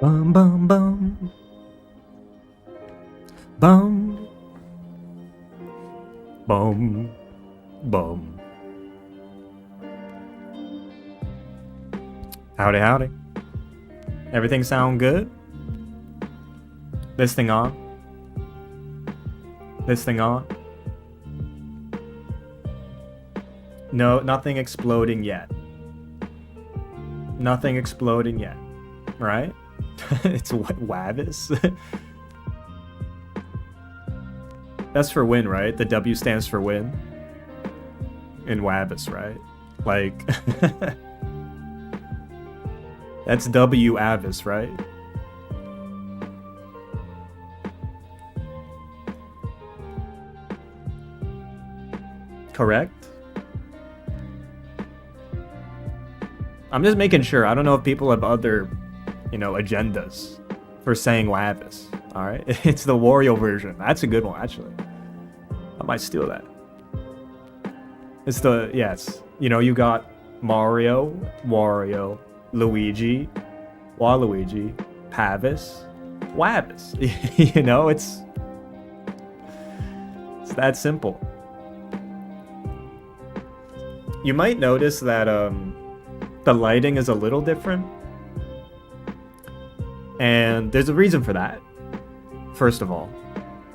Bum bum bum. Bum. Bum. Bum. Howdy, howdy. Everything sound good? This thing on? This thing on? No, nothing exploding yet. Nothing exploding yet. Right? It's what, Wavis? That's for win, right? The W stands for win. In Wavis, right? Like... That's W Avis, right? Correct? I'm just making sure. I don't know if people have other, agendas for saying Wavis. Alright? It's the Wario version. That's a good one, actually. I might steal that. It's the, yes. You got Mario, Wario, Luigi, Waluigi, Pavise, Wavis. It's that simple. You might notice that the lighting is a little different. And there's a reason for that. First of all.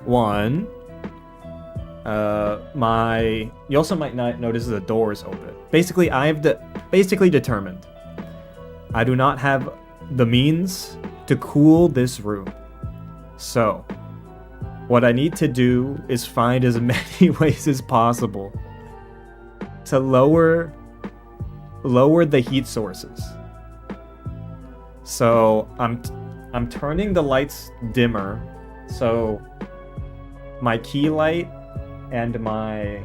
One, you also might not notice the door is open. Basically, I've determined I do not have the means to cool this room. So, what I need to do is find as many ways as possible to lower the heat sources. So, I'm turning the lights dimmer. So, my key light and my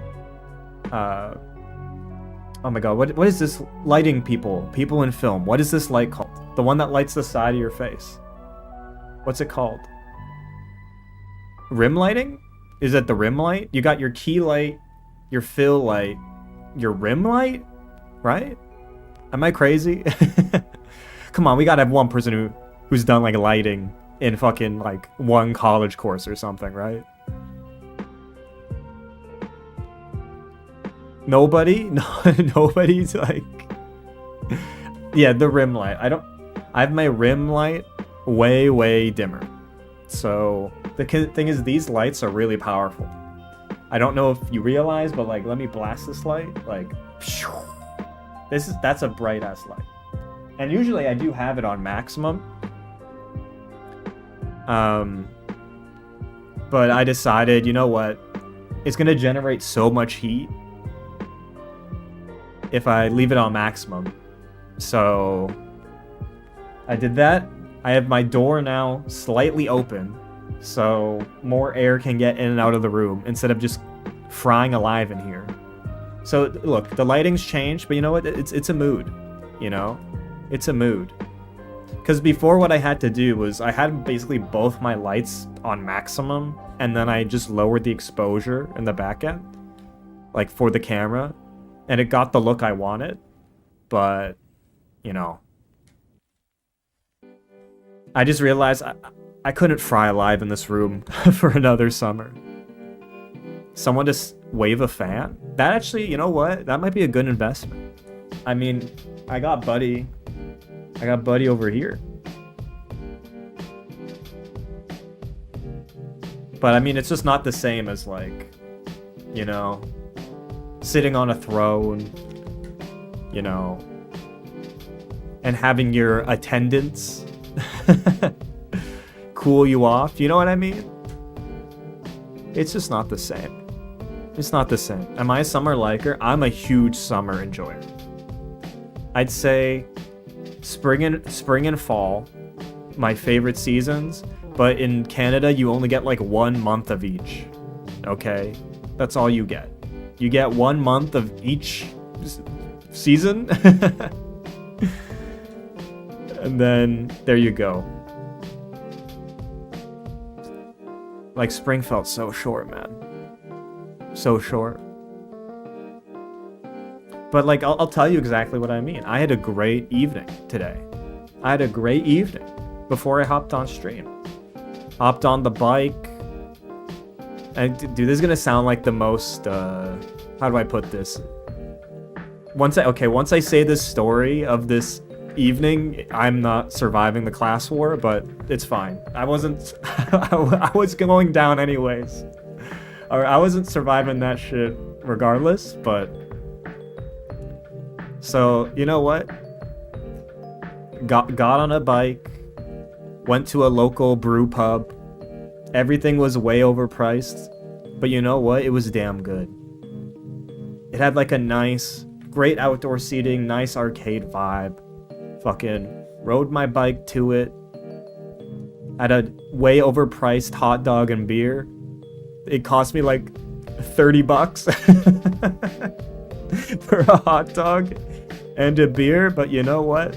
oh my god, what is this lighting people in film? What is this light called? The one that lights the side of your face. What's it called? Rim lighting? Is it the rim light? You got your key light, your fill light, your rim light? Right? Am I crazy? Come on, we gotta have one person who's done like lighting in fucking like one college course or something, right? Nobody? No, nobody's like... Yeah, the rim light. I have my rim light way, way dimmer. So, the thing is, these lights are really powerful. I don't know if you realize, but like, let me blast this light. Like, that's a bright-ass light. And usually I do have it on maximum. But I decided, you know what? It's gonna generate so much heat if I leave it on maximum. So I did that. I have my door now slightly open so more air can get in and out of the room instead of just frying alive in here. So look, the lighting's changed, but you know what? It's a mood, It's a mood. Because before, what I had to do was I had basically both my lights on maximum, and then I just lowered the exposure in the back end, like for the camera. And it got the look I wanted, but, I just realized I couldn't fry alive in this room for another summer. Someone just wave a fan? That actually, you know what? That might be a good investment. I mean, I got Buddy over here. But I mean, it's just not the same as like, sitting on a throne, and having your attendants cool you off. You know what I mean? It's just not the same. It's not the same. Am I a summer liker? I'm a huge summer enjoyer. I'd say spring and fall, my favorite seasons, but in Canada, you only get like 1 month of each. Okay? That's all you get. You get 1 month of each season. And then there you go. Like, spring felt so short, man. So short. But like, I'll tell you exactly what I mean. I had a great evening today. I had a great evening. before I hopped on stream. Hopped on the bike. And dude, this is gonna sound like the most, how do I put this? Once I say this story of this evening, I'm not surviving the class war, but it's fine. I wasn't, I was going down anyways. Or I wasn't surviving that shit regardless, but. So, you know what? Got on a bike, went to a local brew pub. Everything was way overpriced, but you know what? It was damn good. It had like a nice, great outdoor seating, nice arcade vibe. Fucking rode my bike to it. Had a way overpriced hot dog and beer. It cost me like $30 for a hot dog and a beer, but you know what?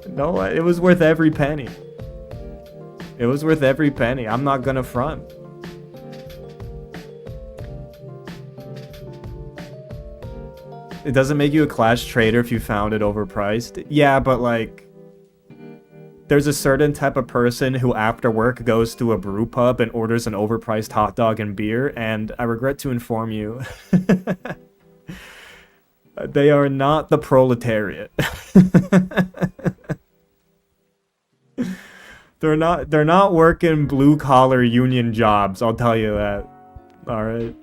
No, it was worth every penny. It was worth every penny. I'm not gonna front. It doesn't make you a Clash trader if you found it overpriced. Yeah, but like, there's a certain type of person who after work goes to a brew pub and orders an overpriced hot dog and beer, and I regret to inform you, they are not the proletariat. They're not working blue collar union jobs, I'll tell you that. All right.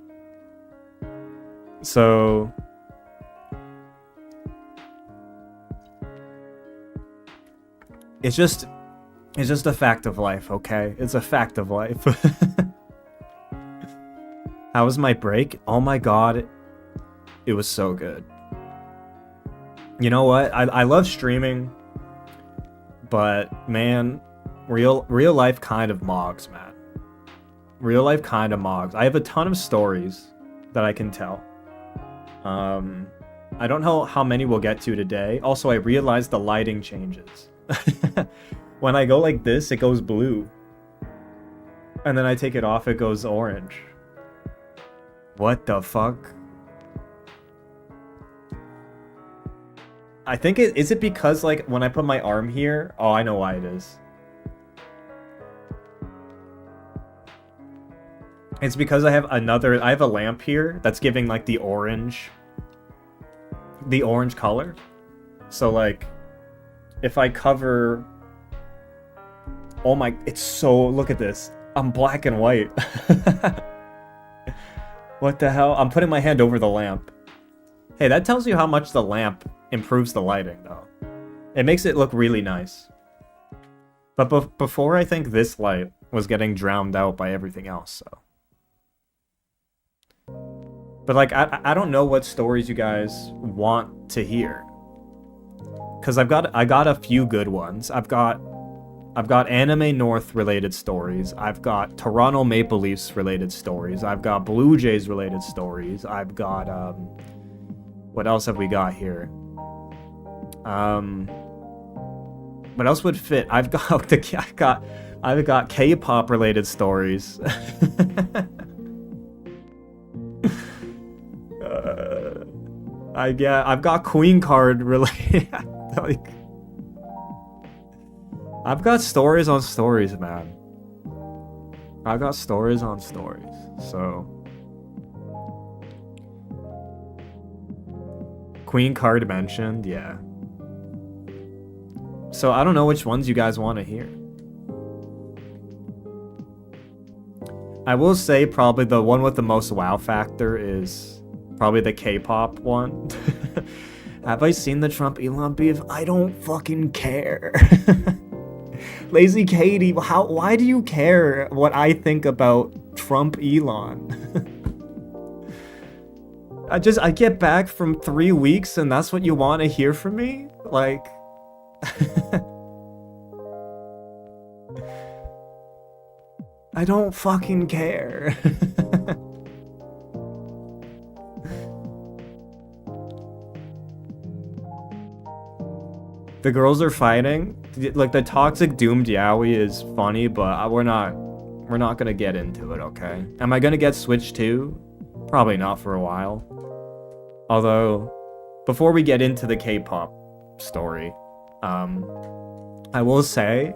So it's just a fact of life, okay? It's a fact of life. How was my break? Oh my god. It was so good. You know what? I love streaming, but man, real life kind of mogs, man. Real life kind of mogs. I have a ton of stories that I can tell. I don't know how many we'll get to today. Also, I realized the lighting changes. When I go like this, it goes blue. And then I take it off, it goes orange. What the fuck? I think is it because like when I put my arm here? Oh, I know why it is. It's because I have a lamp here that's giving like the orange color. So like if I cover, oh my, it's so, look at this. I'm black and white. What the hell? I'm putting my hand over the lamp. Hey, that tells you how much the lamp improves the lighting though. It makes it look really nice. But before, I think this light was getting drowned out by everything else, so. But like, I don't know what stories you guys want to hear. Cause I got a few good ones. I've got Anime North related stories. I've got Toronto Maple Leafs related stories. I've got Blue Jays related stories. I've got what else have we got here? What else would fit? I've got K-pop related stories. I've got Queen card related. Like, I've got stories on stories, man. I've got stories on stories. So Queen card mentioned, yeah. So I don't know which ones you guys want to hear. I will say probably the one with the most wow factor is probably the K-pop one. Have I seen the Trump Elon beef? I don't fucking care. Lazy Katie, why do you care what I think about Trump Elon? I get back from 3 weeks and that's what you want to hear from me? Like, I don't fucking care. The girls are fighting. Like, the toxic doomed yaoi is funny, but we're not gonna get into it, okay? Am I gonna get Switch 2? Probably not for a while. Although, before we get into the K-pop story, I will say,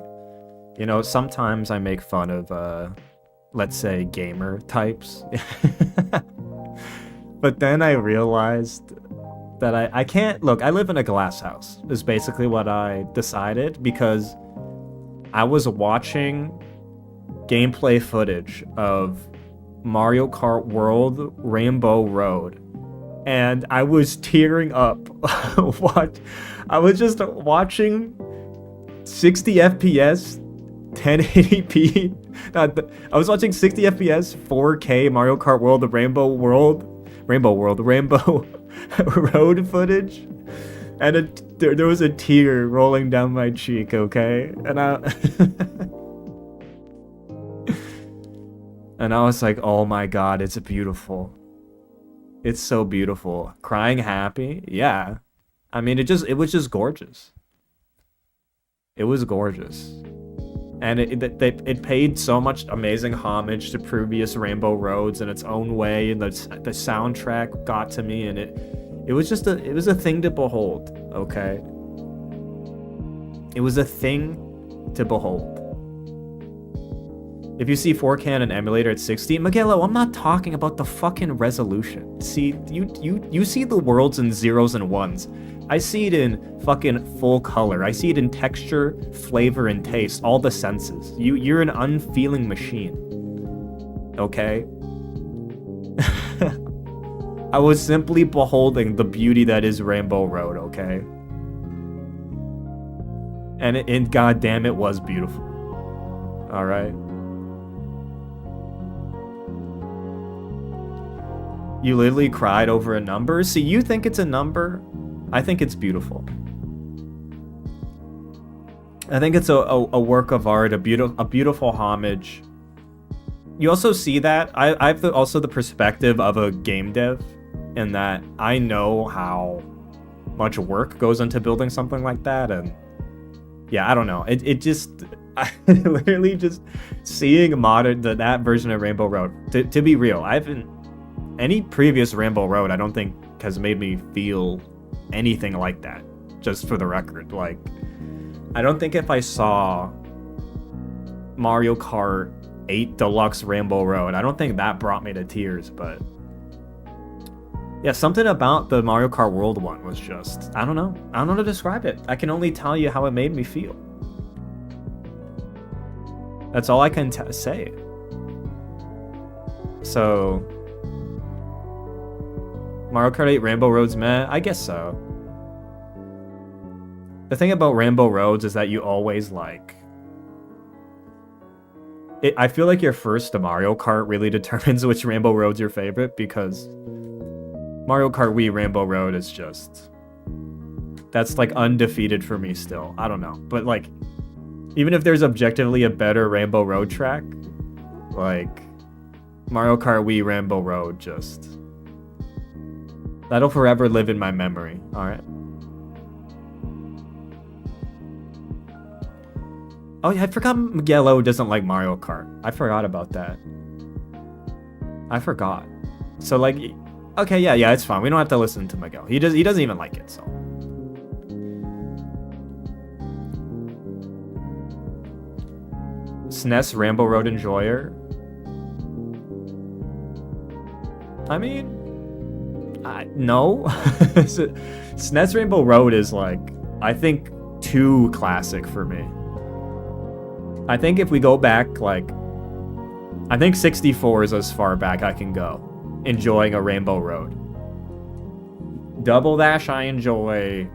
you know, sometimes I make fun of, let's say, gamer types. But then I realized that I can't... Look, I live in a glass house, is basically what I decided, because I was watching gameplay footage of Mario Kart World Rainbow Road, and I was tearing up. I was just watching 60 FPS, 1080p. I was watching 60 FPS, 4K Mario Kart World, the Rainbow Road footage, and there was a tear rolling down my cheek. Okay, and and I was like, oh my god, it's beautiful. It's so beautiful. Crying happy, yeah. I mean, it was just gorgeous. It was gorgeous. And it paid so much amazing homage to previous Rainbow Roads in its own way, and the soundtrack got to me, and it was a thing to behold, okay? It was a thing to behold. If you see 4K on an emulator at 60, Miguelo, I'm not talking about the fucking resolution. See, you see the worlds in zeros and ones. I see it in fucking full color. I see it in texture, flavor, and taste. All the senses. You're an unfeeling machine. Okay? I was simply beholding the beauty that is Rainbow Road, okay? And goddamn, it was beautiful. Alright? You literally cried over a number? See, you think it's a number? I think it's beautiful. I think it's a work of art, a beautiful homage. You also see that I have also the perspective of a game dev, in that I know how much work goes into building something like that, and yeah, I don't know. It just I literally just seeing that version of Rainbow Road. To be real, I haven't any previous Rainbow Road, I don't think has made me feel anything like that. Just for the record, like, I don't think if I saw Mario Kart 8 Deluxe Rainbow Road, I don't think that brought me to tears, but yeah, something about the Mario Kart World one was just, I don't know how to describe it. I can only tell you how it made me feel. That's all I can say. So, Mario Kart 8 Rainbow Road's meh? I guess so. The thing about Rainbow Roads is that you always like... I feel like your first Mario Kart really determines which Rainbow Road's your favorite, because Mario Kart Wii Rainbow Road is just... That's like undefeated for me still. I don't know. But like, even if there's objectively a better Rainbow Road track, like Mario Kart Wii Rainbow Road just... That'll forever live in my memory, alright? Oh yeah, I forgot Miguelo doesn't like Mario Kart. I forgot about that. I forgot. So like, okay, yeah, it's fine. We don't have to listen to Miguel. He doesn't even like it, so. SNES Rainbow Road Enjoyer. I mean, no. SNES Rainbow Road is like, I think, too classic for me. I think if we go back, like, I think 64 is as far back I can go, enjoying a Rainbow Road. Double Dash, I enjoy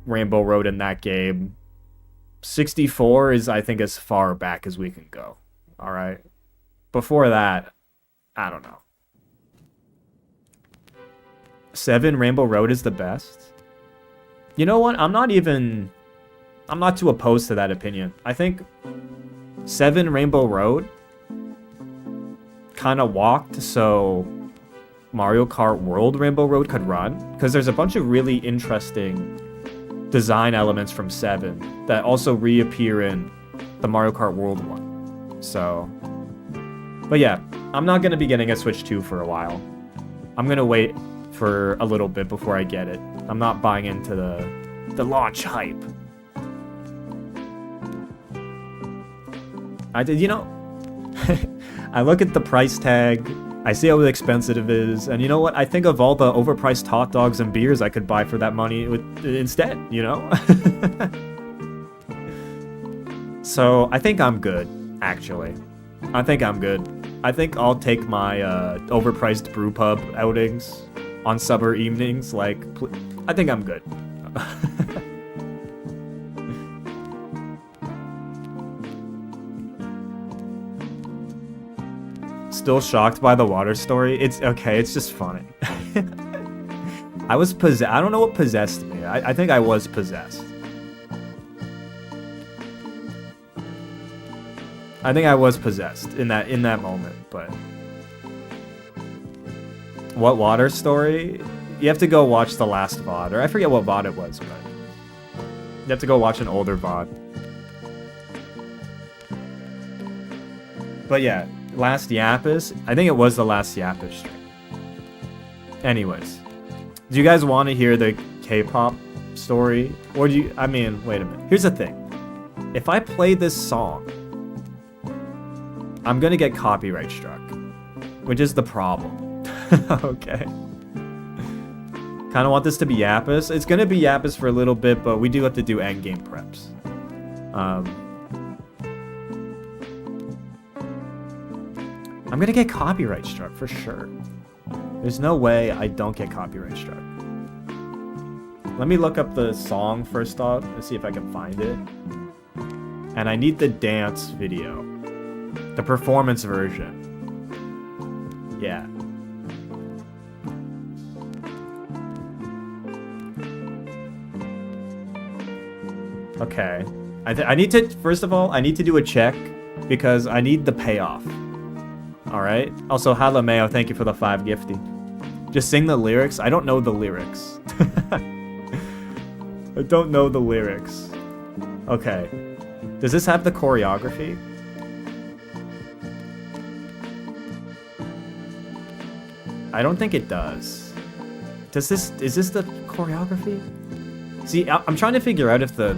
Rainbow Road in that game. 64 is, I think, as far back as we can go. Alright? Before that, I don't know. 7 Rainbow Road is the best. You know what? I'm not too opposed to that opinion. I think 7 Rainbow Road kind of walked so Mario Kart World Rainbow Road could run, because there's a bunch of really interesting design elements from 7 that also reappear in the Mario Kart World one. So, but yeah, I'm not going to be getting a Switch 2 for a while. I'm going to wait for a little bit before I get it. I'm not buying into The launch hype. I did, I look at the price tag, I see how expensive it is, and you know what? I think of all the overpriced hot dogs and beers I could buy for that money instead, So, I think I'm good, actually. I think I'm good. I think I'll take my overpriced brew pub outings on summer evenings, I think I'm good. Still shocked by the water story? It's okay, it's just funny. I was possessed. I don't know what possessed me. I think I was possessed. I think I was possessed in that moment, but what water story? You have to go watch the last VOD, or I forget what VOD it was, but you have to go watch an older VOD. But yeah, last Yapis. I think it was the last Yapis stream. Anyways, do you guys want to hear the K-pop story, or do you? I mean, wait a minute. Here's the thing: if I play this song, I'm gonna get copyright struck, which is the problem. Okay. Kind of want this to be Yapis. It's gonna be Yapis for a little bit, but we do have to do endgame preps. I'm gonna get copyright struck for sure. There's no way I don't get copyright struck. Let me look up the song first off and see if I can find it. And I need the dance video. The performance version. Yeah. Okay. I need to, first of all, I need to do a check because I need the payoff. Alright? Also, Halameo, thank you for the 5 gifty. Just sing the lyrics? I don't know the lyrics. I don't know the lyrics. Okay. Does this have the choreography? I don't think it does. Is this the choreography? See, I'm trying to figure out if the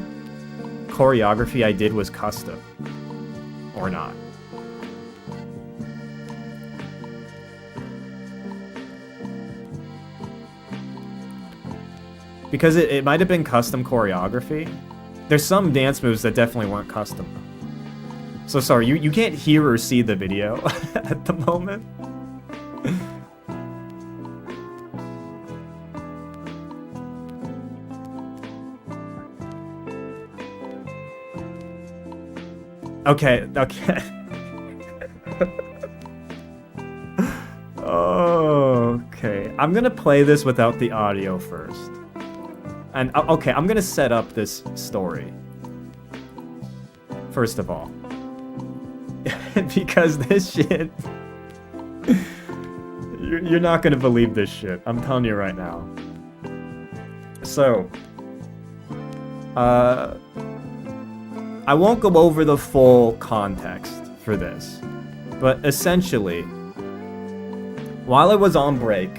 choreography I did was custom or not. Because it might have been custom choreography. There's some dance moves that definitely weren't custom. So sorry, you can't hear or see the video at the moment. Okay. Okay. I'm gonna play this without the audio first. And, okay, I'm gonna set up this story. First of all. Because this shit... You're not gonna believe this shit. I'm telling you right now. So... I won't go over the full context for this. But essentially... While I was on break...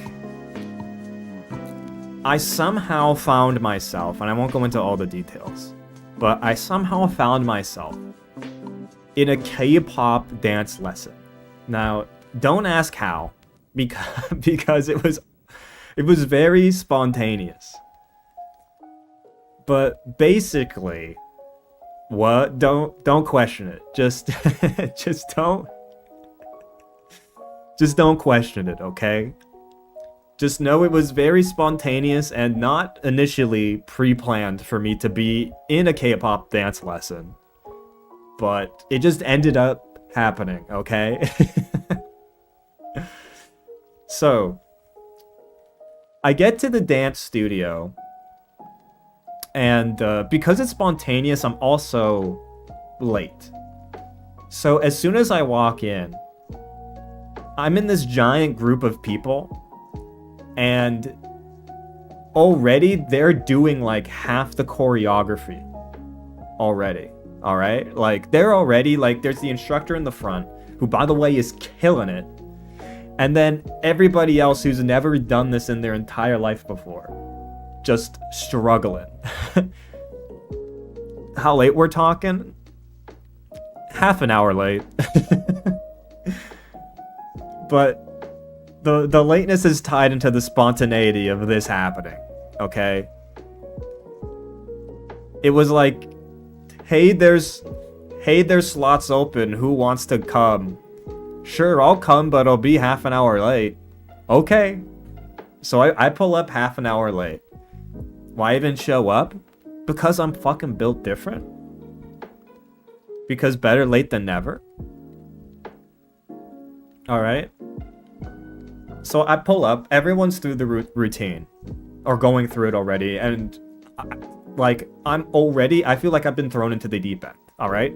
I somehow found myself, and I won't go into all the details, but I somehow found myself in a K-pop dance lesson. Now, don't ask how, because it was very spontaneous. But basically, what? Don't question it. Just don't question it, okay? Just know it was very spontaneous and not initially pre-planned for me to be in a K-pop dance lesson. But it just ended up happening, okay? So, I get to the dance studio, and because it's spontaneous, I'm also late. So as soon as I walk in, I'm in this giant group of people, and already they're doing like half the choreography already. All right, like they're already like, there's the instructor in the front who, by the way, is killing it, and then everybody else who's never done this in their entire life before. just struggling. How late we're talking? Half an hour late. But the lateness is tied into the spontaneity of this happening, okay? It was like, hey, there's slots open, who wants to come? Sure, I'll come, but I'll be half an hour late. Okay. So I pull up half an hour late. Why even show up? Because I'm fucking built different? Because better late than never? Alright. So I pull up, everyone's through the routine. Or going through it already, and I feel like I've been thrown into the deep end, alright?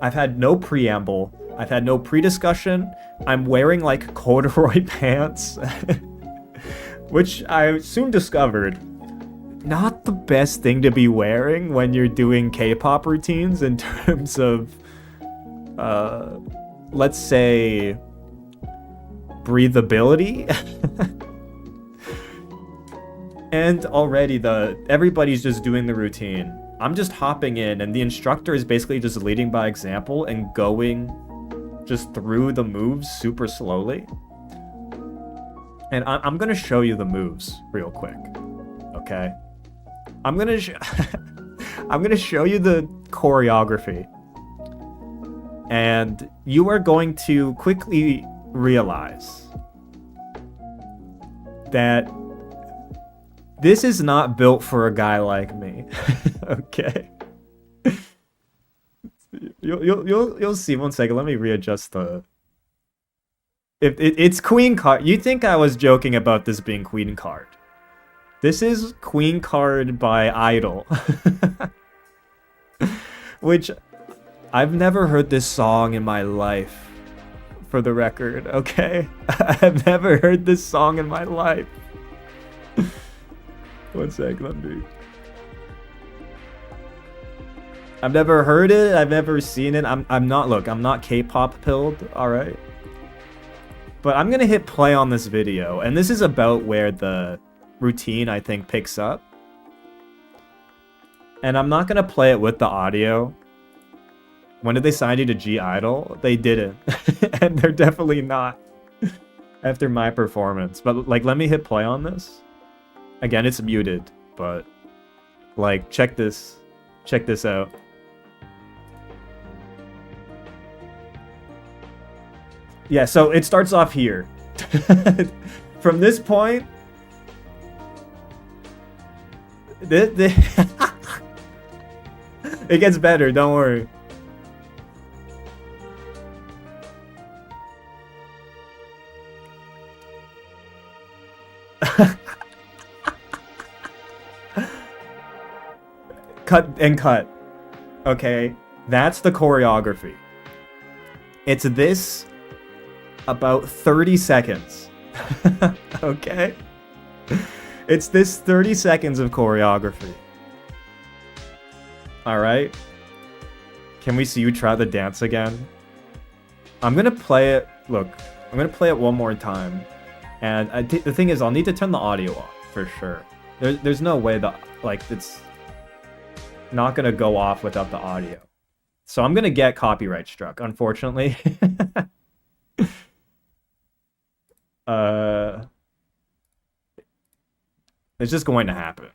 I've had no preamble, I've had no pre-discussion, I'm wearing like corduroy pants, which I soon discovered, not the best thing to be wearing when you're doing K-pop routines in terms of, let's say, breathability. And already everybody's just doing the routine. I'm just hopping in, and the instructor is basically just leading by example and going just through the moves super slowly. And I'm gonna show you the moves real quick, okay? I'm gonna show you the choreography, and you are going to quickly realize that this is not built for a guy like me. Okay. You'll see. 1 second. Let me readjust the. It's Queen card. You think I was joking about this being Queen card? This is Queen card by Idol, which I've never heard this song in my life. For the record, okay? I've never heard this song in my life. 1 sec, let me. I've never heard it. I've never seen it. I'm not K-pop pilled, all right? But I'm gonna hit play on this video, and this is about where the routine I think picks up. And I'm not gonna play it with the audio. When did they sign you to G Idol? They didn't, and they're definitely not after my performance. But like, let me hit play on this. Again, it's muted, but like, check this out. Yeah, so it starts off here. From this point, it gets better, don't worry. Cut. Okay, that's the choreography. It's this about 30 seconds. Okay? It's this 30 seconds of choreography. Alright? Can we see you try the dance again? I'm gonna play it. Look, I'm gonna play it one more time. And the thing is, I'll need to turn the audio off for sure. There's no way that, like, it's not gonna go off without the audio. So I'm gonna get copyright struck, unfortunately. It's just going to happen.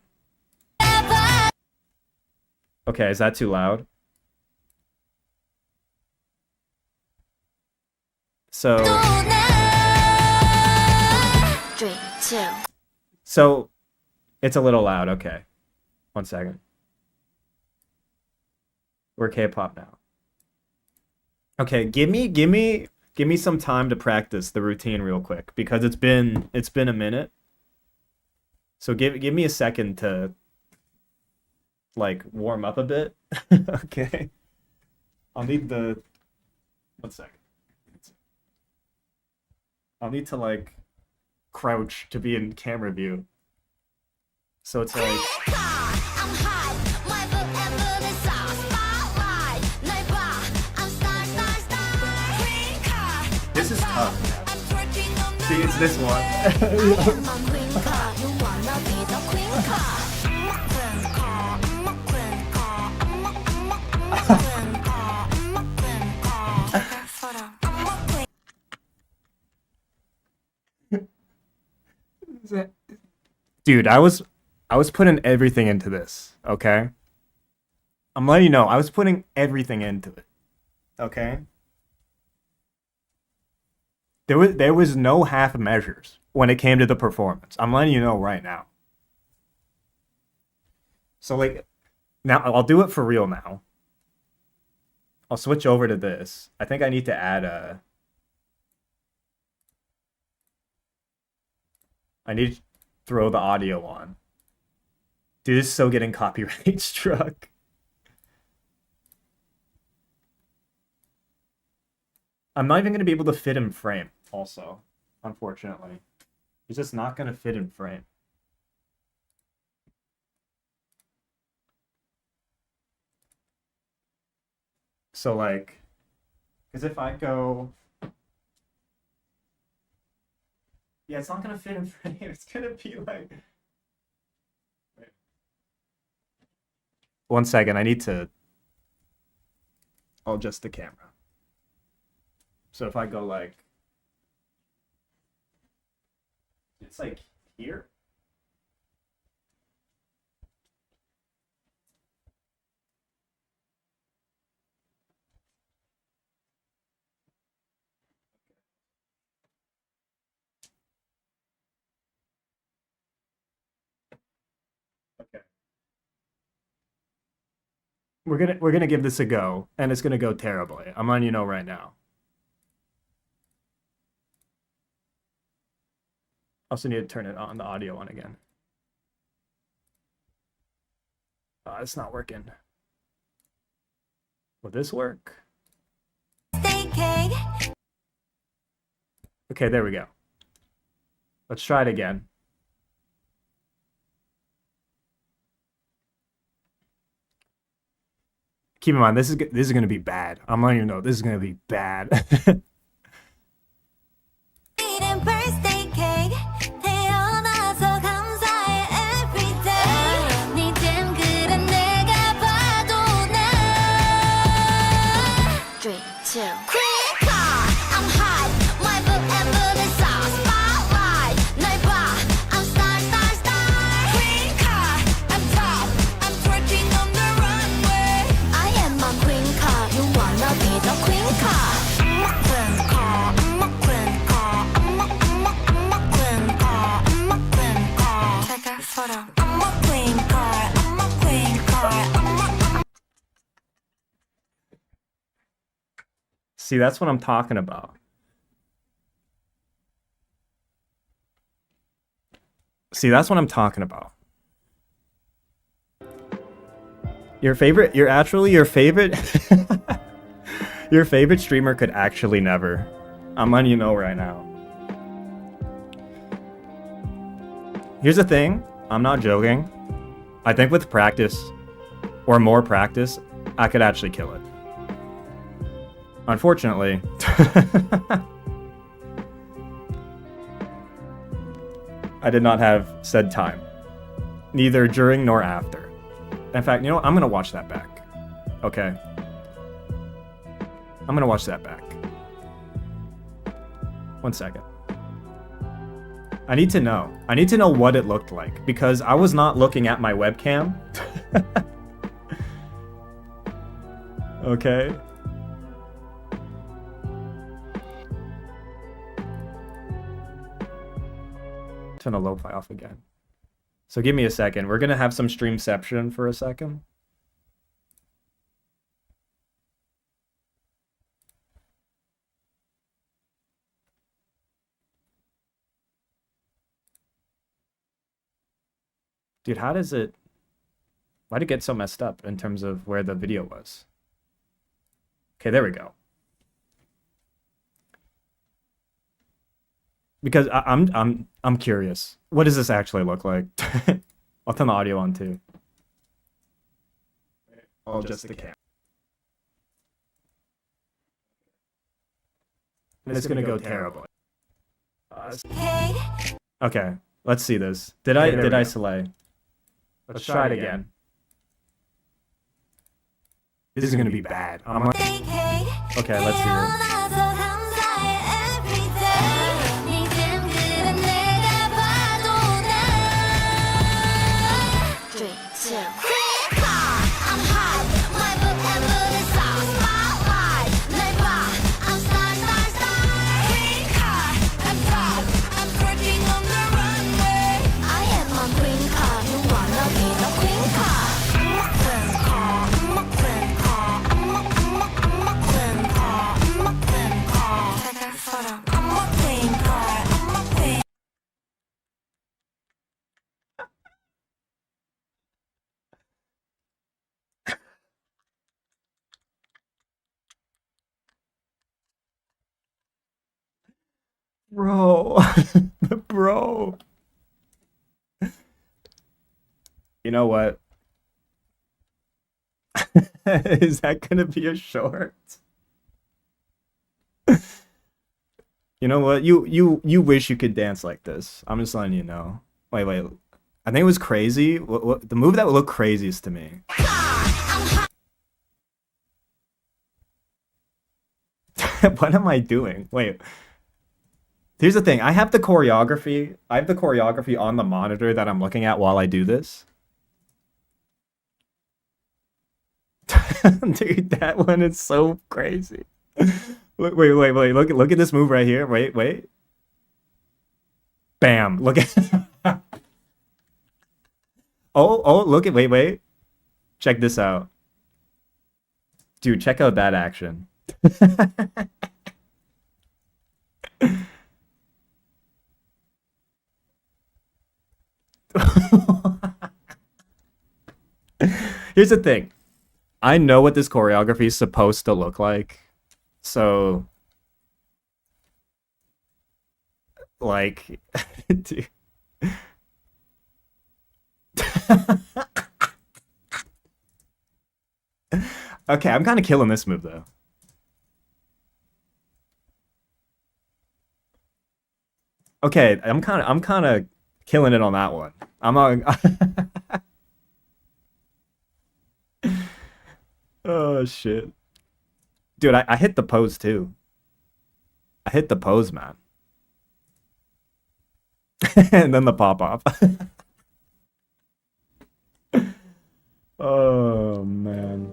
Okay, is that too loud? So 3, 2. So it's a little loud. Okay, 1 second. We're K-pop now. Okay, give me some time to practice the routine real quick, because it's been a minute. So give me a second to like warm up a bit. Okay. I'll need 1 second. I'll need to like crouch to be in camera view. So it's like this is tough, man. See, it's this one. Dude, I was putting everything into this, okay? I'm letting you know, I was putting everything into it. Okay? There was no half measures when it came to the performance. I'm letting you know right now. So like now I'll do it for real now. I'll switch over to this. I think I need to add a I need to throw the audio on. Dude, this is so getting copyright struck. I'm not even going to be able to fit in frame, also, unfortunately. It's just not going to fit in frame. So, like, because if I go... Yeah, it's not going to fit in frame. It's going to be like... Wait. 1 second, I need to... I'll adjust the camera. So if I go like, it's like here. Okay. We're gonna give this a go, and it's gonna go terribly. I'm letting you know right now. Also need to turn it on, the audio on again. It's not working. Will this work? Okay, there we go. Let's try it again. Keep in mind, this is gonna be bad. I'm letting you know, this is gonna be bad. See, that's what I'm talking about. See, that's what I'm talking about. Your favorite, your favorite your favorite streamer could actually never. I'm letting you know right now. Here's the thing, I'm not joking. I think with practice, or more practice, I could actually kill it. Unfortunately, I did not have said time, neither during nor after. In fact, you know what? I'm gonna watch that back. Okay. I'm gonna watch that back. 1 second. I need to know. I need to know what it looked like, because I was not looking at my webcam. Okay. Turn the lo-fi off again. So give me a second. We're gonna have some streamception for a second. Dude, how does it... Why'd it get so messed up in terms of where the video was? Okay, there we go. Because I'm curious. What does this actually look like? I'll turn the audio on too. I'll adjust the camera. And it's gonna go terribly. Okay, let's see this. Did I slay? Let's try it again. This is gonna be bad. Okay, let's see it. Bro. Bro. You know what? Is that gonna be a short? You know what? You wish you could dance like this. I'm just letting you know. Wait. I think it was crazy. What the move that would look craziest to me? What am I doing? Wait. Here's the thing. I have the choreography. I have the choreography on the monitor that I'm looking at while I do this. Dude, that one is so crazy. Wait. Look at this move right here. Wait. Bam. Look at Oh, look at wait. Check this out. Dude, check out that action. Here's the thing. I know what this choreography is supposed to look like. So like dude. Okay, I'm kind of killing this move though. Okay, I'm kind of killing it on that one. I'm not. Oh shit, dude! I hit the pose too. I hit the pose, man, and then the pop off. Oh man,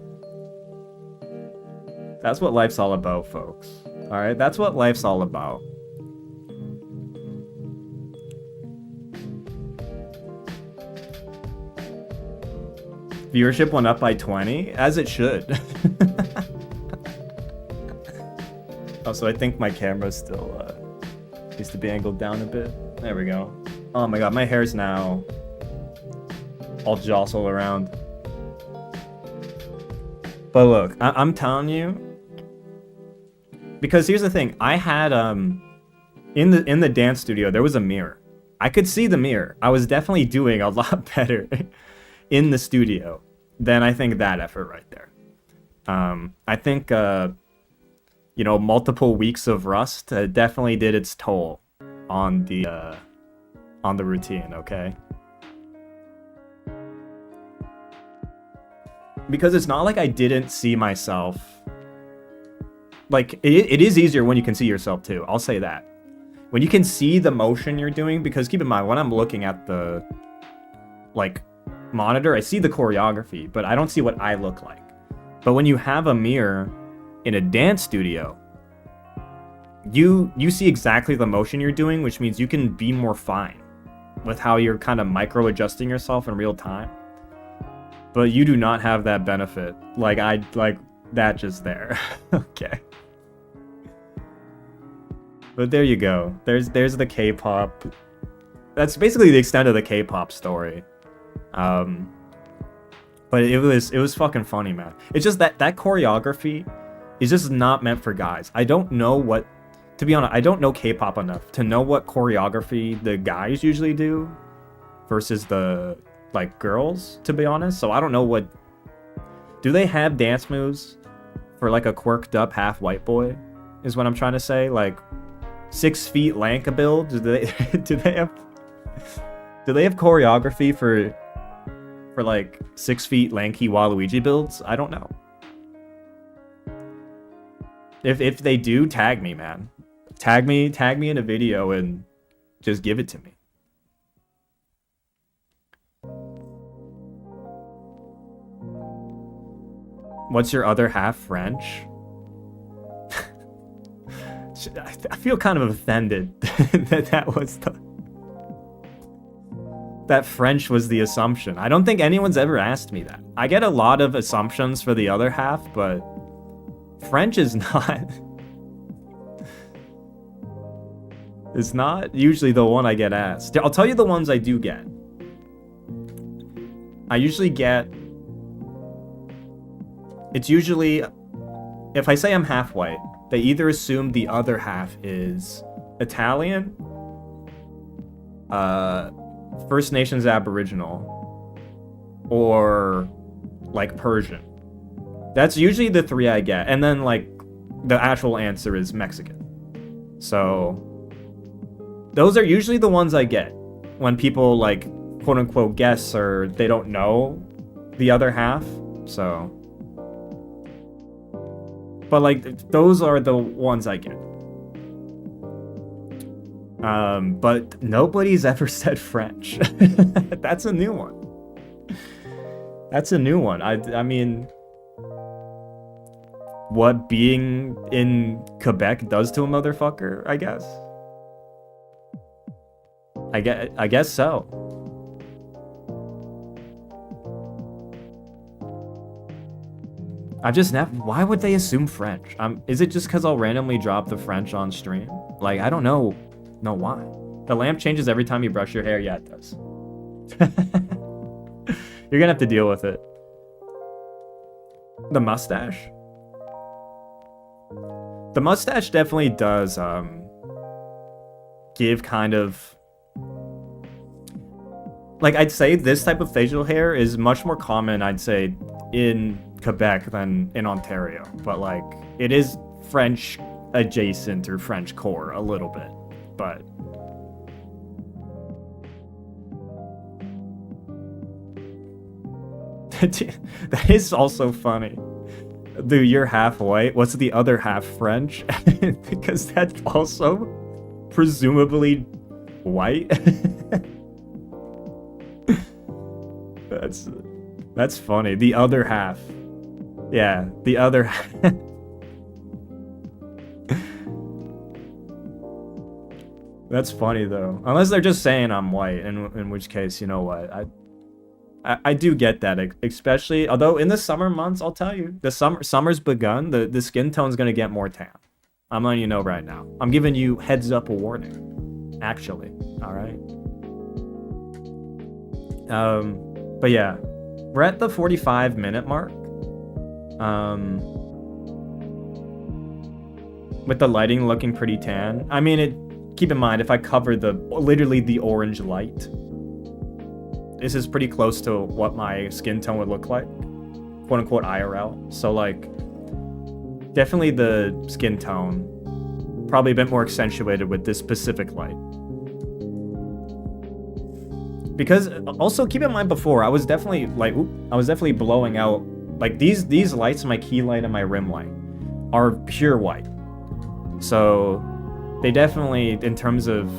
that's what life's all about, folks. All right, that's what life's all about. Viewership went up by 20, as it should. Also, I think my camera still needs to be angled down a bit. There we go. Oh my god, my hair's now all jostle around. But look, I'm telling you, because here's the thing. I had in the dance studio there was a mirror. I could see the mirror. I was definitely doing a lot better in the studio than I think that effort right there. I think you know, multiple weeks of rust definitely did its toll on the routine. Okay. Because it's not like I didn't see myself. Like, it is easier when you can see yourself too. I'll say that. When you can see the motion you're doing, because keep in mind, when I'm looking at the, like, monitor, I see the choreography, but I don't see what I look like. But when you have a mirror in a dance studio, you see exactly the motion you're doing, which means you can be more fine with how you're kind of micro-adjusting yourself in real time. But you do not have that benefit. Like that just there. Okay. But there you go. There's the K-pop. That's basically the extent of the K-pop story. But it was fucking funny, man. It's just that choreography is just not meant for guys. I don't know what, to be honest, I don't know K-pop enough to know what choreography the guys usually do versus the like girls, to be honest. So I don't know what, do they have dance moves for like a quirked up half white boy is what I'm trying to say. Like 6 feet lanka build, do they have choreography for like 6 feet lanky Waluigi builds? I don't know. If they do, tag me, man. Tag me in a video and just give it to me. What's your other half French? I feel kind of offended that French was the assumption. I don't think anyone's ever asked me that. I get a lot of assumptions for the other half, but French is not. It's not usually the one I get asked. I'll tell you the ones I do get. I usually get. It's usually, if I say I'm half white, they either assume the other half is Italian, First Nations Aboriginal, or like Persian. That's usually the 3 I get, and then like the actual answer is Mexican. So those are usually the ones I get when people like quote unquote guess or they don't know the other half. So, but like those are the ones I get. But nobody's ever said French. That's a new one. That's a new one. I mean, what being in Quebec does to a motherfucker, I guess. I guess so. I've just never. Why would they assume French? Is it just because I'll randomly drop the French on stream? Like, I don't know why. The lamp changes every time you brush your hair. Yeah, it does. You're gonna have to deal with it. The mustache. The mustache definitely does give kind of, like, I'd say this type of facial hair is much more common, I'd say, in Quebec than in Ontario. But like, it is French adjacent or French core a little bit. But that is also funny. Dude, you're half white. What's the other half French? Because that's also presumably white. That's funny. The other half. Yeah, the other half. That's funny though. Unless they're just saying I'm white, in which case, you know what? I do get that, especially, although in the summer months, I'll tell you, the summer's begun, the skin tone's gonna get more tan. I'm letting you know right now. I'm giving you heads up a warning, actually, all right? But yeah, we're at the 45-minute mark. With the lighting looking pretty tan. I mean, keep in mind, if I cover literally the orange light, this is pretty close to what my skin tone would look like, quote unquote IRL. So like, definitely the skin tone, probably a bit more accentuated with this specific light. Because also keep in mind before, I was definitely blowing out, like these lights, my key light and my rim light, are pure white. So they definitely, in terms of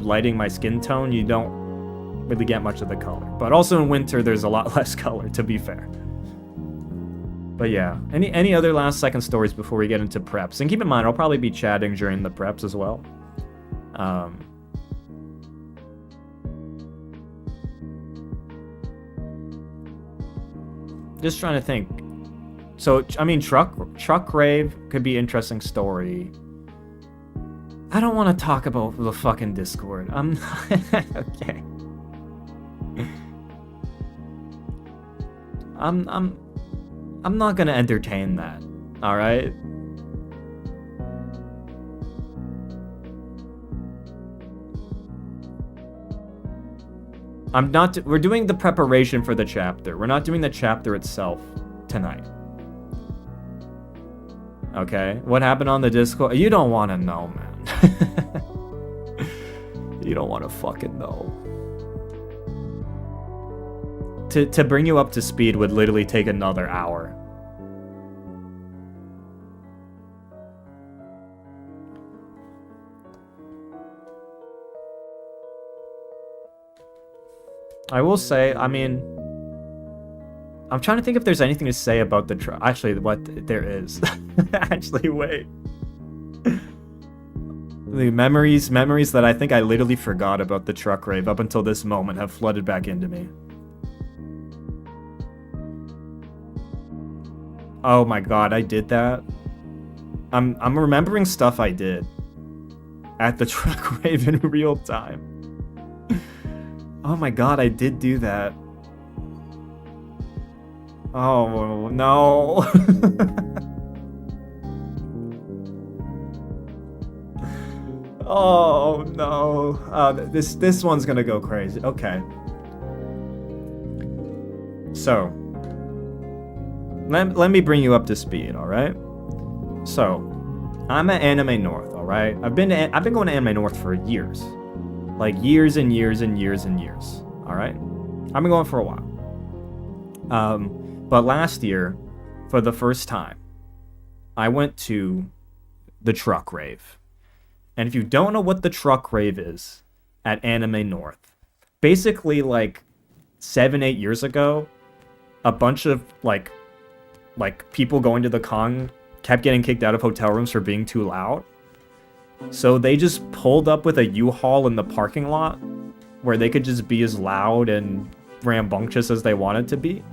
lighting my skin tone, you don't really get much of the color. But also in winter, there's a lot less color, to be fair. But yeah, any other last second stories before we get into preps? And keep in mind, I'll probably be chatting during the preps as well. Just trying to think. So, I mean, truck rave could be an interesting story. I don't want to talk about the fucking Discord. I'm okay. I'm not gonna entertain that. All right. We're doing the preparation for the chapter. We're not doing the chapter itself tonight. Okay? What happened on the Discord? You don't want to know, man. You don't want to fucking know. To bring you up to speed would literally take another hour. I will say, I mean, I'm trying to think if there's anything to say about the actually, what there is. Actually, wait. The memories that I think I literally forgot about the truck rave up until this moment have flooded back into me. Oh my god, I did that. I'm remembering stuff I did at the truck rave in real time. Oh my god, I did do that. Oh no. Oh no. This one's gonna go crazy. Okay. So, let me bring you up to speed, all right? So, I'm at Anime North, all right? I've been going to Anime North for years, like years and years and years and years. All right, I've been going for a while. But last year, for the first time, I went to the truck rave. And if you don't know what the truck rave is at Anime North, basically like 7-8 years ago, a bunch of like people going to the con kept getting kicked out of hotel rooms for being too loud. So they just pulled up with a U-Haul in the parking lot where they could just be as loud and rambunctious as they wanted to be.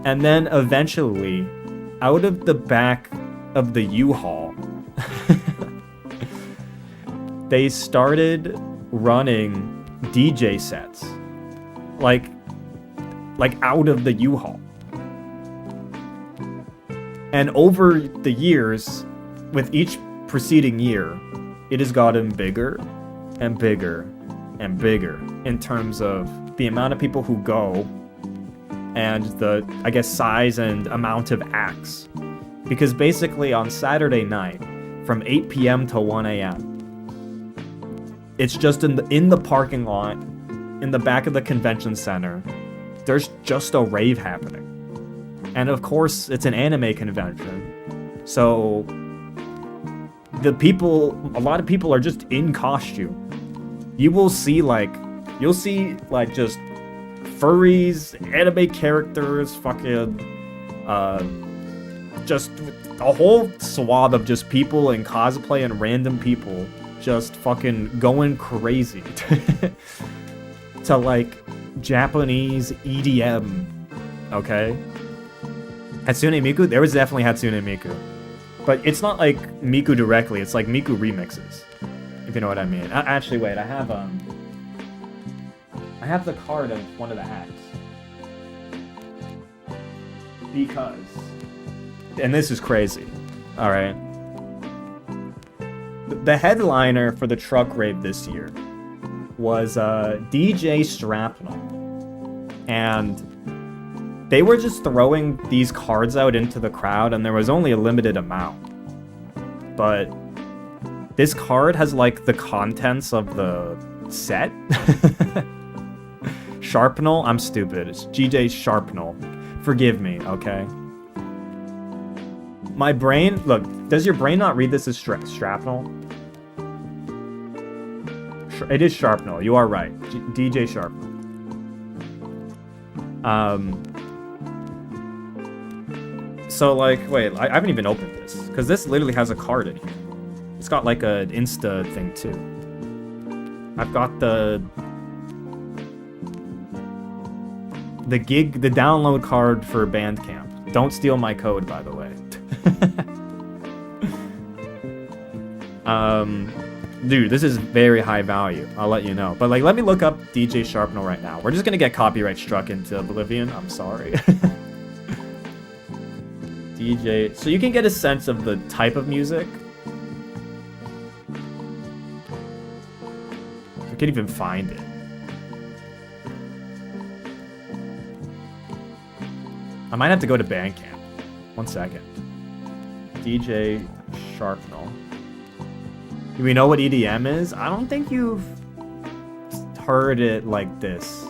And then eventually, out of the back of the U-Haul, they started running DJ sets. Like out of the U-Haul. And over the years, with each preceding year, it has gotten bigger and bigger and bigger in terms of the amount of people who go and the, I guess, size and amount of acts. Because basically on Saturday night, from 8 p.m. to 1 a.m., it's just in the parking lot, in the back of the convention center, there's just a rave happening. And of course, it's an anime convention, so a lot of people are just in costume. You'll see just furries, anime characters, fucking, just a whole swath of just people in cosplay and random people just fucking going crazy to like Japanese EDM, okay? Hatsune Miku? There was definitely Hatsune Miku. But it's not like Miku directly, it's like Miku remixes. If you know what I mean. Actually, wait, I have the card of one of the acts. Because... And this is crazy. Alright. The headliner for the truck rave this year was DJ Shrapnel. And they were just throwing these cards out into the crowd, and there was only a limited amount. But this card has like the contents of the set. Sharpnel? I'm stupid. It's GJ Sharpnel. Forgive me, okay? My brain... Look, does your brain not read this as Shrapnel? It is Sharpnel. You are right. DJ Sharpnel. So, like, wait, I haven't even opened this. Because this literally has a card in here. It's got, like, an Insta thing, too. I've got the download card for Bandcamp. Don't steal my code, by the way. Dude, this is very high value. I'll let you know. But, like, let me look up DJ Sharpnel right now. We're just gonna get copyright struck into oblivion. I'm sorry. DJ... So you can get a sense of the type of music. I can't even find it. I might have to go to Bandcamp. 1 second. DJ Sharpnel. Do we know what EDM is? I don't think you've heard it like this.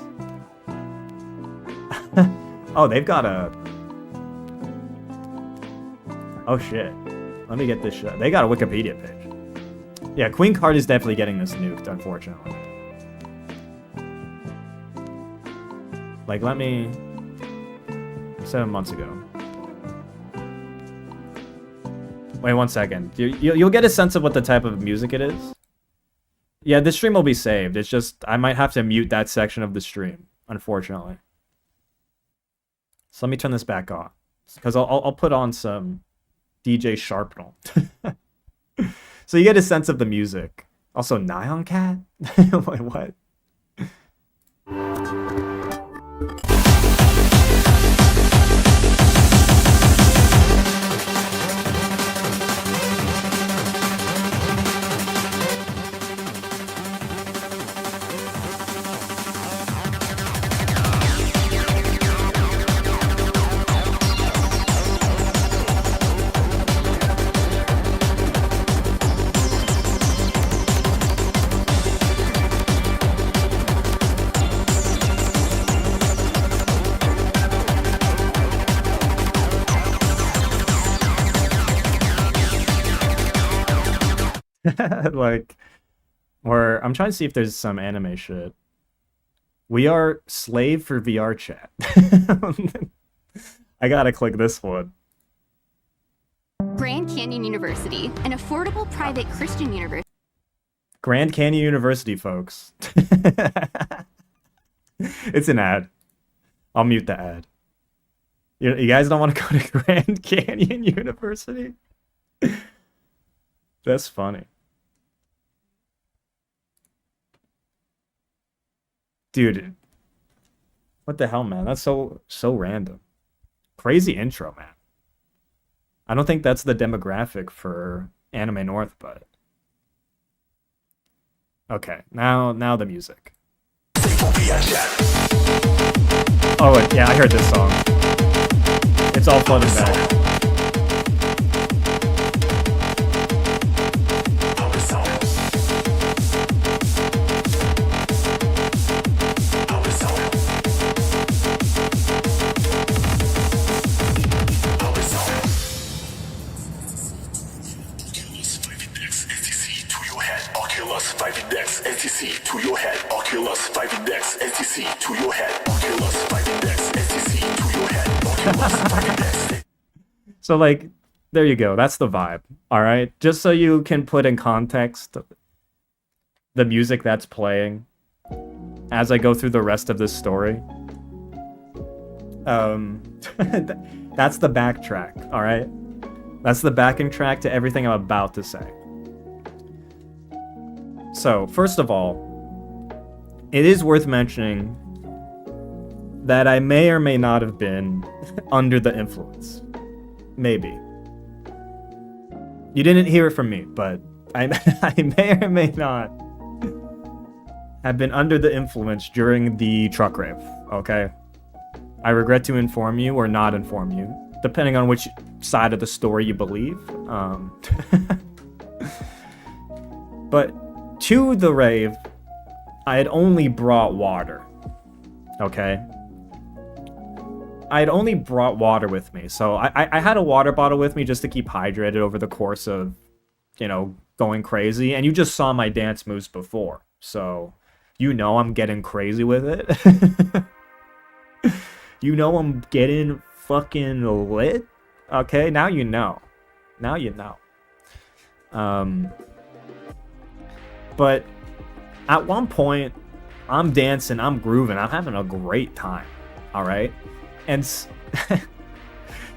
Oh, they've got a... Oh shit. Let me get this shit. They got a Wikipedia page. Yeah, Queen Card is definitely getting this nuked, unfortunately. Like, let me... 7 months ago. Wait 1 second. You'll get a sense of what the type of music it is. Yeah, this stream will be saved. It's just, I might have to mute that section of the stream, unfortunately. So let me turn this back on. Because I'll put on some DJ Sharpnel. So you get a sense of the music. Also, Nyan Cat? Wait, what? Like, or I'm trying to see if there's some anime shit. We are slave for VR chat. I gotta click this one. Grand Canyon University, an affordable private Christian university. Grand Canyon University, folks. It's an ad. I'll mute the ad. You guys don't want to go to Grand Canyon University? That's funny. Dude. What the hell, man? That's so random. Crazy intro, man. I don't think that's the demographic for Anime North, but... Okay, now the music. Oh, yeah, I heard this song. It's all flooding back. To your head, Oculus 5 Index, STC to your head, Oculus 5 Index, STC to your head, Oculus 5 Index. So, like, there you go. That's the vibe. All right, just so you can put in context the music that's playing as I go through the rest of this story. That's the backtrack. All right, that's the backing track to everything I'm about to say. So, first of all, it is worth mentioning that I may or may not have been under the influence. Maybe. You didn't hear it from me, but I may or may not have been under the influence during the truck rave, okay? I regret to inform you or not inform you, depending on which side of the story you believe. But to the rave, I had only brought water, okay? I had only brought water with me, so I had a water bottle with me just to keep hydrated over the course of, you know, going crazy, and you just saw my dance moves before, so you know I'm getting crazy with it. You know I'm getting fucking lit, okay? Now you know. Now you know. But at one point, I'm dancing, I'm grooving, I'm having a great time, all right? And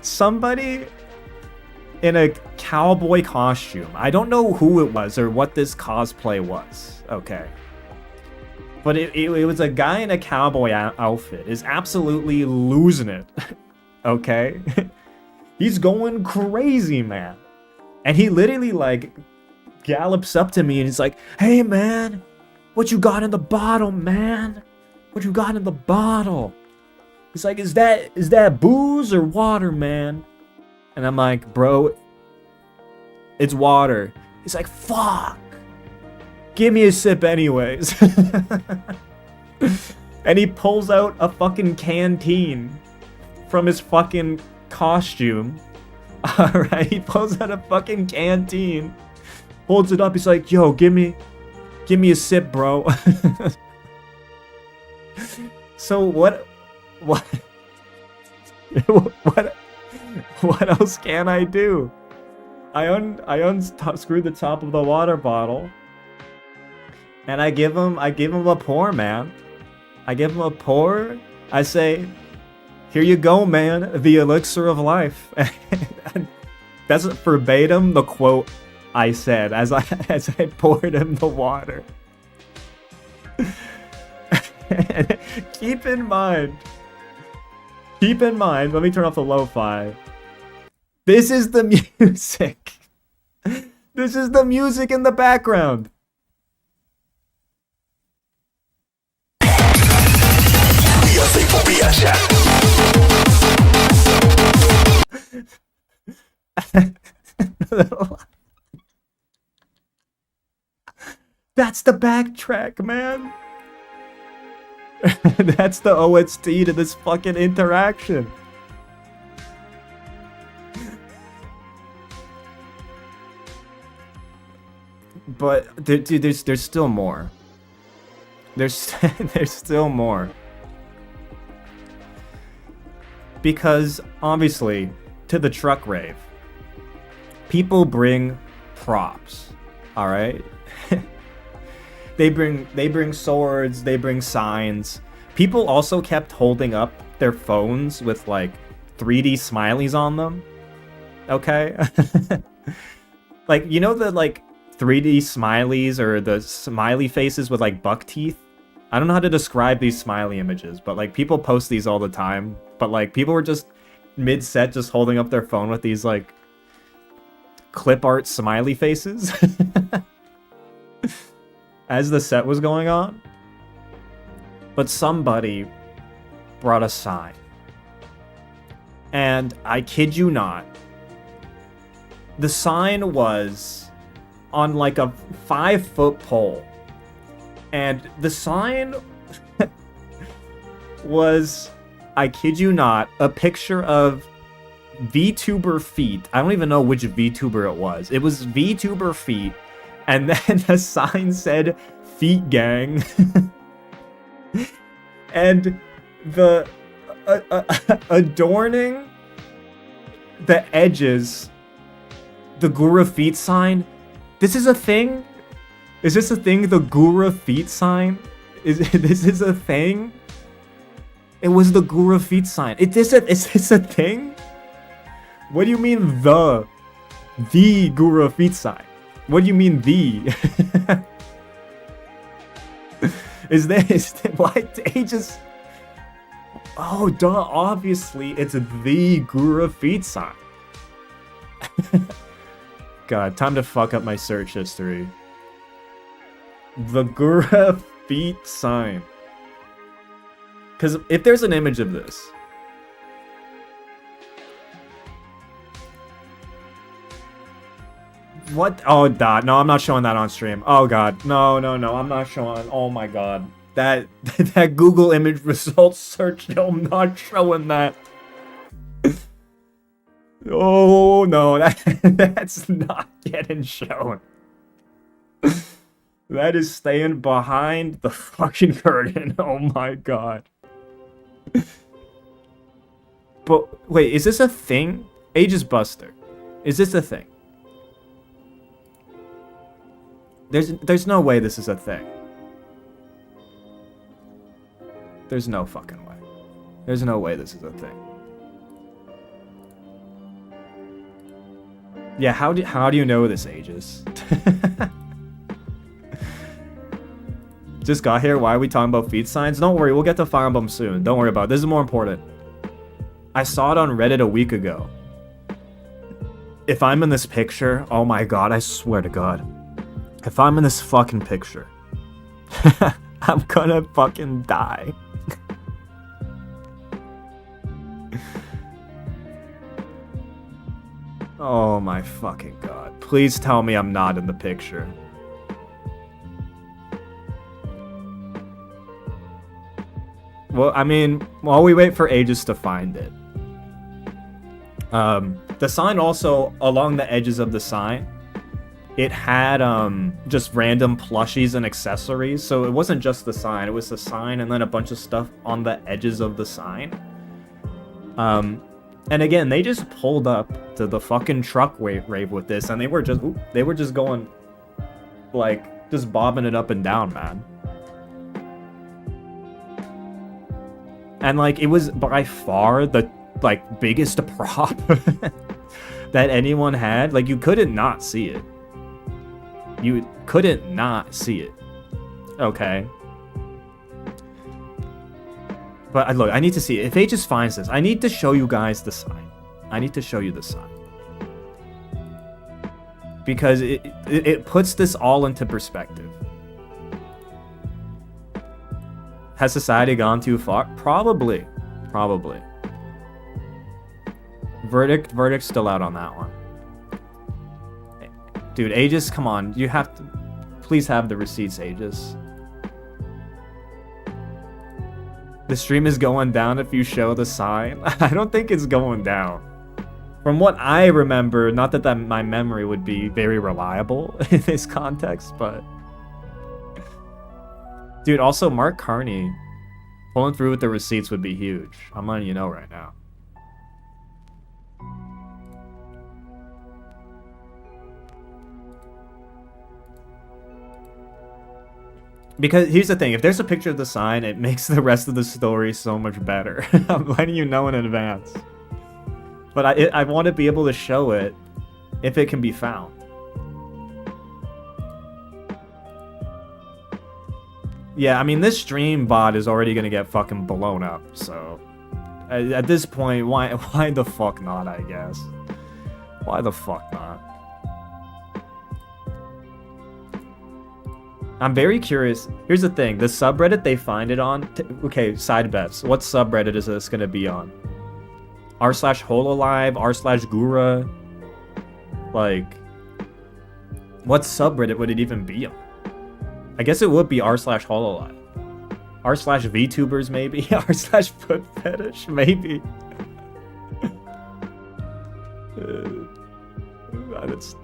somebody in a cowboy costume, I don't know who it was or what this cosplay was, okay? But it was a guy in a cowboy outfit, is absolutely losing it, okay? He's going crazy, man. And he literally, like, gallops up to me and he's like, "Hey, man, what you got in the bottle, man? What you got in the bottle?" He's like, is that booze or water, man?" And I'm like, "Bro, it's water." He's like, "Fuck. Give me a sip anyways." And he pulls out a fucking canteen from his fucking costume. Alright, he pulls out a fucking canteen, holds it up, he's like, "Yo, give me a sip, bro." So what else can I do? I unscrew the top of the water bottle, and I give him a pour, man. I give him a pour. I say, "Here you go, man, the elixir of life." That's verbatim the quote I said as I poured him the water. Keep in mind, let me turn off the lo-fi. This is the music. This is the music in the background. That's the backtrack, man. That's the OST to this fucking interaction. But dude, there's still more. There's there's still more. Because obviously, to the truck rave, people bring props. All right? They bring swords, they bring signs. People also kept holding up their phones with like 3D smileys on them. Okay? Like, you know the like 3D smileys or the smiley faces with like buck teeth? I don't know how to describe these smiley images, but like people post these all the time. But like people were just mid-set just holding up their phone with these like clip art smiley faces as the set was going on. But somebody brought a sign. And I kid you not, the sign was on like a 5-foot pole. And the sign was, I kid you not, a picture of VTuber feet. I don't even know which VTuber it was. It was VTuber feet. And then the sign said, Feet Gang. And the adorning the edges, the Gura feet sign. This is a thing? Is this a thing? The Gura feet sign? This is a thing? It was the Gura feet sign. Is this a thing? What do you mean the Gura feet sign? What do you mean the? Is what? Ages? Oh, duh, obviously it's the Gura feet sign. God, time to fuck up my search history. The Gura feet sign. Because if there's an image of this, what? Oh, God. No, I'm not showing that on stream. Oh, God. No, I'm not showing. Oh, my God. That Google image results search, no, I'm not showing that. Oh, no. That's not getting shown. That is staying behind the fucking curtain. Oh, my God. But, wait, is this a thing? Aegis Buster. Is this a thing? There's no way this is a thing. There's no fucking way. There's no way this is a thing. Yeah, how do you know this, Aegis? Just got here. Why are we talking about feed signs? Don't worry, we'll get to Fire Emblem soon. Don't worry about it. This is more important. I saw it on Reddit a week ago. If I'm in this picture, oh my God, I swear to God. If I'm in this fucking picture, I'm gonna fucking die. Oh my fucking God. Please tell me I'm not in the picture. Well, I mean, while we wait for Aegis to find it. The sign also, along the edges of the sign, it had just random plushies and accessories. So it wasn't just the sign, it was the sign and then a bunch of stuff on the edges of the sign. And again, they just pulled up to the fucking truck rave with this, and they were just going, like, just bobbing it up and down, man. And like, it was by far the like biggest prop that anyone had. Like, you couldn't not see it. You couldn't not see it. Okay. But look, I need to see it. If Aegis finds this, I need to show you guys the sign. I need to show you the sign. Because it puts this all into perspective. Has society gone too far? Probably. Probably. Verdict's still out on that one. Dude, Aegis, come on. You have to... Please have the receipts, Aegis. The stream is going down if you show the sign. I don't think it's going down. From what I remember, not that my memory would be very reliable in this context, but... Dude, also Mark Carney pulling through with the receipts would be huge. I'm letting you know right now. Because here's the thing, if there's a picture of the sign, it makes the rest of the story so much better. I'm letting you know in advance. But I want to be able to show it if it can be found. Yeah, I mean, this stream bot is already going to get fucking blown up, so... At this point, why the fuck not, I guess? Why the fuck not? I'm very curious. Here's the thing. The subreddit they find it on... Okay, side bets. What subreddit is this going to be on? r/hololive, r/gura? Like... What subreddit would it even be on? I guess it would be r/hololive. r/VTubers maybe? r/foot fetish maybe?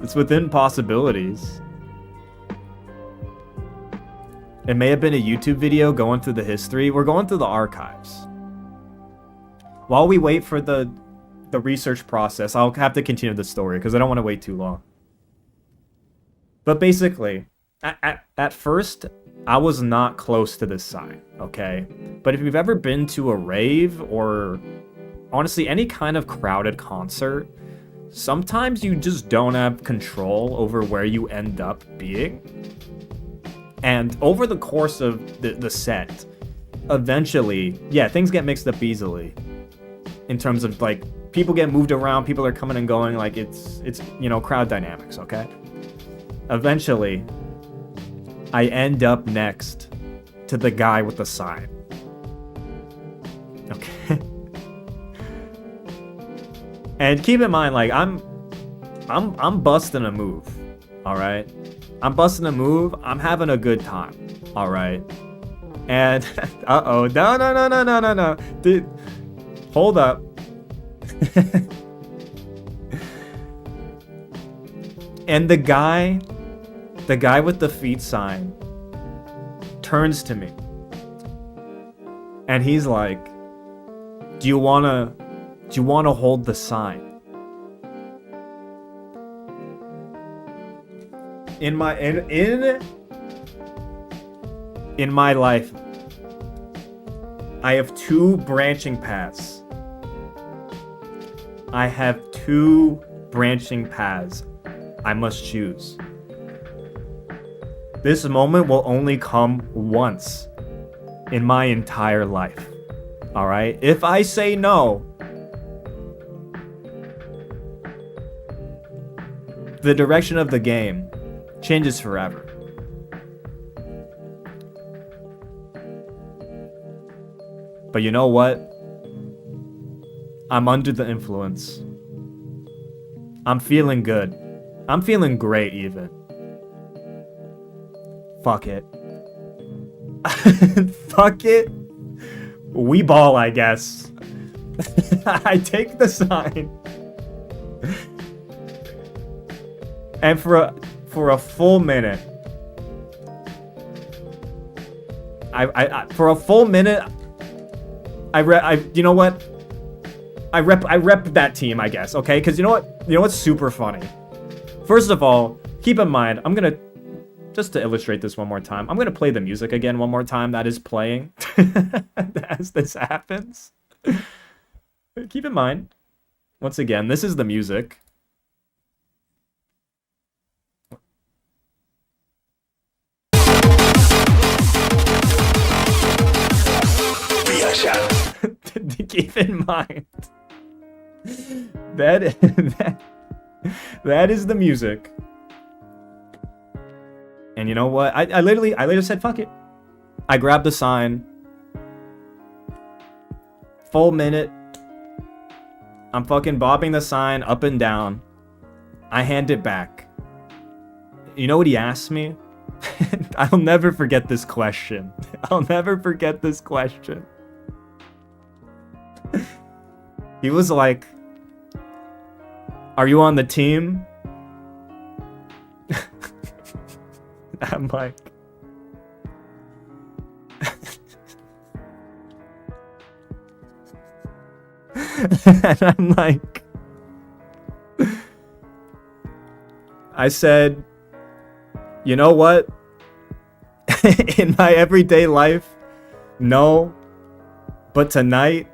It's within possibilities. It may have been a YouTube video going through the history. We're going through the archives. While we wait for the research process, I'll have to continue the story because I don't want to wait too long. But basically, at first, I was not close to this sign, okay? But if you've ever been to a rave or honestly any kind of crowded concert, sometimes you just don't have control over where you end up being. And over the course of the set, eventually, yeah, things get mixed up easily. In terms of, like, people get moved around, people are coming and going, like, it's you know, crowd dynamics, okay? Eventually, I end up next to the guy with the sign. Okay? And keep in mind, like, I'm busting a move, alright? I'm busting a move. I'm having a good time. All right. And uh-oh. No. Dude, hold up. And the guy with the feet sign turns to me. And he's like, "Do you want to hold the sign?" In my life, I have two branching paths. I must choose. This moment will only come once in my entire life. Alright? If I say no, the direction of the game changes forever. But you know what? I'm under the influence. I'm feeling good. I'm feeling great even. Fuck it. Fuck it. We ball, I guess. I take the sign. And for a full minute, you know what? I rep that team, I guess, okay? Because you know what's super funny? First of all, keep in mind, I'm gonna, just to illustrate this one more time, I'm gonna play the music again one more time that is playing as this happens. Keep in mind, once again, this is the music. Keep in mind that is the music. And you know what? I literally said fuck it. I grabbed the sign. Full minute. I'm fucking bobbing the sign up and down. I hand it back. You know what he asked me? I'll never forget this question. I'll never forget this question. He was like, Are you on the team? I'm like... and I'm like... I said, you know what? In my everyday life, no. But tonight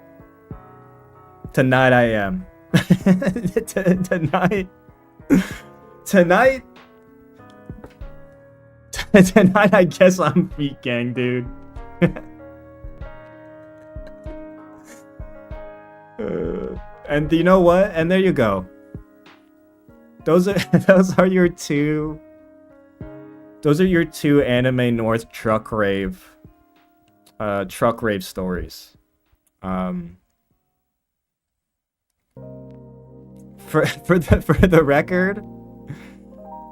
I am. Tonight I guess I'm feet gang, dude. And you know what? And there you go. Those are your two anime North truck rave stories. For the record,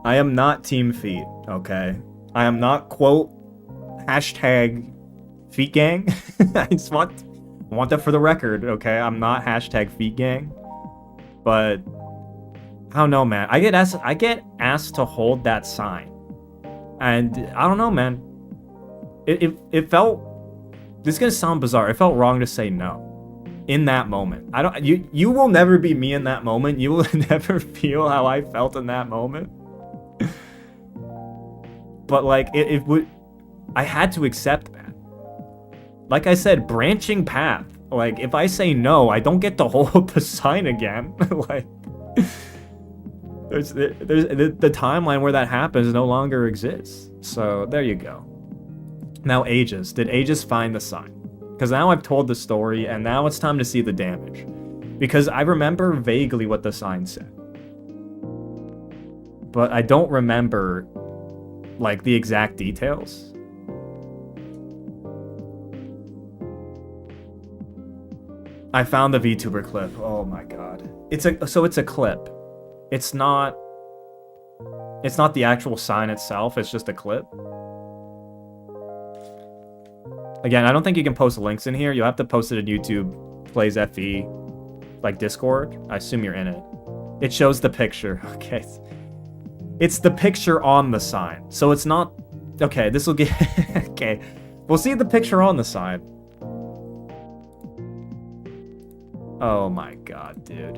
I am not team feet, okay? I am not quote hashtag feet gang. I just want that for the record, okay? I'm not hashtag feet gang. But I don't know, man. I get asked to hold that sign. And I don't know, man. It felt, this is gonna sound bizarre. It felt wrong to say no in that moment. You will never be me in that moment. You will never feel how I felt in that moment. But like it would, I had to accept that. Like I said, branching path. Like if I say no, I don't get to hold the sign again. Like there's the timeline where that happens no longer exists. So there you go. Now Aegis. Did Aegis find the sign? Because now I've told the story, and now it's time to see the damage. Because I remember vaguely what the sign said. But I don't remember, like, the exact details. I found the VTuber clip. Oh my god. It's a clip. It's not the actual sign itself, it's just a clip. Again, I don't think you can post links in here. You'll have to post it in YouTube, Plays FE, like Discord. I assume you're in it. It shows the picture. Okay. It's the picture on the sign. So it's not... Okay, this will get... Okay. We'll see the picture on the sign. Oh my god, dude.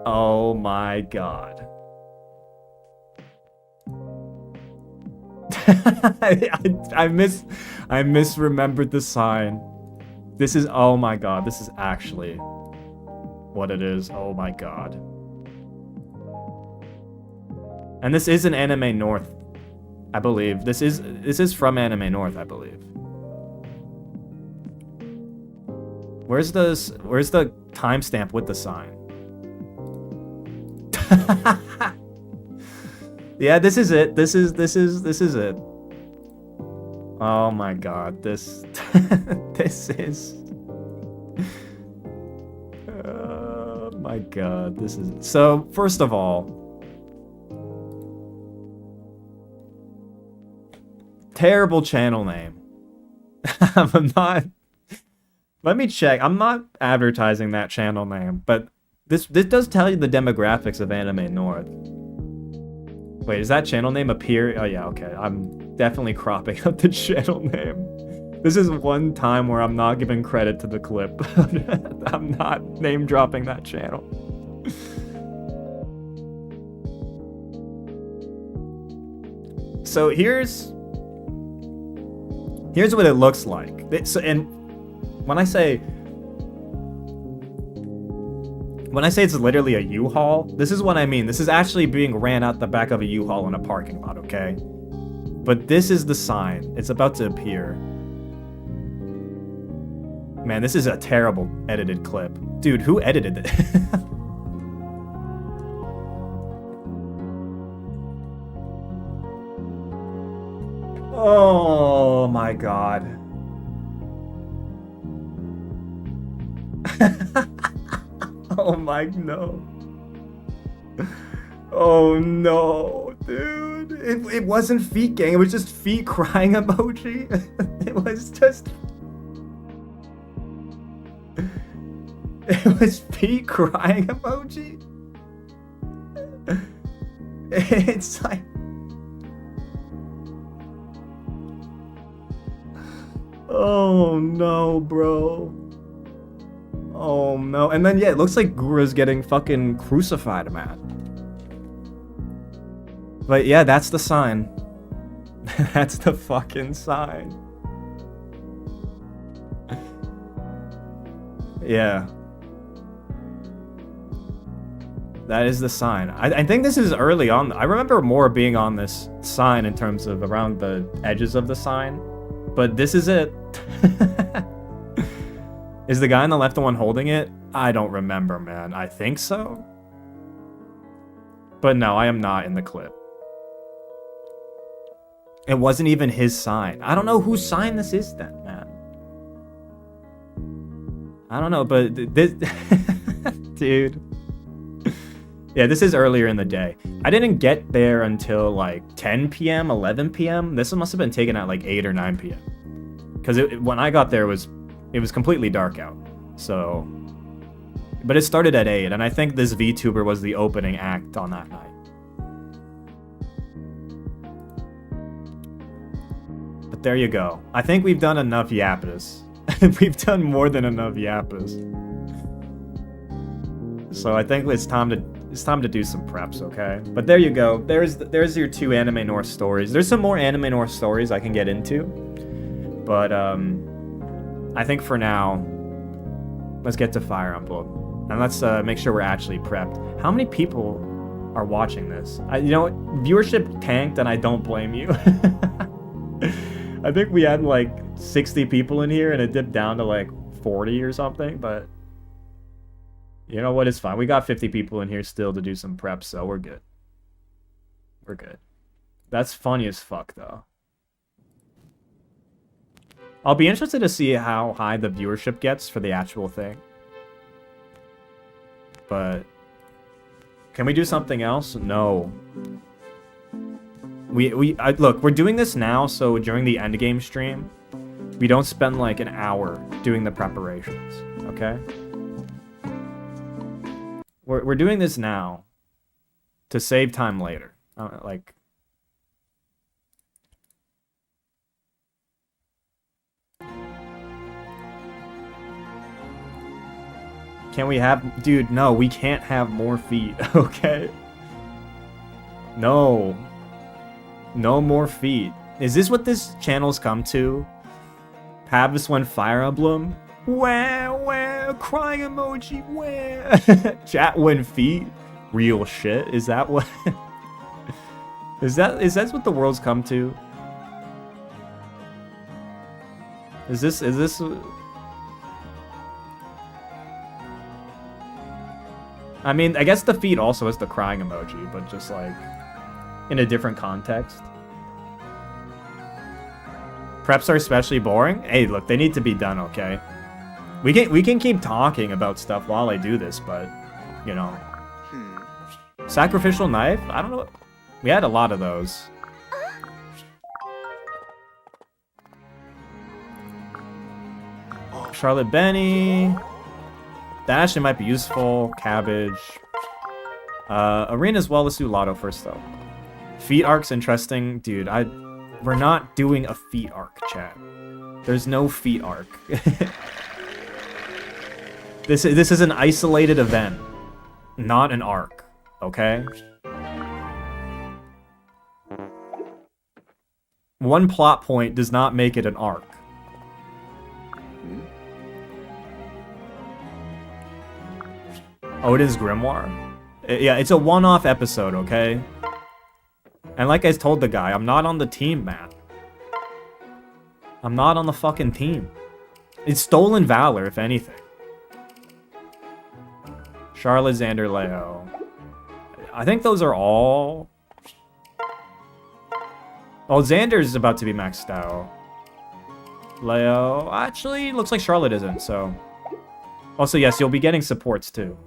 Oh my god. I misremembered the sign. This is, oh my god, this is actually what it is. Oh my god. And this is an Anime North, I believe. This is from Anime North, I believe. Where's the timestamp with the sign? Yeah, this is it. This is it. Oh my god, this this is... Oh my god, this is... So, first of all, terrible channel name. I'm not... Let me check. I'm not advertising that channel name, but this does tell you the demographics of Anime North. Wait, does that channel name appear? Oh yeah, okay. I'm definitely cropping up the channel name. This is one time where I'm not giving credit to the clip. I'm not name dropping that channel. So here's what it looks like. And when I say it's literally a U-Haul, this is what I mean. This is actually being ran out the back of a U-Haul in a parking lot, okay? But this is the sign. It's about to appear. Man, this is a terrible edited clip. Dude, who edited it? Oh my god. Oh my, no. Oh no, dude. dude. It wasn't feet gang. It was just feet crying emoji. It was just... It was feet crying emoji. It's like... Oh no, bro. Oh no. And then, yeah, it looks like Gura's getting fucking crucified, man. But yeah, that's the sign. That's the fucking sign. Yeah. That is the sign. I think this is early on. I remember more being on this sign in terms of around the edges of the sign. But this is it. Is the guy on the left the one holding it? I don't remember, man. I think so. But no, I am not in the clip. It wasn't even his sign. I don't know whose sign this is then, man. I don't know, but this... Dude. Yeah, this is earlier in the day. I didn't get there until like 10 p.m., 11 p.m. This must have been taken at like 8 or 9 p.m. Because when I got there, it was completely dark out. So... But it started at 8, and I think this VTuber was the opening act on that night. But there you go. I think we've done enough yapis. We've done more than enough yapis. So I think it's time to do some preps, okay? But there you go. There's your 2 anime North stories. There's some more anime North stories I can get into. But I think for now, let's get to Fire Emblem. And let's make sure we're actually prepped. How many people are watching this? You know what? Viewership tanked, and I don't blame you. I think we had like 60 people in here, and it dipped down to like 40 or something, but... You know what? It's fine. We got 50 people in here still to do some prep, so we're good. We're good. That's funny as fuck, though. I'll be interested to see how high the viewership gets for the actual thing. But... Can we do something else? No. Look, we're doing this now, so during the Endgame stream, we don't spend like an hour doing the preparations, okay? We're doing this now to save time later. Like... Can we have... Dude, no, we can't have more feet, okay? No. No more feet. Is this what this channel's come to? Pavise went Fire Emblem? Wah, crying emoji, wah. Chat went feet? Real shit? Is that what... Is that what the world's come to? Is this... I mean, I guess the feet also is the crying emoji, but just like in a different context. Preps are especially boring. Hey, look, they need to be done, okay? We can keep talking about stuff while I do this, but you know. Sacrificial knife? I don't know. We had a lot of those. Charlotte Benny. That actually might be useful. Cabbage. Arena as well. Let's do Lotto first, though. Feet arc's interesting. Dude, we're not doing a feet arc, chat. There's no feet arc. This is an isolated event, not an arc, okay? One plot point does not make it an arc. Odin's Grimoire? Yeah, it's a one-off episode, okay? And like I told the guy, I'm not on the team, man. I'm not on the fucking team. It's stolen valor, if anything. Charlotte, Xander, Leo. I think those are all... Oh, Xander's about to be maxed out. Leo... Actually, looks like Charlotte isn't, so... Also, yes, you'll be getting supports, too.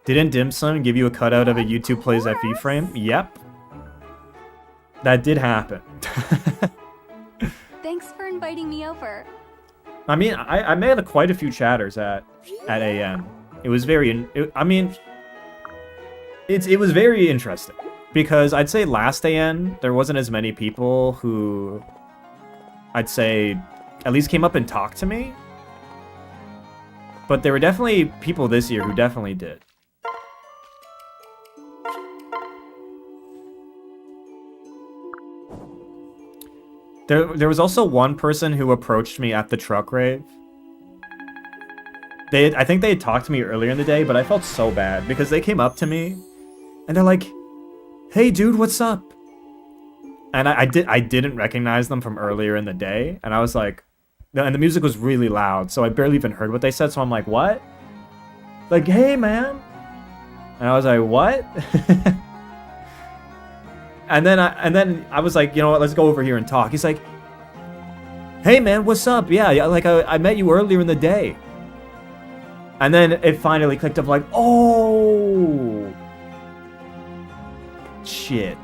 Didn't Dim Sum give you a cutout of a YouTube Plays FE frame? Yep. That did happen. Thanks for inviting me over. I mean, I met quite a few chatters at AM. It was very, I mean, it was very interesting. Because I'd say last AN, there wasn't as many people who, I'd say, at least came up and talked to me. But there were definitely people this year who definitely did. There was also one person who approached me at the truck rave. I think they had talked to me earlier in the day, but I felt so bad because they came up to me and they're like, "Hey dude, what's up?" And I didn't recognize them from earlier in the day, and I was like, and the music was really loud, so I barely even heard what they said, so I'm like, "What?" Like, "Hey man." And I was like, "What?" And then I was like, you know what, let's go over here and talk. He's like, "Hey man, what's up? Yeah, like I met you earlier in the day." And then it finally clicked up like, oh shit.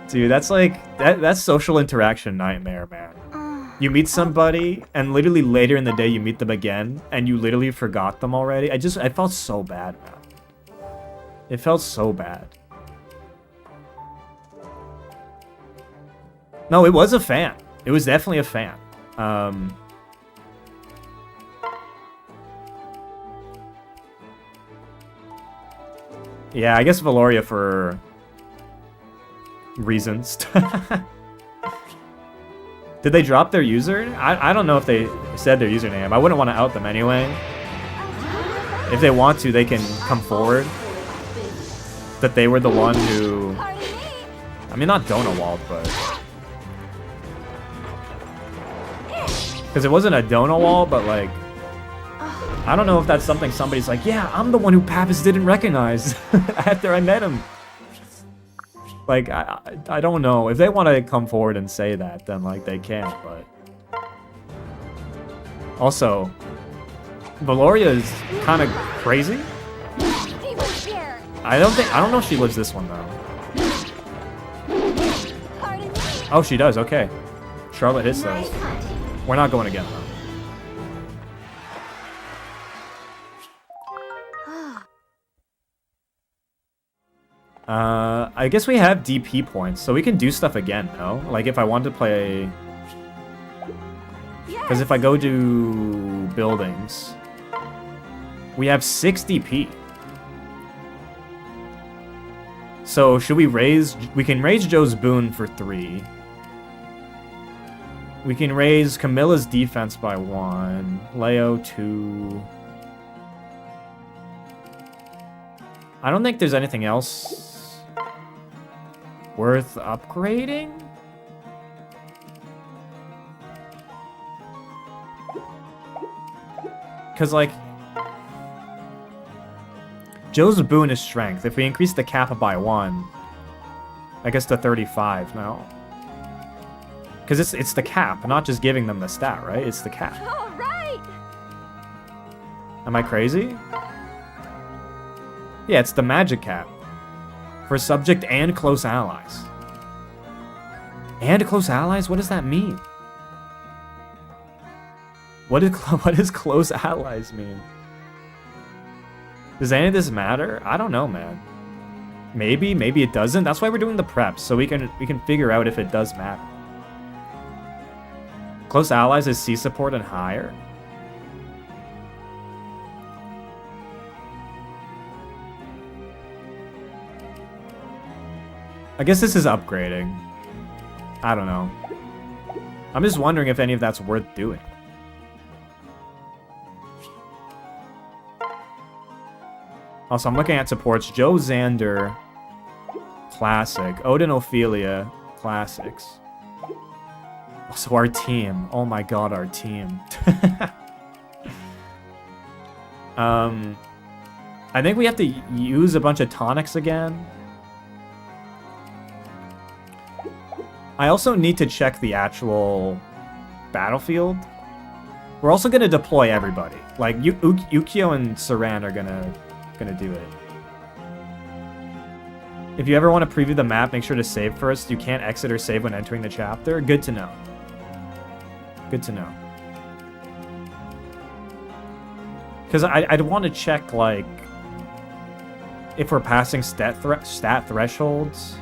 Dude, that's like that's social interaction nightmare, man. You meet somebody and literally later in the day you meet them again and you literally forgot them already. I felt so bad, man. It felt so bad. No, it was a fan. It was definitely a fan. Yeah, I guess Valoria for reasons. Did they drop their user? I don't know if they said their username. I wouldn't want to out them anyway. If they want to, they can come forward. That they were the one who... I mean, not Donawald, but... Because it wasn't a Donawald, but like... I don't know if that's something somebody's like, yeah, I'm the one who Pavise didn't recognize after I met him. Like, I don't know. If they want to come forward and say that, then like they can, but... Also, Valoria is kind of crazy. I don't know if she lives this one though. Oh, she does, okay. Charlotte hits those. We're not going again though. I guess we have DP points, so we can do stuff again, no? Like if I want to play... Because if I go to buildings, we have 6 DP. So should we raise... We can raise Joe's boon for 3. We can raise Camilla's defense by 1. Leo 2. I don't think there's anything else worth upgrading. Because, like... Joe's boon is strength. If we increase the cap by 1, I guess to 35 now. Because it's the cap, not just giving them the stat, right? It's the cap. All right. Am I crazy? Yeah, it's the magic cap. For subject and close allies. And close allies? What does that mean? What does close allies mean? Does any of this matter? I don't know, man. Maybe it doesn't. That's why we're doing the preps, so we can figure out if it does matter. Close allies is C support and higher. I guess this is upgrading. I don't know. I'm just wondering if any of that's worth doing. Also, I'm looking at supports. Joe Xander, classic. Odin Ophelia, classics. Also, our team. Oh my god, our team. I think we have to use a bunch of tonics again. I also need to check the actual battlefield. We're also gonna deploy everybody. Like Ukyo and Saran are gonna do it. If you ever want to preview the map, make sure to save first. You can't exit or save when entering the chapter. Good to know. Good to know. Because I'd want to check, like, if we're passing stat thresholds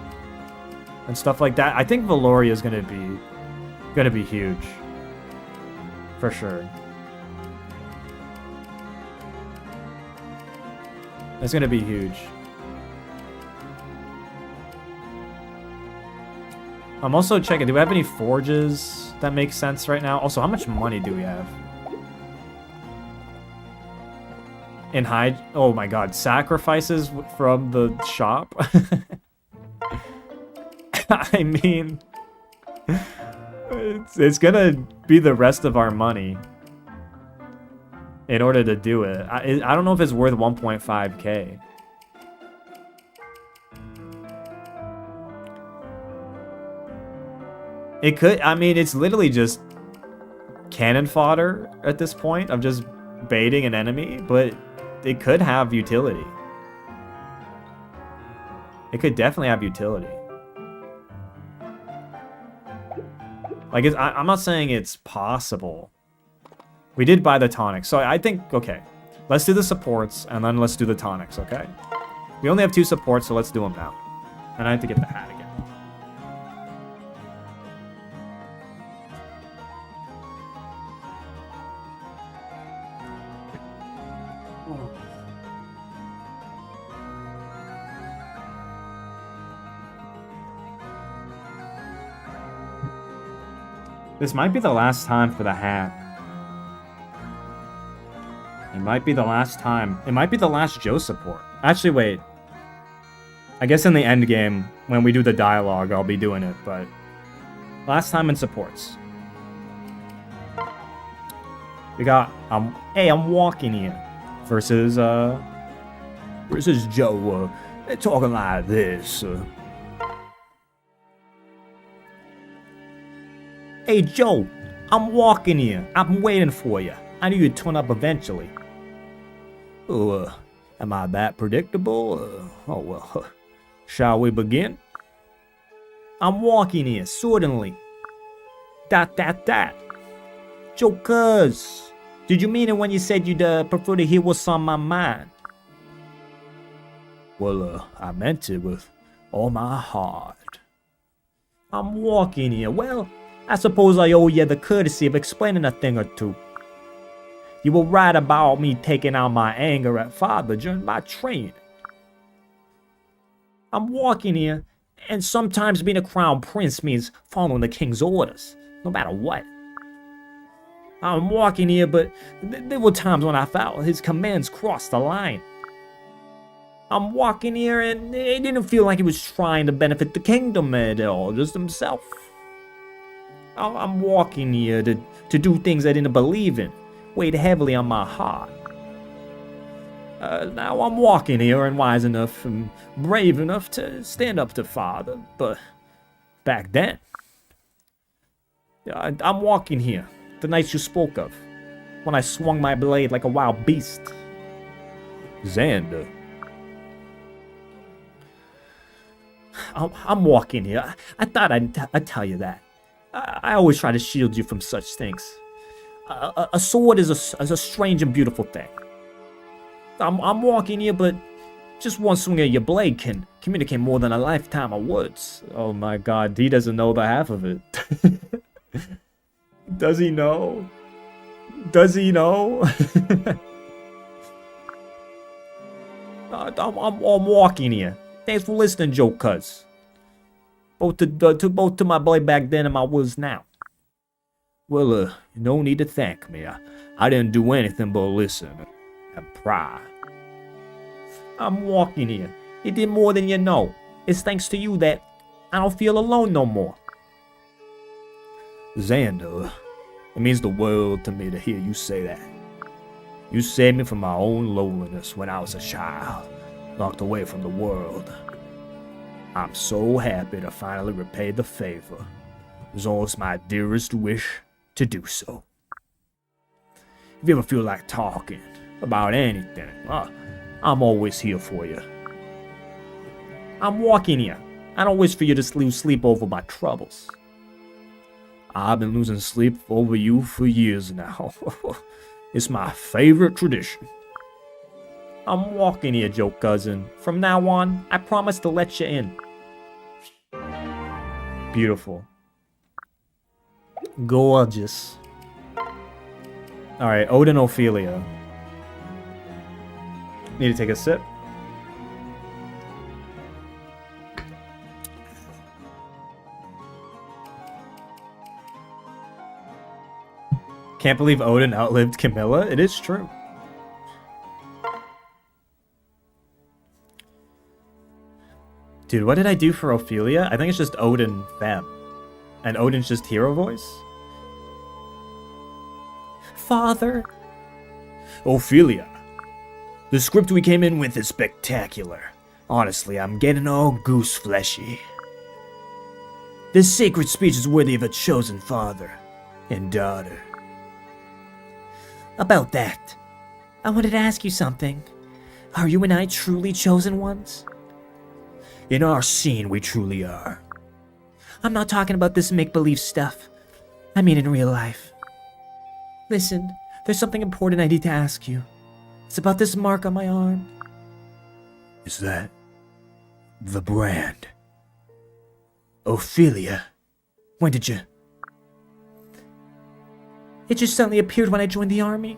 and stuff like that. I think Valoria is gonna be huge. For sure. It's gonna be huge. I'm also checking, do we have any forges that make sense right now? Also, how much money do we have? In high... Oh my god, sacrifices from the shop? I mean... It's gonna be the rest of our money in order to do it. I don't know if it's worth 1.5k. It could, I mean, it's literally just cannon fodder at this point of just baiting an enemy, but it could have utility. It could definitely have utility. Like, I'm not saying it's possible. We did buy the tonics, so I think, okay. Let's do the supports, and then let's do the tonics, okay? We only have 2 supports, so let's do them now. And I have to get the hat again. This might be the last time for the hat. It might be the last time. It might be the last Joe support. Actually, wait. I guess in the end game, when we do the dialogue, I'll be doing it, but... Last time in supports. We got, hey, I'm walking here. Versus Joe, they're talking like this. Hey, Joe, I'm walking here. I'm waiting for you. I knew you'd turn up eventually. Oh, am I that predictable? Oh, well, shall we begin? I'm walking here, suddenly. That. Joe, cuz, did you mean it when you said you'd prefer to hear what's on my mind? Well, I meant it with all my heart. I'm walking here. Well, I suppose I owe you the courtesy of explaining a thing or two. You were right about me taking out my anger at father during my training. I'm walking here, and sometimes being a crown prince means following the king's orders, no matter what. I'm walking here, but there were times when I felt his commands crossed the line. I'm walking here, and it didn't feel like he was trying to benefit the kingdom at all, just himself. I'm walking here to do things I didn't believe in, weighed heavily on my heart. Now I'm walking here and wise enough and brave enough to stand up to father, but back then, I'm walking here, the nights you spoke of, when I swung my blade like a wild beast. Xander. I'm walking here. I thought I'd tell you that. I always try to shield you from such things. A sword is a strange and beautiful thing. I'm walking here, but just one swing of your blade can communicate more than a lifetime of words. Oh my god, he doesn't know the half of it. Does he know? Does he know? I'm walking here. Thanks for listening, Joe cuz. Both to my blade back then and my words now. Well, no need to thank me. I didn't do anything but listen and pry. I'm walking here. You did more than you know. It's thanks to you that I don't feel alone no more. Xander, it means the world to me to hear you say that. You saved me from my own loneliness when I was a child, locked away from the world. I'm so happy to finally repay the favor. It's always my dearest wish to do so. if you ever feel like talking about anything, I'm always here for you. I'm walking here. I don't wish for you to lose sleep over my troubles. I've been losing sleep over you for years now. It's my favorite tradition. I'm walking here, Joe cousin. From now on, I promise to let you in. Beautiful. Gorgeous. Alright, Odin Ophelia. Need to take a sip. Can't believe Odin outlived Camilla. It is true. Dude, what did I do for Ophelia? I think it's just Odin Fem. And Odin's just hero voice? Father. Ophelia. The script we came in with is spectacular. Honestly, I'm getting all goose fleshy. This sacred speech is worthy of a chosen father and daughter. About that, I wanted to ask you something. Are you and I truly chosen ones? In our scene, we truly are. I'm not talking about this make-believe stuff. I mean in real life. Listen, there's something important I need to ask you. It's about this mark on my arm. Is that the brand? Ophelia, when did you... It just suddenly appeared when I joined the army.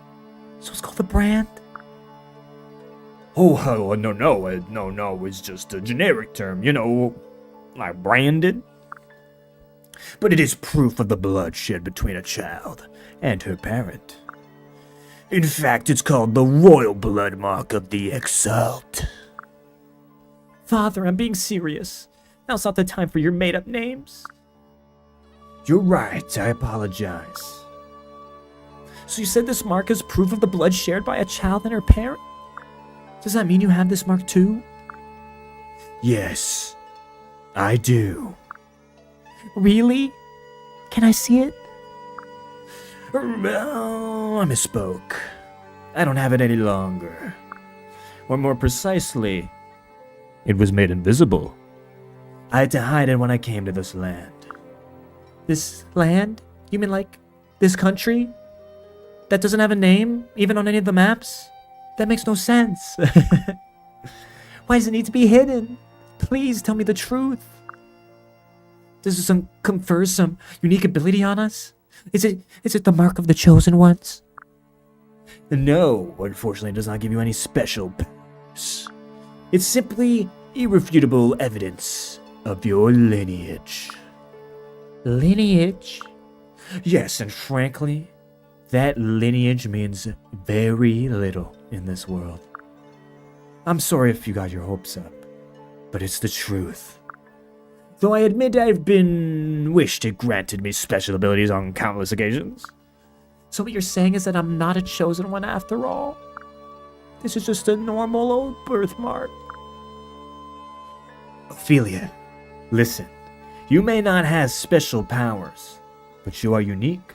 So it's called the brand? Oh, no, it's just a generic term, you know, like branded. But it is proof of the bloodshed between a child and her parent. In fact, it's called the royal blood mark of the Exalt. Father, I'm being serious. Now's not the time for your made-up names. You're right, I apologize. So you said this mark is proof of the blood shared by a child and her parent? Does that mean you have this mark too? Yes, I do. Really? Can I see it? Oh, I misspoke. I don't have it any longer. Or more precisely, it was made invisible. I had to hide it when I came to this land. This land? You mean like this country? That doesn't have a name, even on any of the maps? That makes no sense. Why does it need to be hidden? Please tell me the truth. Does this confer some unique ability on us? Is it the mark of the chosen ones? No, unfortunately it does not give you any special powers. It's simply irrefutable evidence of your lineage. Lineage? Yes, and frankly, that lineage means very little in this world. I'm sorry if you got your hopes up, but it's the truth. Though I admit I've been wished it granted me special abilities on countless occasions. So what you're saying is that I'm not a chosen one after all? This is just a normal old birthmark. Ophelia, listen. You may not have special powers, but you are unique.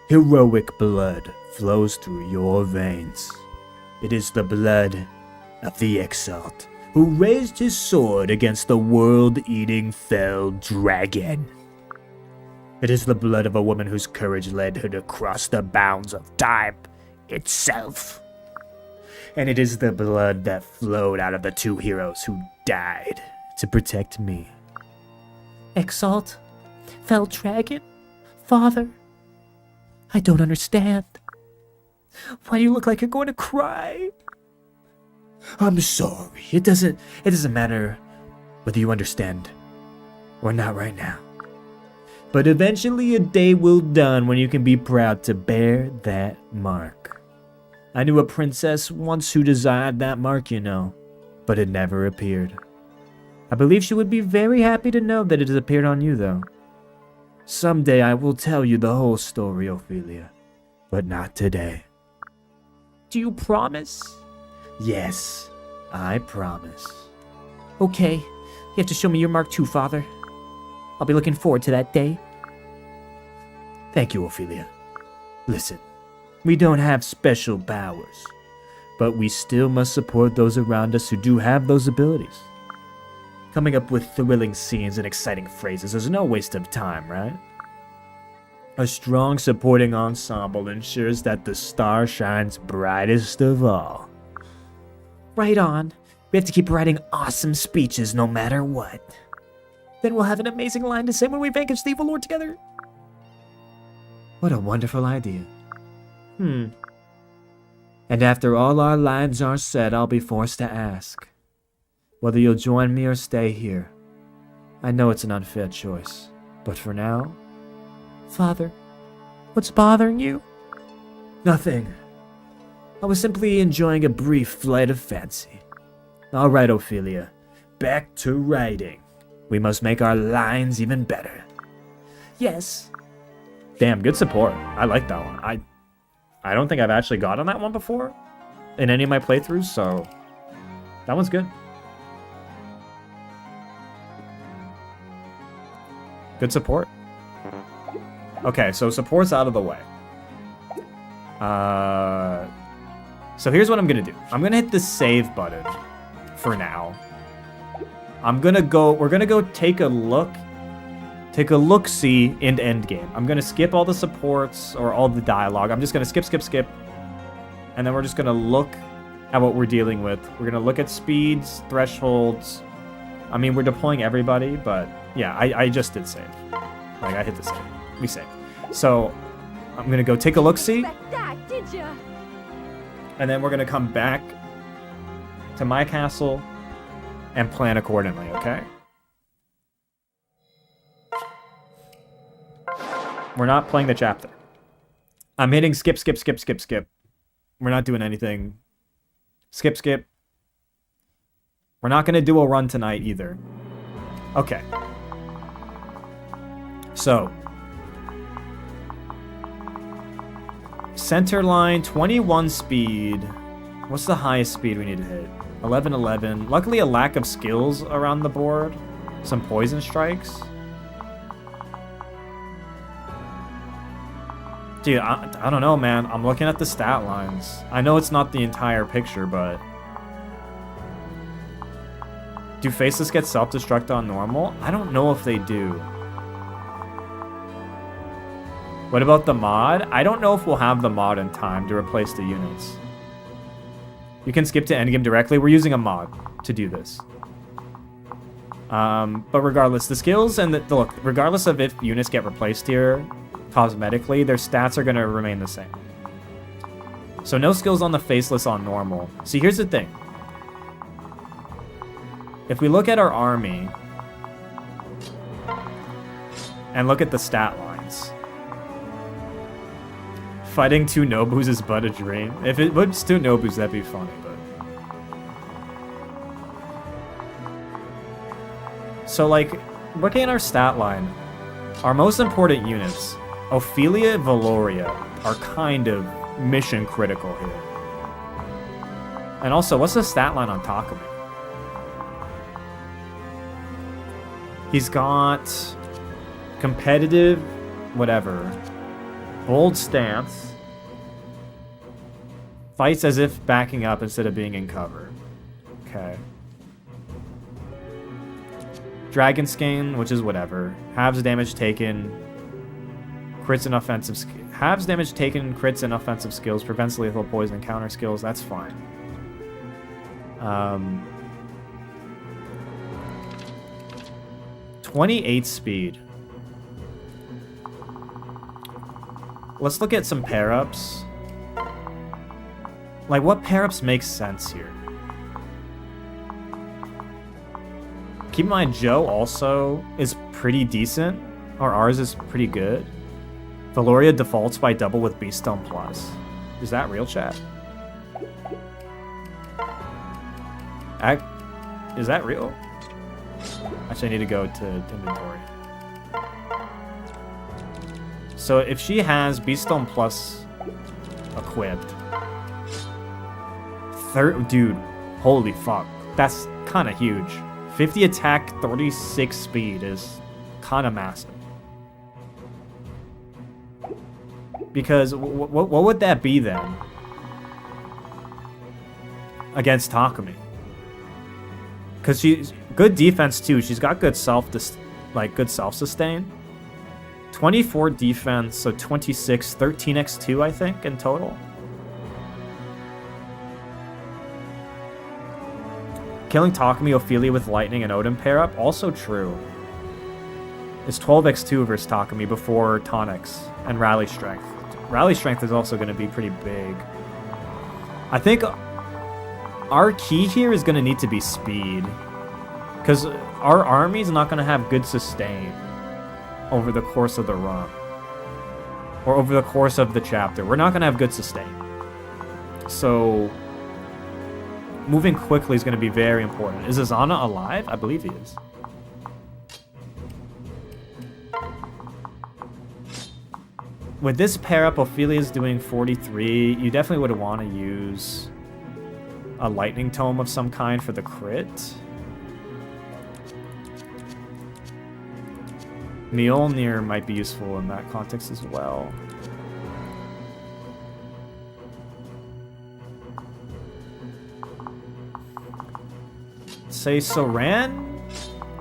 Heroic blood flows through your veins. It is the blood of the Exalt, who raised his sword against the world-eating fell dragon. It is the blood of a woman whose courage led her to cross the bounds of time itself. And it is the blood that flowed out of the two heroes who died to protect me. Exalt? Fell dragon? Father? I don't understand. Why do you look like you're going to cry? I'm sorry. It doesn't matter whether you understand or not right now. But eventually a day will dawn when you can be proud to bear that mark. I knew a princess once who desired that mark, you know, but it never appeared. I believe she would be very happy to know that it has appeared on you, though. Someday I will tell you the whole story, Ophelia, but not today. Do you promise? Yes, I promise. Okay, you have to show me your mark too, Father. I'll be looking forward to that day. Thank you, Ophelia. Listen, We don't have special powers, but we still must support those around us who do have those abilities. Coming up with thrilling scenes and exciting phrases is no waste of time, right? A strong supporting ensemble ensures that the star shines brightest of all. Right on. We have to keep writing awesome speeches no matter what. Then we'll have an amazing line to say when we vanquish the evil lord together. What a wonderful idea. And after all our lines are said, I'll be forced to ask whether you'll join me or stay here. I know it's an unfair choice, but for now... Father, what's bothering you? Nothing. I was simply enjoying a brief flight of fancy. All right, Ophelia, back to writing. We must make our lines even better. Yes. Damn, good support. I like that one. I don't think I've actually gotten that one before in any of my playthroughs, so that one's good. Good support. Okay, so support's out of the way. So here's what I'm gonna do. I'm gonna hit the save button for now. We're gonna go take a look-see in Endgame. I'm gonna skip all the supports or all the dialogue. I'm just gonna skip. And then we're just gonna look at what we're dealing with. We're gonna look at speeds, thresholds. I mean, we're deploying everybody, but yeah, I just did save. Like, I hit the save. We saved. So, I'm gonna go take a look-see. And then we're gonna come back to my castle and plan accordingly, okay? We're not playing the chapter. I'm hitting skip. We're not doing anything. Skip. We're not gonna do a run tonight either. Okay. So. Center line, 21 speed. What's the highest speed we need to hit? 11. Luckily, a lack of skills around the board. Some poison strikes. Dude, I don't know, man. I'm looking at the stat lines. I know it's not the entire picture, but... Do Faceless get self-destruct on normal? I don't know if they do. What about the mod? I don't know if we'll have the mod in time to replace the units. You can skip to endgame directly. We're using a mod to do this. But regardless, the skills and look, regardless of if units get replaced here cosmetically, their stats are going to remain the same. So no skills on the Faceless on normal. See, here's the thing. If we look at our army and look at the stat lines, fighting two Nobus is but a dream. If it was two Nobus, that'd be funny, but... So, like, looking at our stat line, our most important units, Ophelia and Valoria, are kind of mission critical here. And also, what's the stat line on Takumi? He's got competitive, whatever, bold stance, fights as if backing up instead of being in cover. Okay. Dragon Skin, which is whatever. Halves damage taken, crits and offensive halves damage taken, crits and offensive skills, prevents lethal poison counter skills. That's fine. 28 speed. Let's look at some pair-ups. Like, what pair-ups make sense here? Keep in mind, Joe also is pretty decent. Or ours is pretty good. Valoria defaults by double with Beaststone Plus. Is that real, chat? Is that real? Actually, I need to go to inventory. So if she has Beaststone Plus equipped... Dude, holy fuck. That's kind of huge. 50 attack, 36 speed is kind of massive. Because what would that be then? Against Takumi. Because she's good defense too. She's got good good self-sustain. 24 defense, so 26, 13x2 I think in total. Killing Takumi, Ophelia with Lightning and Odin pair up, also true. It's 12x2 versus Takumi before tonics and Rally Strength. Rally Strength is also going to be pretty big. I think our key here is going to need to be speed. Because our army's not going to have good sustain over the course of the run. Or over the course of the chapter. We're not going to have good sustain. So, moving quickly is going to be very important. Is Azana alive? I believe he is. With this pair up, Ophelia's doing 43. You definitely would want to use a lightning tome of some kind for the crit. Mjolnir might be useful in that context as well. Say Soran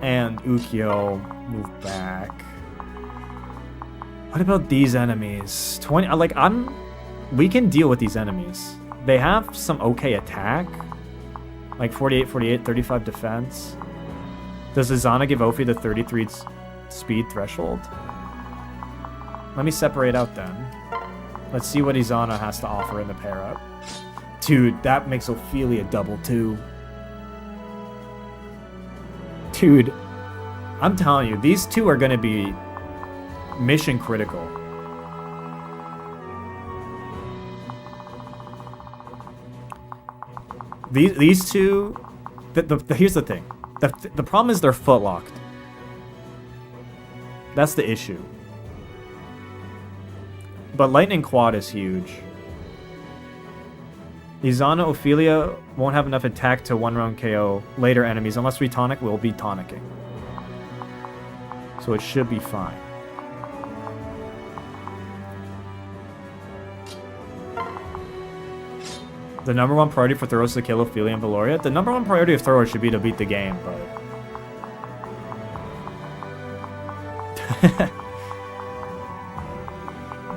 and Ukyo move back. What about these enemies? 20, we can deal with these enemies. They have some okay attack. Like 48, 48, 35 defense. Does Azana give Ophi the 33 speed threshold? Let me separate out then. Let's see what Izana has to offer in the pair up. Dude, that makes Ophelia double too. Dude, I'm telling you, these two are gonna be mission critical. These two, here's the thing. The problem is they're footlocked. That's the issue. But Lightning Quad is huge. Izana Ophelia won't have enough attack to one-round KO later enemies. Unless we tonic, we'll be tonicking. So it should be fine. The number one priority for Thoros is to kill Ophelia and Valoria. The number one priority of Thoros should be to beat the game, but...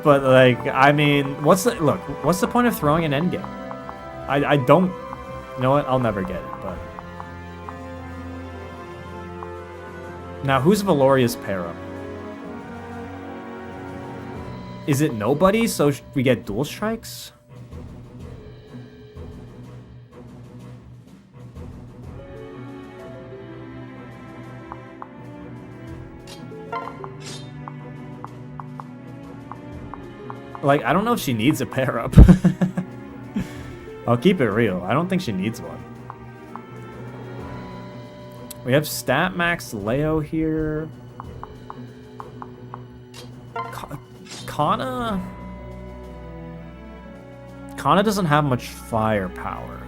but, like, I mean, what's the point of throwing an endgame? I don't... You know what? I'll never get it, but... Now, who's Valoria's pair up? Is it nobody, so we get dual strikes? Like, I don't know if she needs a pair up. I'll keep it real. I don't think she needs one. We have Stat Max Leo here. Kana doesn't have much firepower.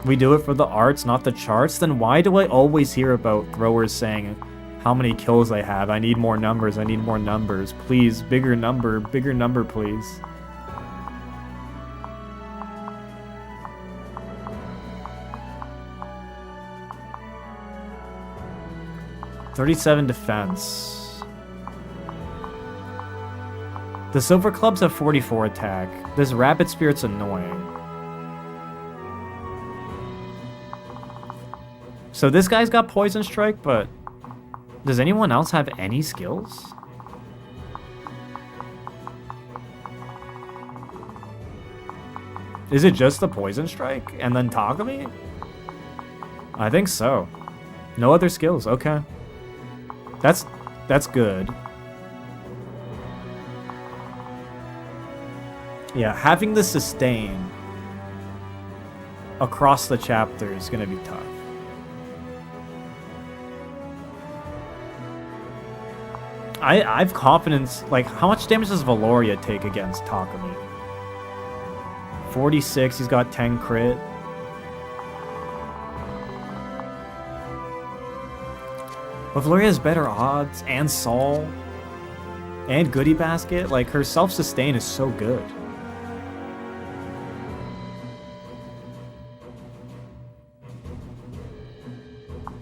We do it for the arts, not the charts? Then why do I always hear about throwers saying how many kills I have? I need more numbers, I need more numbers. Please, bigger number, please. $37 defense. The Silver Clubs have 44 attack. This Rapid Spirit's annoying. So this guy's got Poison Strike, but does anyone else have any skills? Is it just the Poison Strike and then Takumi? I think so. No other skills, okay. That's good. Yeah, having the sustain across the chapter is gonna be tough. I've confidence. Like, how much damage does Valoria take against Takumi? 46, he's got 10 crit. But Valoria has better odds, and Saul. And Goodie Basket, like, her self-sustain is so good.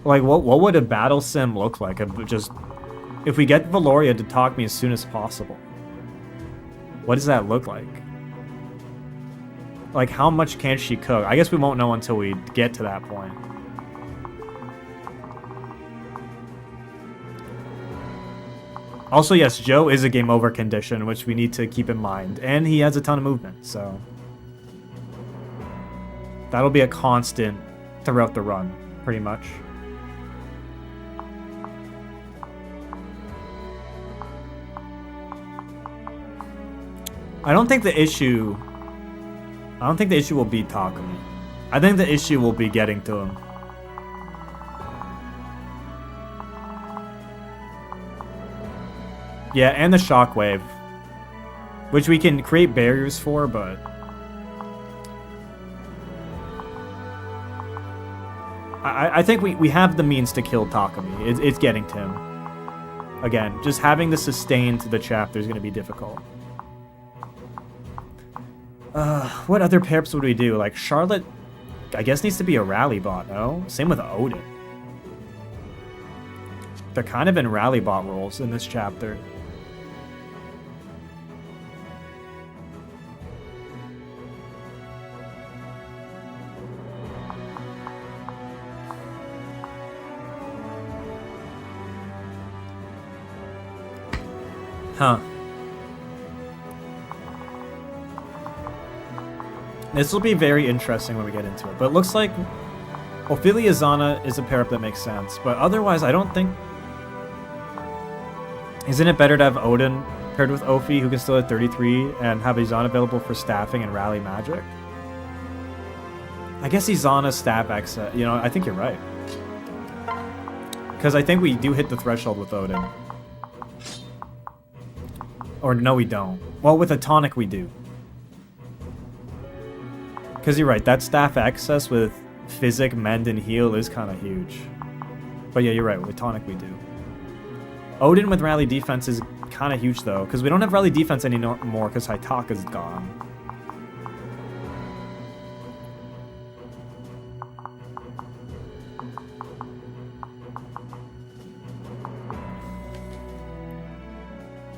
Like, what would a battle sim look like? If we get Valoria to talk me as soon as possible. What does that look like? Like, how much can she cook? I guess we won't know until we get to that point. Also, yes, Joe is a game over condition, which we need to keep in mind. And he has a ton of movement, so... that'll be a constant throughout the run, pretty much. I don't think the issue will be Takumi. I think the issue will be getting to him. Yeah, and the shockwave, which we can create barriers for, but I think we have the means to kill Takumi. It's getting to him. Again, just having the sustain to the chapter is going to be difficult. What other pairs would we do? Like, Charlotte, I guess, needs to be a rally bot, no? Same with Odin. They're kind of in rally bot roles in this chapter. Huh. This will be very interesting when we get into it. But it looks like Ophelia Zana is a pair-up that makes sense. But otherwise, I don't think... Isn't it better to have Odin paired with Ophi, who can still hit 33, and have Izana available for staffing and rally magic? I guess Izana stab X... you know, I think you're right. Because I think we do hit the threshold with Odin. Or no, we don't. Well, with a tonic, we do. Because you're right, that staff access with Physic, Mend, and Heal is kind of huge. But yeah, you're right, with tonic, we do. Odin with rally defense is kind of huge, though, because we don't have rally defense anymore because Haitaka's gone.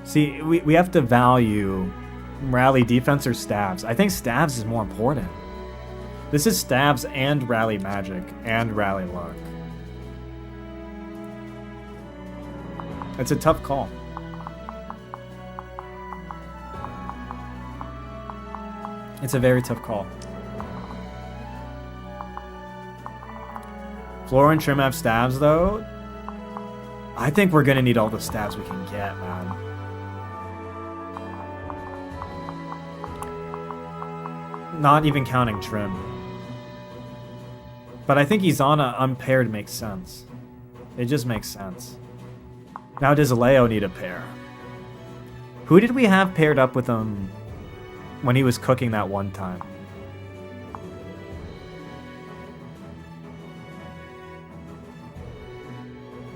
See, we have to value rally defense or stabs. I think stabs is more important. This is stabs and rally magic and rally luck. It's a tough call. It's a very tough call. Flora and Trim have stabs, though. I think we're going to need all the stabs we can get, man. Not even counting Trim. But I think Izana unpaired makes sense. It just makes sense. Now does Leo need a pair? Who did we have paired up with him when he was cooking that one time?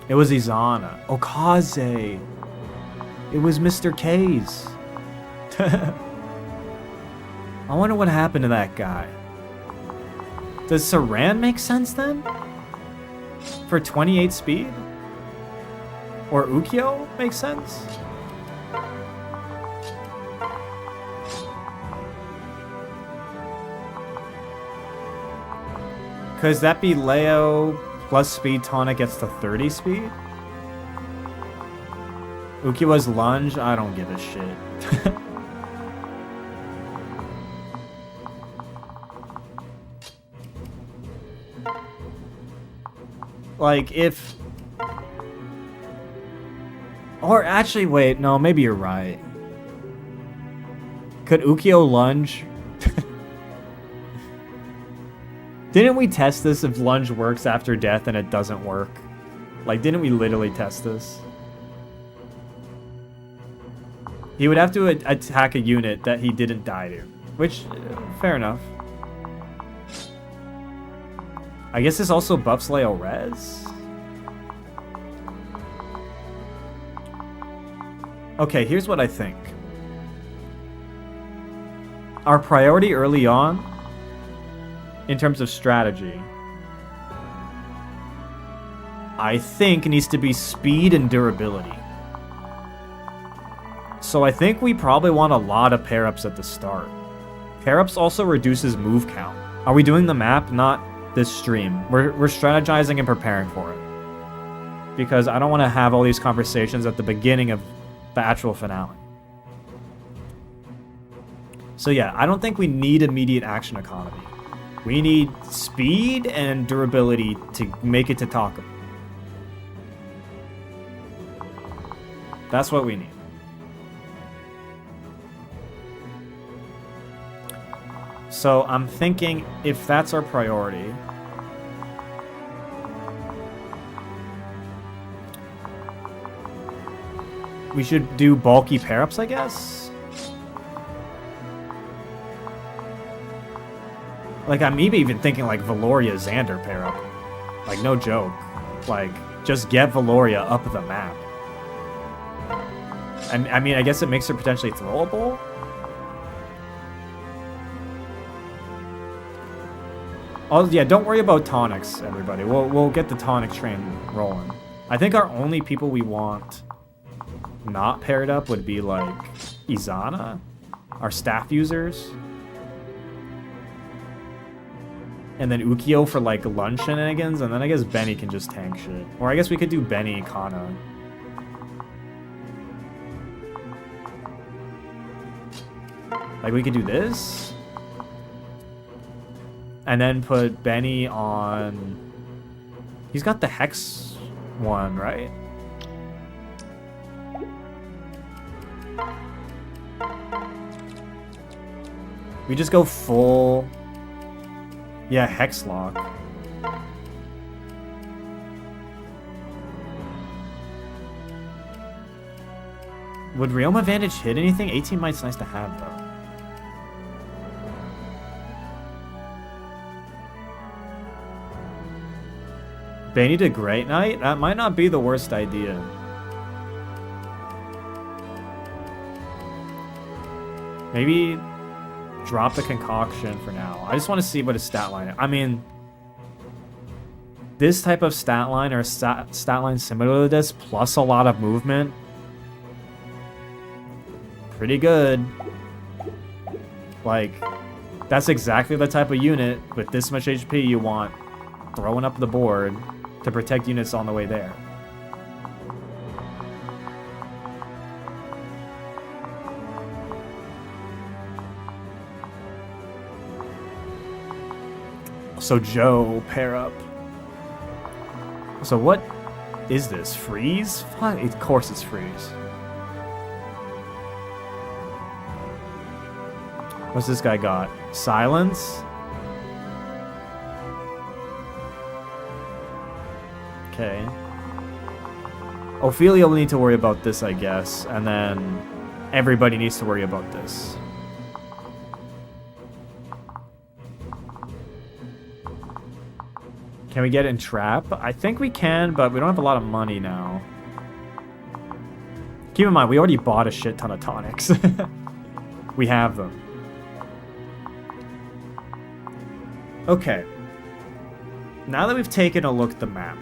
It was Izana. Okaze. It was Mr. K's. I wonder what happened to that guy. Does Saran make sense then? For 28 speed? Or Ukyo makes sense? Cause that be Leo plus speed tonic gets to 30 speed? Ukyo's lunge? I don't give a shit. Like, if... Or actually, wait, no, maybe you're right. Could Ukyo lunge? Didn't we test this if lunge works after death and it doesn't work? Like, didn't we literally test this? He would have to attack a unit that he didn't die to. Which, fair enough. I guess this also buffs Leo res? Okay, here's what I think. Our priority early on, in terms of strategy, I think needs to be speed and durability. So I think we probably want a lot of pair-ups at the start. Pair-ups also reduces move count. Are we doing the map? Not this stream. We're strategizing and preparing for it. Because I don't want to have all these conversations at the beginning of the actual finale. So yeah, I don't think we need immediate action economy. We need speed and durability to make it to talkable. That's what we need. So I'm thinking if that's our priority, we should do bulky pair-ups, I guess? Like, I'm maybe even thinking, like, Valoria Xander pair-up. Like, no joke. Like, just get Valoria up the map. I mean, I guess it makes her potentially throwable? Oh, yeah, don't worry about tonics, everybody. We'll get the tonic train rolling. I think our only people we want not paired up would be, like, Izana, our staff users. And then Ukyo for, like, lunch shenanigans, and then I guess Benny can just tank shit. Or I guess we could do Benny, Kana. Like, we could do this. And then put Benny on... He's got the Hex one, right? We just go full... Yeah, Hex Lock. Would Realm Advantage hit anything? 18 might's nice to have, though. Benny to Great Knight? That might not be the worst idea. Maybe drop the concoction for now. I just want to see what his stat line is. I mean, this type of stat line or a stat line similar to this, plus a lot of movement, pretty good. Like, that's exactly the type of unit with this much HP you want throwing up the board to protect units on the way there. So Joe, pair up. So what is this? Freeze? Of course it's freeze. What's this guy got? Silence? Okay. Ophelia will need to worry about this, I guess. And then everybody needs to worry about this. Can we get in Trap? I think we can, but we don't have a lot of money now. Keep in mind, we already bought a shit ton of tonics. We have them. Okay. Now that we've taken a look at the map.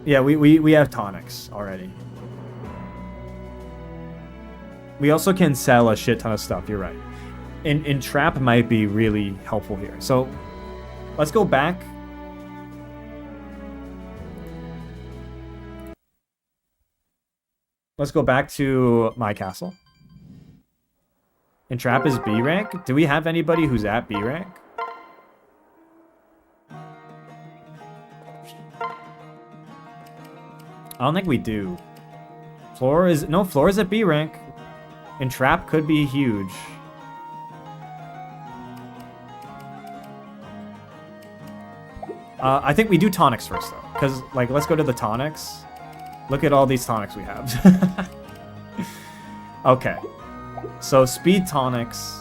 Yeah, we have tonics already. We also can sell a shit ton of stuff, you're right. In Trap might be really helpful here. So, let's go back. Let's go back to my castle. And Trap is B rank. Do we have anybody who's at B rank? I don't think we do. Floor is at B rank. And Trap could be huge. I think we do tonics first, though. Because, like, let's go to the tonics. Look at all these tonics we have. Okay. So, speed tonics.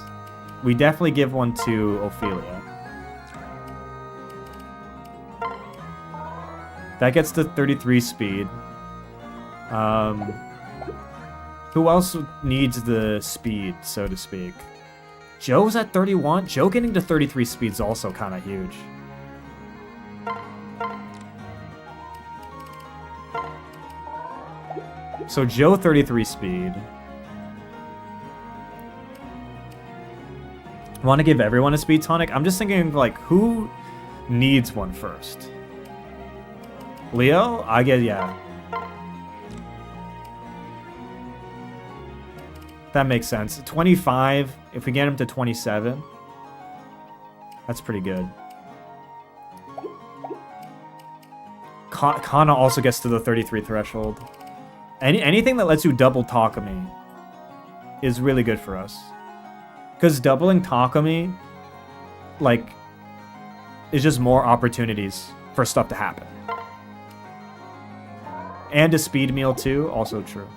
We definitely give one to Ophelia. That gets to 33 speed. Who else needs the speed, so to speak? Joe's at 31. Joe getting to 33 speed is also kind of huge. So Joe 33 speed. Want to give everyone a speed tonic? I'm just thinking, like, who needs one first? Leo? I get, yeah. That makes sense. 25, if we get him to 27, that's pretty good. Kana also gets to the 33 threshold. Anything that lets you double Takumi is really good for us. Because doubling Takumi, like, is just more opportunities for stuff to happen. And a speed meal too, also true.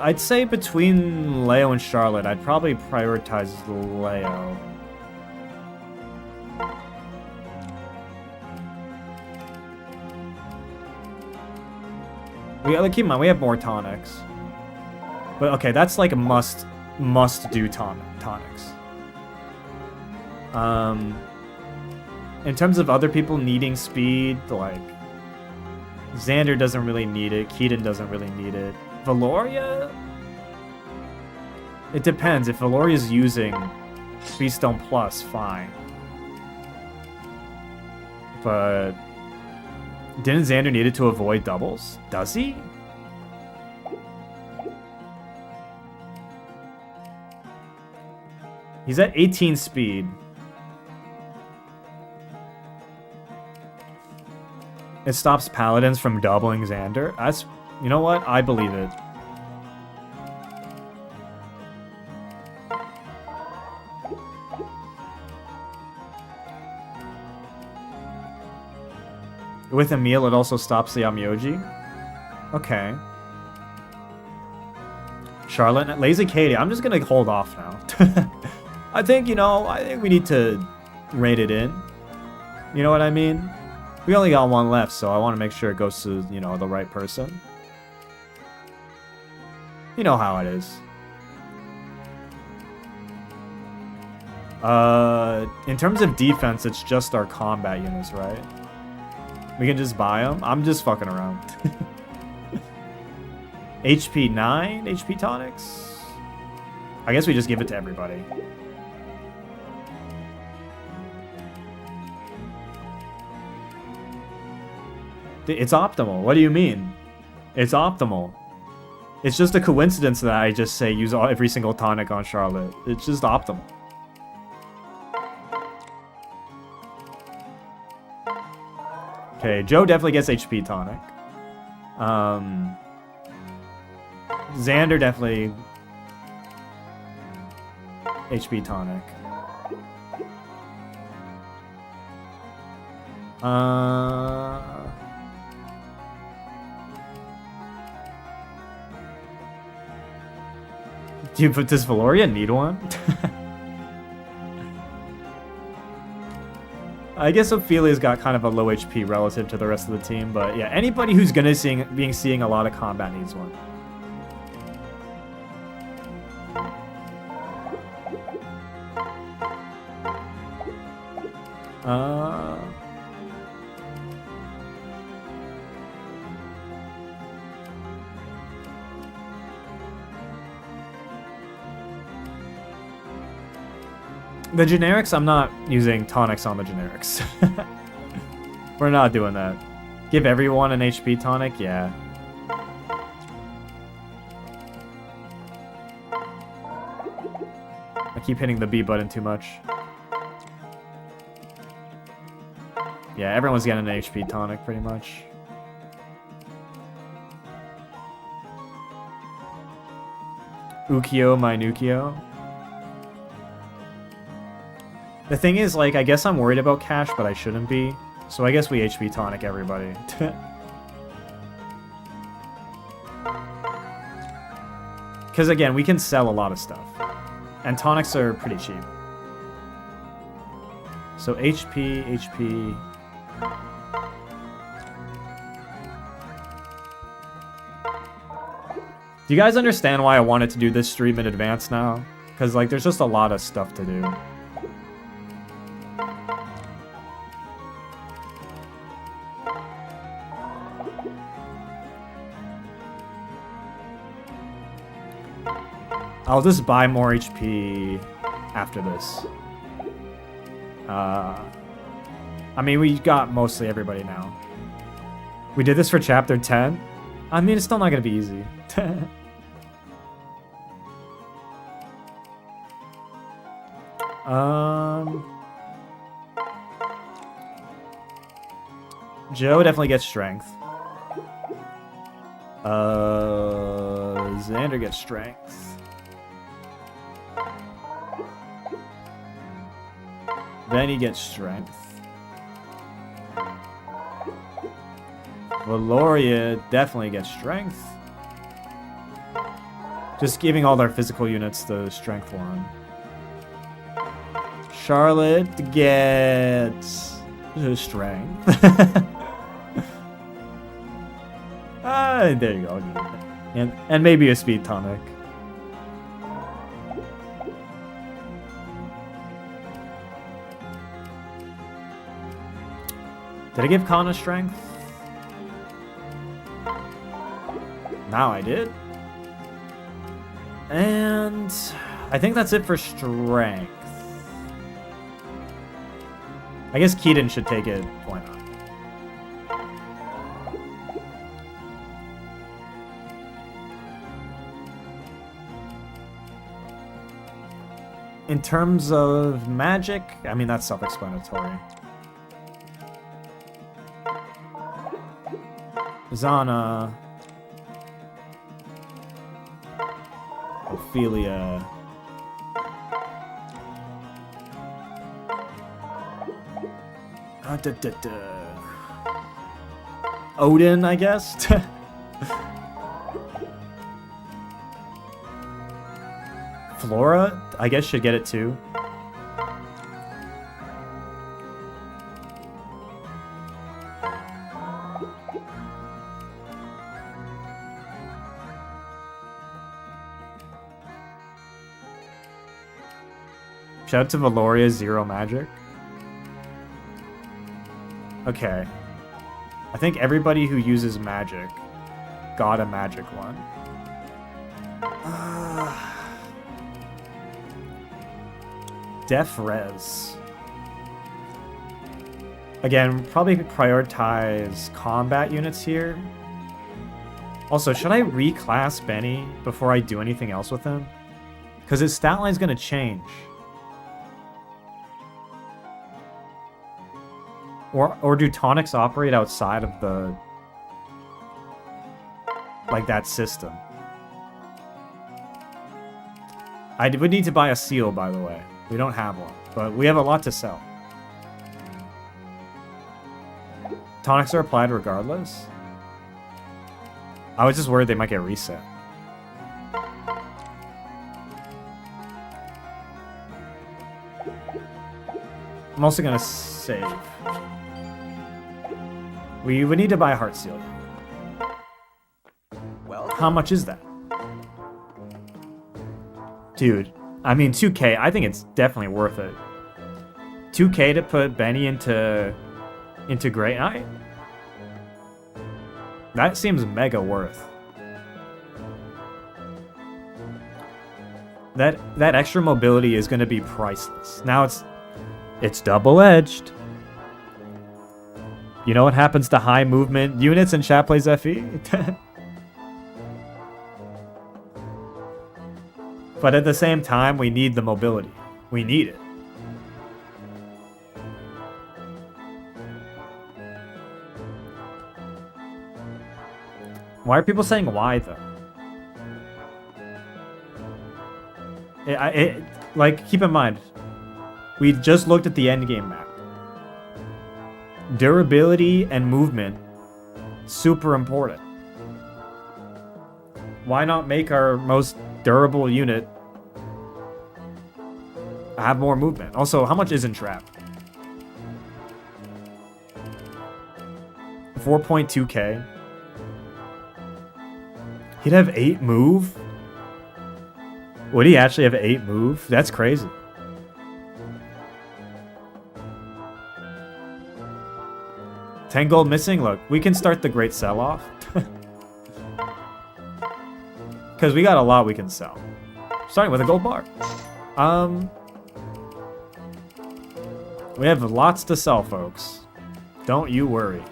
I'd say between Leo and Charlotte, I'd probably prioritize Leo. Keep in mind, we have more tonics. But okay, that's like a must-do tonics. In terms of other people needing speed, like Xander doesn't really need it, Keaton doesn't really need it. Valoria? It depends. If Valoria's using Speedstone Plus, fine. But didn't Xander need it to avoid doubles? Does he? He's at 18 speed. It stops Paladins from doubling Xander. That's, you know what? I believe it. With Emil, it also stops the Amyoji. Okay. Charlotte, Lazy Katie. I'm just gonna hold off now. I think we need to rate it in. You know what I mean? We only got one left, so I want to make sure it goes to, the right person. You know how it is. In terms of defense, it's just our combat units, right? We can just buy them? I'm just fucking around. HP 9? HP tonics? I guess we just give it to everybody. It's optimal. What do you mean? It's optimal. It's just a coincidence that I just say use every single tonic on Charlotte. It's just optimal. Okay, Joe definitely gets HP tonic. Xander definitely HP tonic. Does Valoria need one? I guess Ophelia's got kind of a low HP relative to the rest of the team, but yeah, anybody who's gonna seeing a lot of combat needs one. The generics, I'm not using tonics on the generics. We're not doing that. Give everyone an HP tonic? Yeah. I keep hitting the B button too much. Yeah, everyone's getting an HP tonic pretty much. Ukyo, my Nukio. The thing is, like, I guess I'm worried about cash, but I shouldn't be. So I guess we HP tonic everybody. Because again, we can sell a lot of stuff. And tonics are pretty cheap. So HP, HP. Do you guys understand why I wanted to do this stream in advance now? Because, like, there's just a lot of stuff to do. I'll just buy more HP after this. I mean, we got mostly everybody now. We did this for chapter 10. I mean, it's still not gonna be easy. Joe definitely gets strength. Xander gets strength. Then he gets strength. Valoria definitely gets strength. Just giving all their physical units the strength one. Charlotte gets strength. There you go. And maybe a speed tonic. Did I give Kana strength? Now I did. And I think that's it for strength. I guess Keaton should take it. Why not? In terms of magic, I mean, that's self-explanatory. Zana. Ophelia. Odin, I guess. Flora, I guess, should get it too. Shout out to Valoria, 0 magic. Okay. I think everybody who uses magic got a magic one. Def Res. Again, probably prioritize combat units here. Also, should I reclass Benny before I do anything else with him? Because his stat line's going to change. Or do tonics operate outside of the... like that system? I would need to buy a seal, by the way. We don't have one, but we have a lot to sell. Tonics are applied regardless? I was just worried they might get reset. I'm also gonna save. We would need to buy a heart seal. Well, how much is that? Dude, I mean 2K, I think it's definitely worth it. 2K to put Benny into Great Knight? That seems mega worth. That extra mobility is going to be priceless. Now it's double-edged. You know what happens to high movement units in chat plays FE? But at the same time, we need the mobility. We need it. Why are people saying why, though? Like, keep in mind, we just looked at the endgame map. Durability and movement, super important. Why not make our most durable unit I have more movement. Also, how much is in trap? 4.2k. He'd have 8 move? Would he actually have 8 move? That's crazy. $10 gold missing? Look, we can start the great sell-off. Because we got a lot we can sell. Starting with a gold bar. We have lots to sell, folks. Don't you worry.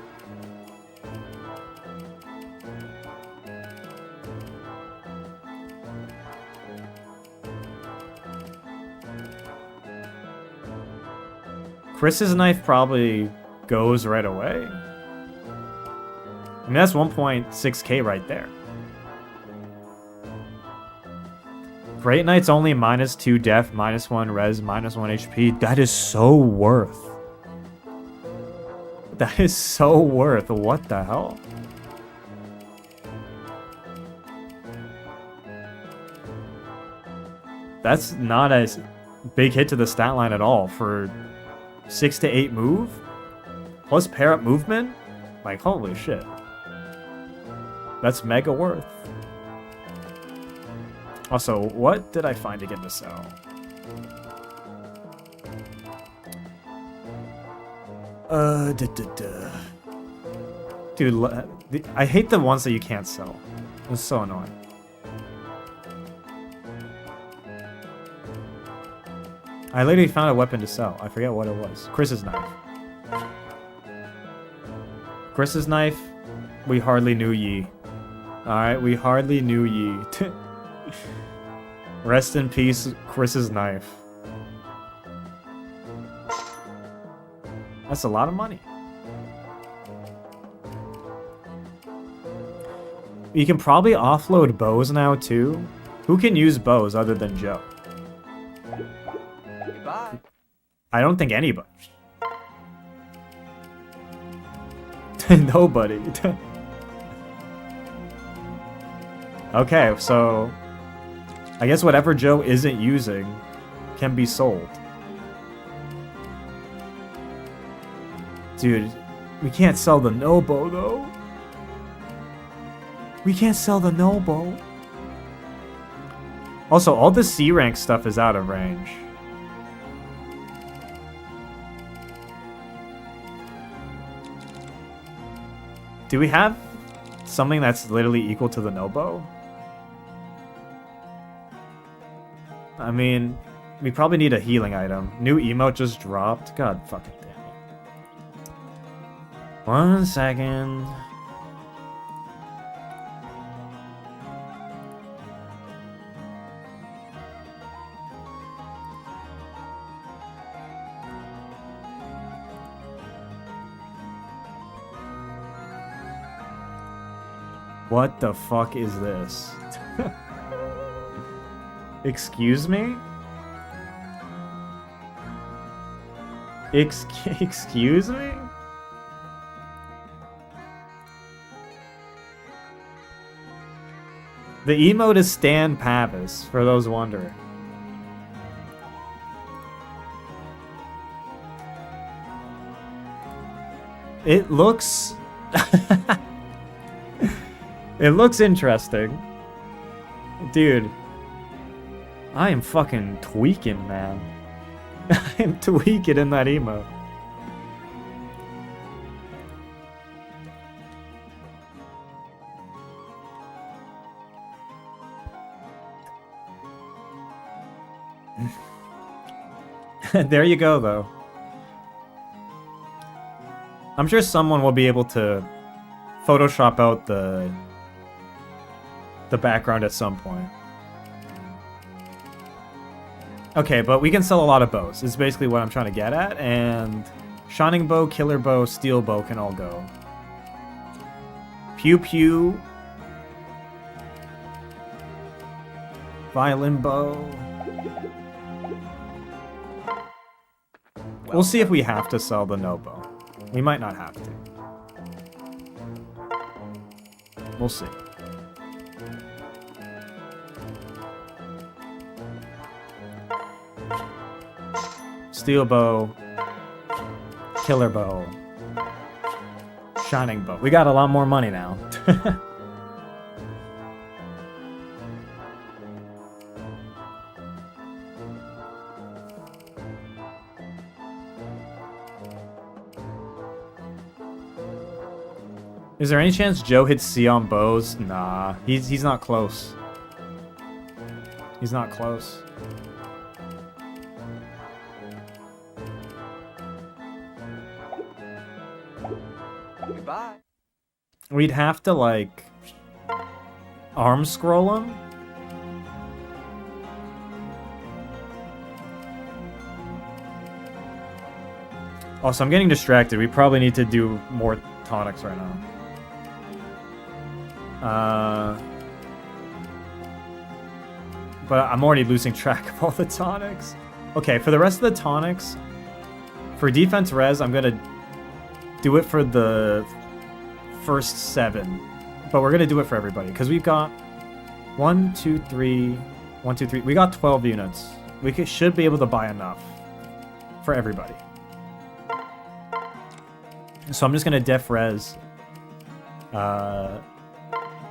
Chris's knife probably goes right away. I mean, that's 1.6k right there. Great Knight's only -2 def, -1 res, -1 HP. That is so worth. That is so worth. What the hell? That's not a big hit to the stat line at all for 6 to 8 move? Plus pair up movement? Like, holy shit. That's mega worth. Also, what did I find again to sell? Dude, I hate the ones that you can't sell. It's so annoying. I literally found a weapon to sell. I forget what it was. Chris's knife. Chris's knife, we hardly knew ye. Alright, we hardly knew ye. Rest in peace, Chris's knife. That's a lot of money. You can probably offload bows now too. Who can use bows other than Joe? Goodbye. I don't think anybody. Nobody. Okay, so I guess whatever Joe isn't using can be sold. Dude, we can't sell the Nobo though. We can't sell the Nobo. Also, all the C rank stuff is out of range. Do we have something that's literally equal to the Nobo? I mean, we probably need a healing item. New emote just dropped. God fucking damn it. 1 second. What the fuck is this? Excuse me? Excuse me? The emote is Stan Pavise, for those wondering. It looks... It looks interesting. Dude. I am fucking tweaking, man. I am tweaking in that emote. There you go, though. I'm sure someone will be able to Photoshop out the background at some point. Okay, but we can sell a lot of bows. Is basically what I'm trying to get at, and Shining Bow, Killer Bow, Steel Bow can all go. Pew Pew. Violin Bow. We'll see if we have to sell the No Bow. We might not have to. We'll see. steel bow, killer bow, shining bow. We got a lot more money now. Is there any chance Joe hits C on bows? Nah, he's not close. He's not close. Goodbye. We'd have to, like, arm scroll him. Also, I'm getting distracted. We probably need to do more tonics right now. But I'm already losing track of all the tonics. Okay, for the rest of the tonics, for defense res, I'm gonna do it for the first 7. But we're gonna do it for everybody, because we've got 1, 2, 3, 1, 2, 3. We got 12 units. We should be able to buy enough for everybody. So I'm just gonna def res.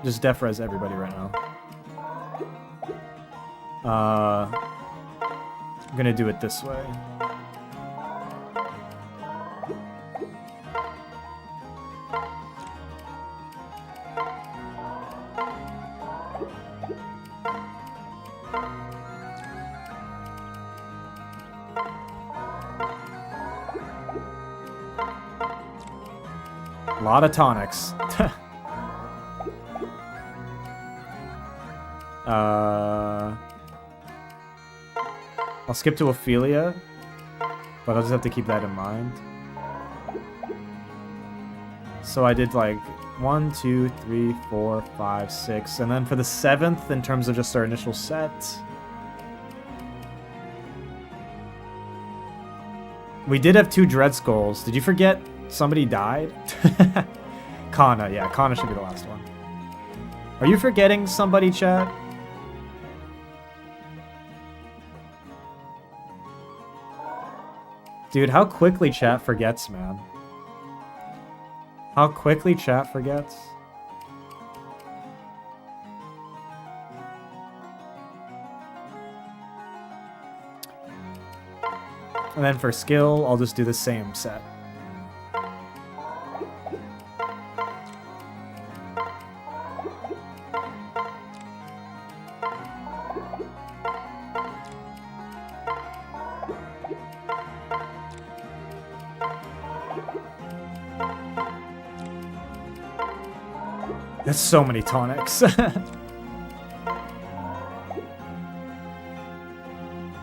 Just def res everybody right now. I'm gonna do it this way. A lot of tonics. I'll skip to Ophelia, but I'll just have to keep that in mind. So I did like 1, 2, 3, 4, 5, 6, and then for the 7th, in terms of just our initial set, we did have 2 Dread Skulls. Did you forget somebody died? Kana, yeah, Kana should be the last one. Are you forgetting somebody, chat? Dude, how quickly chat forgets, man. How quickly chat forgets. And then for skill, I'll just do the same set. That's so many tonics.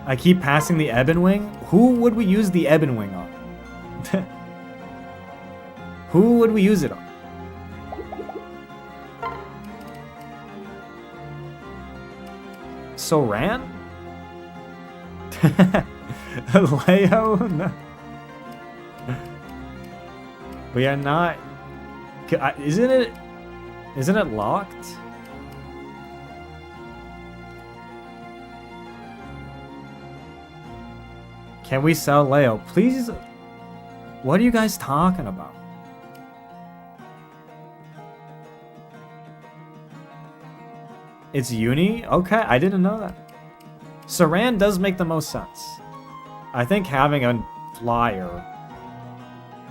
I keep passing the Ebon Wing. Who would we use the Ebon Wing on? Who would we use it on? Soran? Leo? No. We are not... Isn't it locked? Can we sell Leo? Please. What are you guys talking about? It's Uni? Okay, I didn't know that. Saran does make the most sense. I think having a flyer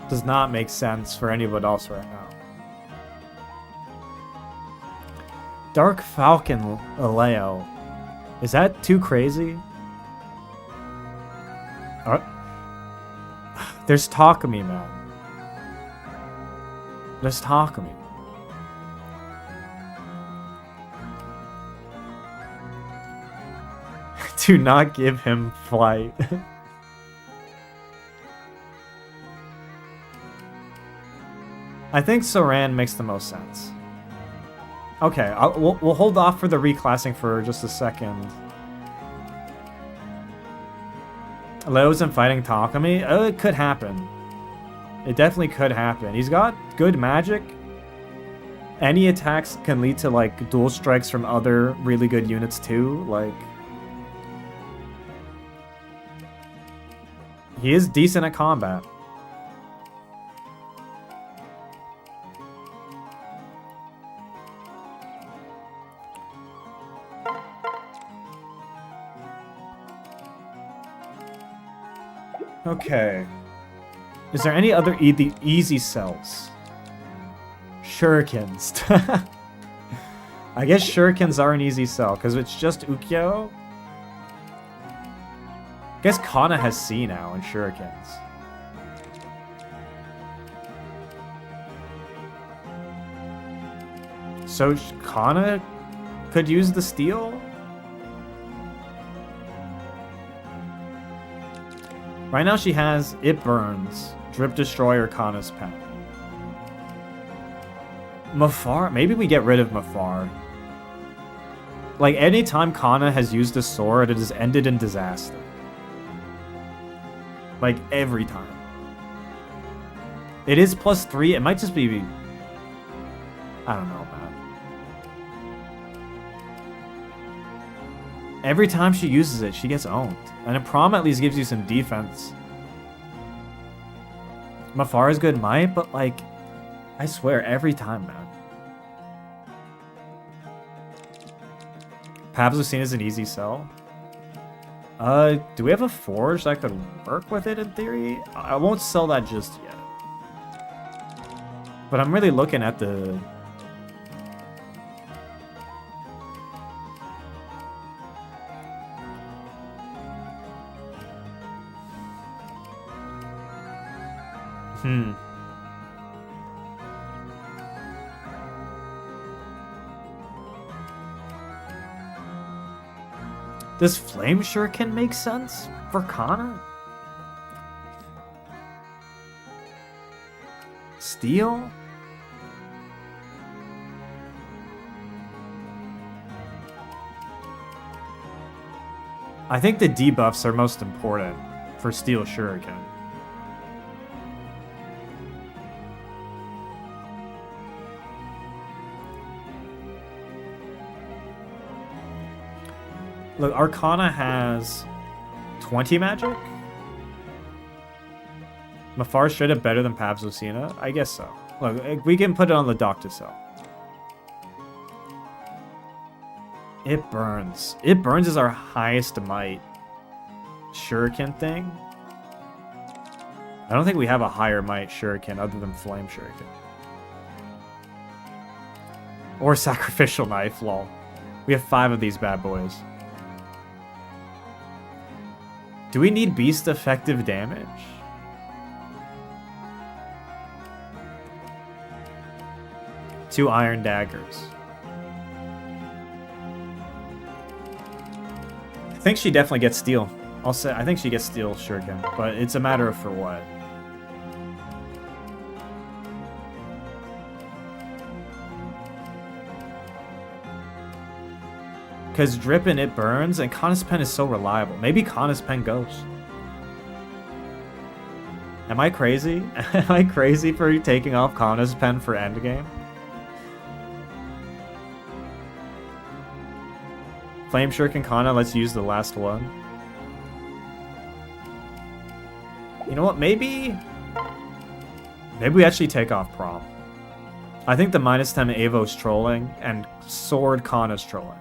does not make sense for anyone else right now. Dark Falcon Leo. Is that too crazy? There's talk of me, man. There's talk of me. Do not give him flight. I think Soran makes the most sense. Okay, we'll hold off for the reclassing for just a second. Leo's in fighting Takumi? Oh, it could happen. It definitely could happen. He's got good magic. Any attacks can lead to, like, dual strikes from other really good units, too. Like... He is decent at combat. Okay. Is there any other easy sells? Shurikens. I guess shurikens are an easy sell, because it's just Ukyo. I guess Kana has C now and shurikens. So Kana could use the steel? Right now she has It Burns, Drip Destroyer, Kana's Pen. Mafar? Maybe we get rid of Mafar. Like, anytime Kana has used a sword, it has ended in disaster. Like, every time. It is +3, it might just be... I don't know, man. Every time she uses it, she gets owned. And a prom at least gives you some defense. Mafar is good might, but like, I swear, every time, man. Pavise is an easy sell. Do we have a forge that could work with it in theory? I won't sell that just yet. But I'm really looking at the... Does Flame Shuriken make sense for Kana? Steel? I think the debuffs are most important for Steel Shuriken. Look, Arcana has 20 magic? Mafar straight up better than Pavsocina? I guess so. Look, we can put it on the dock to sell. It Burns. It Burns is our highest might Shuriken thing. I don't think we have a higher might Shuriken other than Flame Shuriken. Or Sacrificial Knife, lol. We have 5 of these bad boys. Do we need beast effective damage? Two iron daggers. I think she definitely gets steel. I'll say I think she gets steel shuriken, but it's a matter of for what. Because Drip and It Burns, and Kana's Pen is so reliable. Maybe Kana's Pen goes. Am I crazy? Am I crazy for taking off Kana's Pen for Endgame? Flame Shuriken Kana, let's use the last one. You know what, maybe we actually take off Prom. I think the -10 Avo's trolling, and Sword Kana's trolling.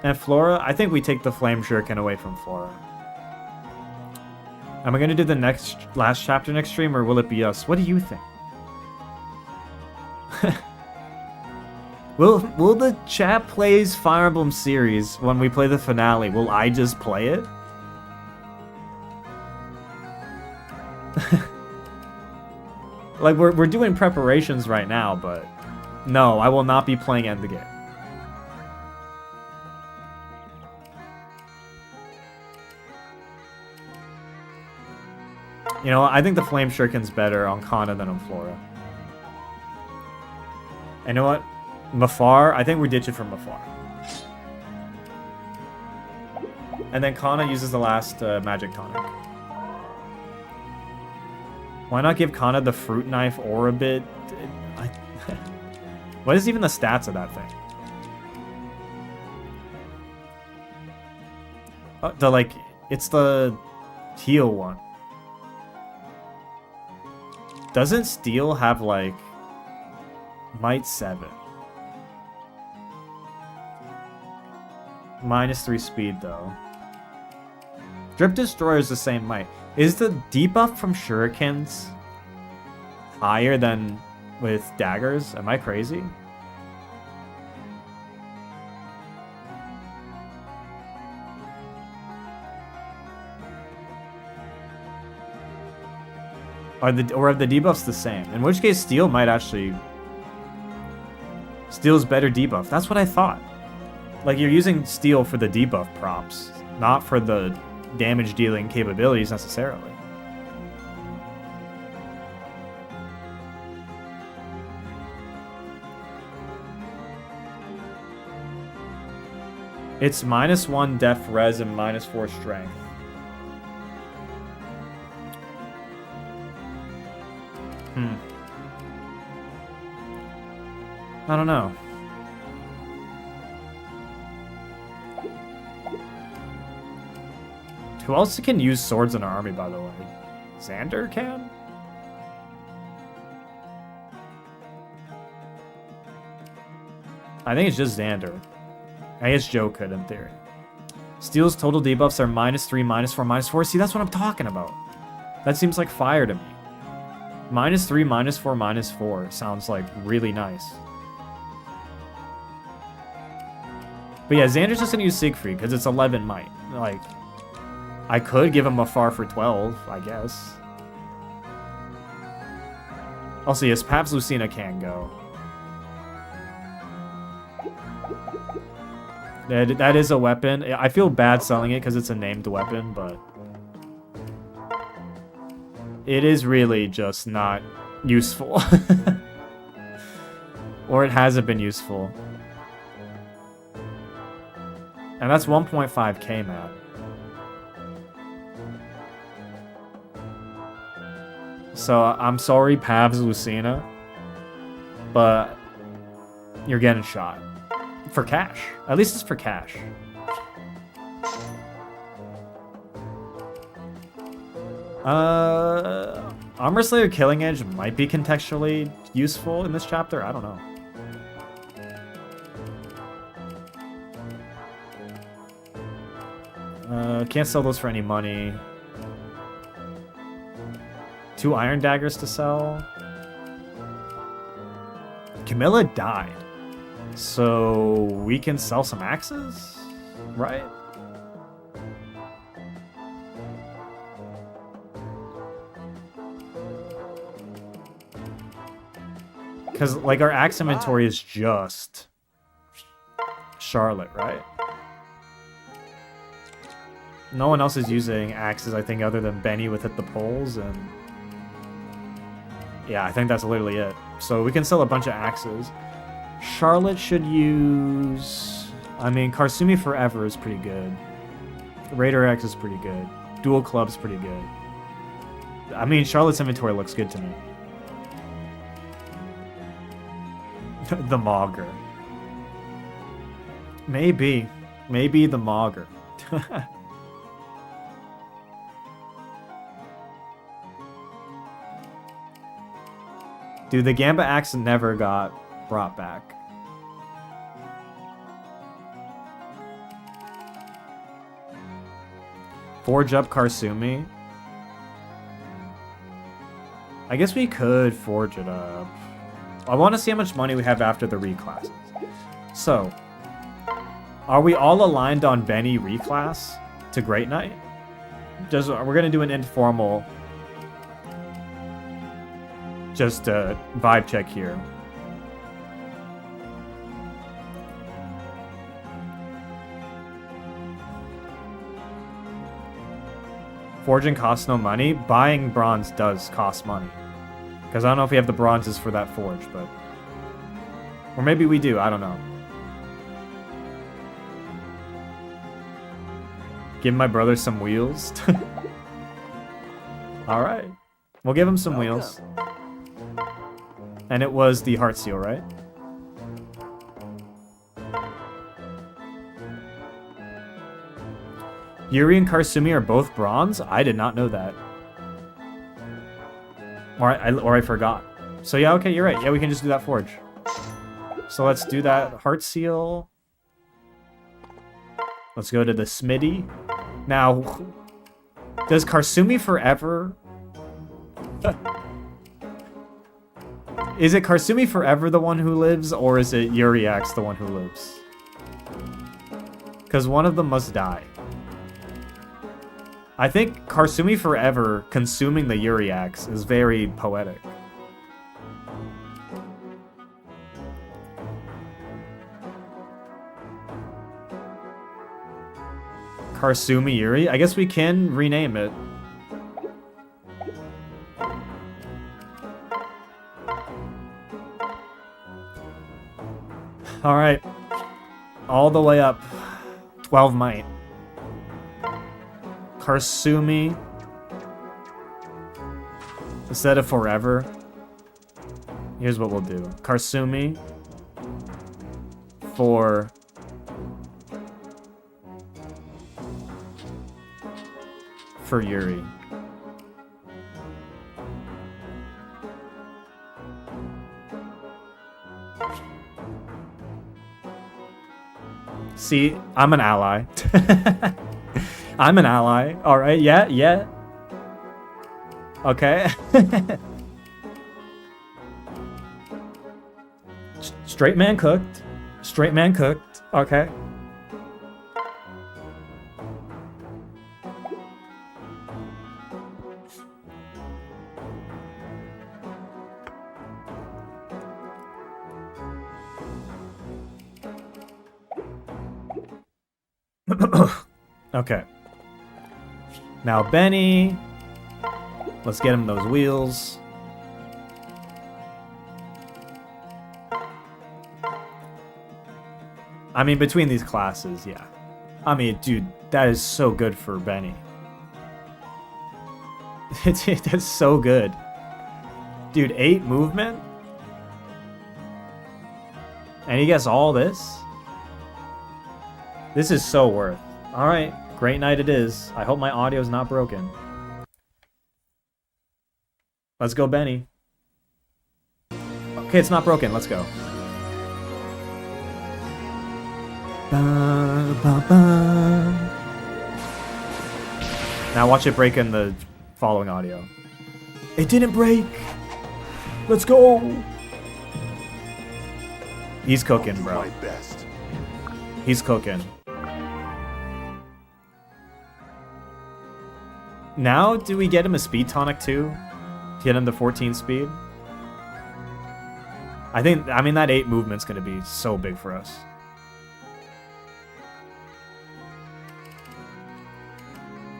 And Flora, I think we take the Flame Shuriken away from Flora. Am I going to do the last chapter next stream, or will it be us? What do you think? Will the chat plays Fire Emblem series when we play the finale? Will I just play it? Like, we're doing preparations right now, but no, I will not be playing Endgame. You know, I think the Flame Shuriken's better on Kana than on Flora. And you know what? Mafar, I think we ditch it for Mafar. And then Kana uses the last magic tonic. Why not give Kana the Fruit Knife or a bit? What is even the stats of that thing? It's the teal one. Doesn't steel have, like, might 7? -3 speed, though. Drip Destroyer is the same might. Is the debuff from shurikens higher than with daggers? Am I crazy? Or are the debuffs the same? In which case, steel might actually... Steel's better debuff. That's what I thought. Like, you're using steel for the debuff props, not for the damage-dealing capabilities necessarily. It's -1 def res and -4 strength. I don't know. Who else can use swords in our army, by the way? Xander can? I think it's just Xander. I guess Joe could, in theory. Steel's total debuffs are -3, -4, -4. See, that's what I'm talking about. That seems like fire to me. -3, -4, -4 sounds like really nice. But yeah, Xander's just gonna use Siegfried because it's 11 might. Like, I could give him a far for 12, I guess. Also, yes, Paps Lucina can go. That is a weapon. I feel bad selling it because it's a named weapon, but it is really just not useful. Or it hasn't been useful. And that's 1.5k, man. So, I'm sorry, Pavs Lucina, but you're getting shot. For cash. At least it's for cash. Armor Slayer Killing Edge might be contextually useful in this chapter. I don't know. Can't sell those for any money. 2 iron daggers to sell. Camilla died. So we can sell some axes, right? Because, like, our axe inventory is just Charlotte, right? No one else is using axes, I think, other than Benny with Hit the Poles, and yeah, I think that's literally it. So we can sell a bunch of axes. Charlotte should use... I mean, Karsumi Forever is pretty good. Raider X is pretty good. Dual Club's pretty good. I mean, Charlotte's inventory looks good to me. The Mauger. Maybe. Maybe the Mauger. Dude, the Gamba Axe never got brought back. Forge up Karsumi. I guess we could forge it up. I want to see how much money we have after the reclasses. So, are we all aligned on Benny reclass to Great Knight? We're gonna do an informal, just a vibe check here. Forging costs no money. Buying bronze does cost money. Because I don't know if we have the bronzes for that forge, but... Or maybe we do, I don't know. Give my brother some wheels. Alright. We'll give him some wheels. And it was the heart seal, right? Yuri and Karsumi are both bronze? I did not know that. Or I forgot. So yeah, okay, you're right. Yeah, we can just do that forge. So let's do that heart seal. Let's go to the Smitty. Now, does Karsumi forever... Is it Karsumi forever the one who lives, or is it Uriax the one who lives? Because one of them must die. I think Karsumi forever consuming the Uriax is very poetic. Karsumi Yuri? I guess we can rename it. Alright. All the way up. 12 might. Karsumi. Instead of forever. Here's what we'll do. Karsumi. For Yuri. See, I'm an ally. I'm an ally. Alright, yeah. Okay. Straight man cooked. Straight man cooked. Okay. Okay. Now Benny. Let's get him those wheels. I mean, between these classes, yeah. I mean, dude, that is so good for Benny. That's so good. Dude, 8 movement? And he gets all this? This is so worth. Alright, great night it is. I hope my audio is not broken. Let's go, Benny. Okay, it's not broken. Let's go. Now watch it break in the following audio. It didn't break! Let's go! He's cooking, bro. My best. He's cooking. Now, do we get him a speed tonic too? Get him the 14 speed? I mean, that 8 movement's gonna be so big for us.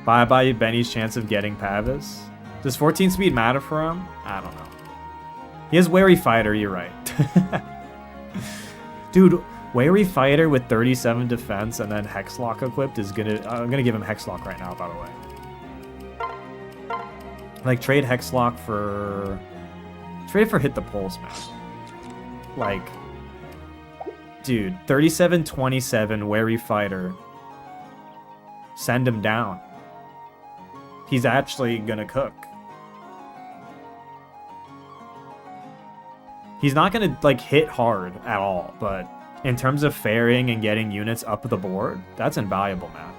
Bye-bye Benny's chance of getting Pavise. Does 14 speed matter for him? I don't know. He has Wary Fighter, you're right. Dude, Wary Fighter with 37 defense and then Hexlock equipped is gonna... I'm gonna give him Hexlock right now, by the way. Like, trade Hexlock for... Trade for Hit the Pulse, man. Like... Dude, 37-27, Wary Fighter. Send him down. He's actually gonna cook. He's not gonna, like, hit hard at all, but in terms of ferrying and getting units up the board, that's invaluable, man.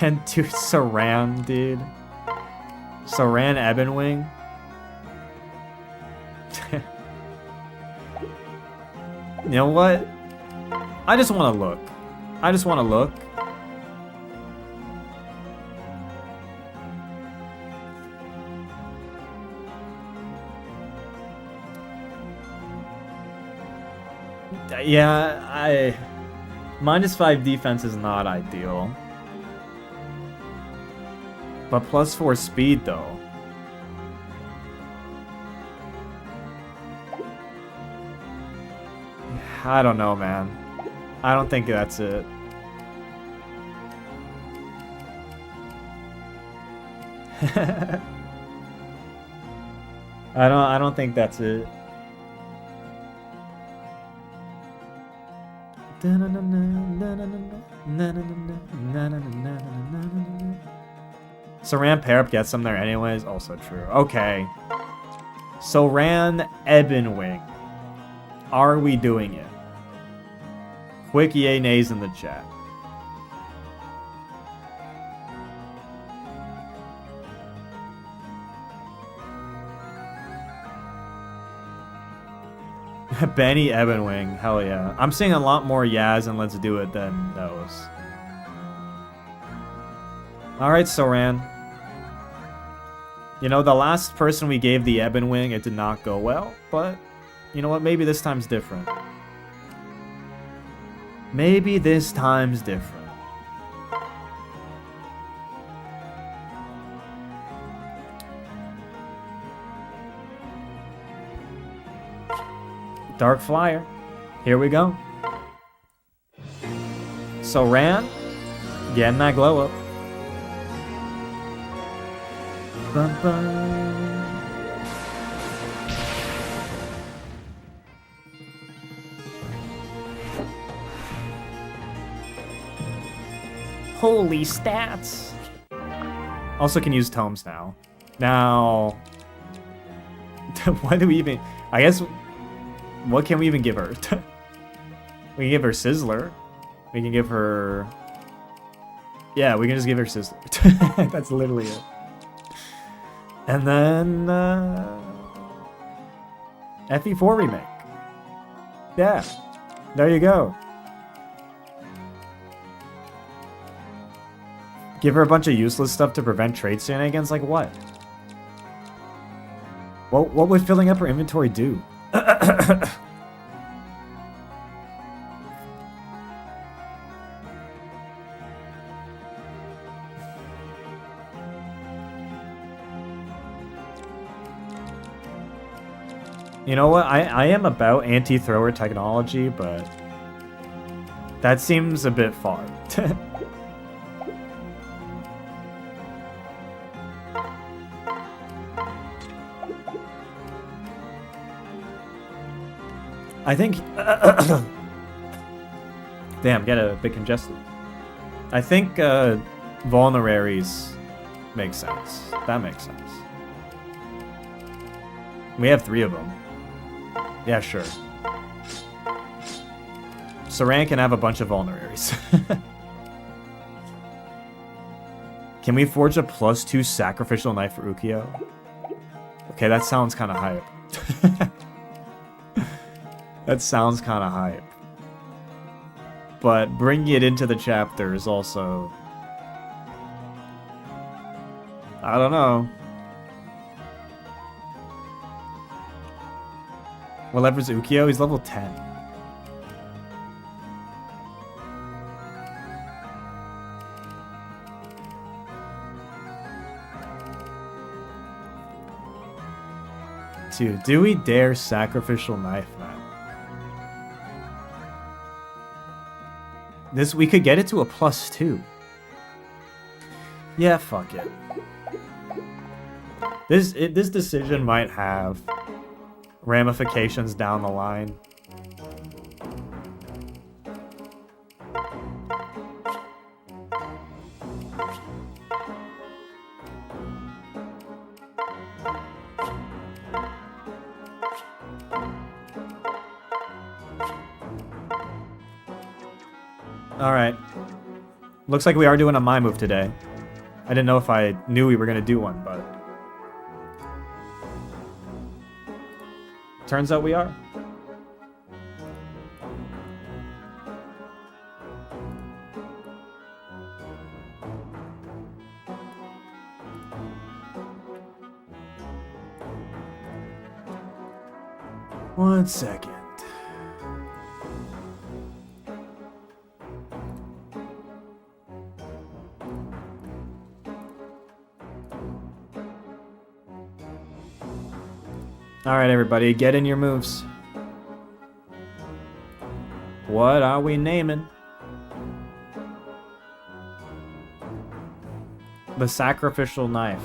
And dude, Saran, dude. Saran Ebonwing. You know what? I just want to look. I just want to look. Yeah, -5 defense is not ideal. But +4 speed, though. I don't know, man. I don't think that's it. I don't think that's it. Saran Parap gets them there anyways. Also true. Okay. Saran Ebonwing. Are we doing it? Quick yay nays in the chat. Benny Ebonwing, hell yeah. I'm seeing a lot more yas and let's do it than no's. Alright, Soran. You know, the last person we gave the Ebonwing, it did not go well, but you know what, maybe this time's different. Maybe this time's different. Dark Flyer. Here we go. Soran, getting that glow up. Bum, bum. Holy stats. Also can use tomes now. Now, why do we even... I guess... What can we even give her? We can give her Sizzler. We can give her... Yeah, we can just give her Sizzler. That's literally it. And then... FE4 remake. Yeah. There you go. Give her a bunch of useless stuff to prevent trade shenanigans? Like what? What would filling up her inventory do? You know what? I am about anti-thrower technology, but that seems a bit far. I think... Damn, get a bit congested. I think vulneraries make sense. That makes sense. We have 3 of them. Yeah, sure. Saran can have a bunch of vulneraries. Can we forge a +2 sacrificial knife for Ukyo? Okay, that sounds kind of hype. That sounds kind of hype. But bringing it into the chapter is also... I don't know. What level is Ukyo? He's level 10. Dude, do we dare sacrificial knife, man? We could get it to a +2. Yeah, fuck it. This decision might have ramifications down the line. Alright. Looks like we are doing a my move today. I didn't know if I knew we were going to do one, but... Turns out we are. One second. Alright, everybody, get in your moves. What are we naming? The sacrificial knife.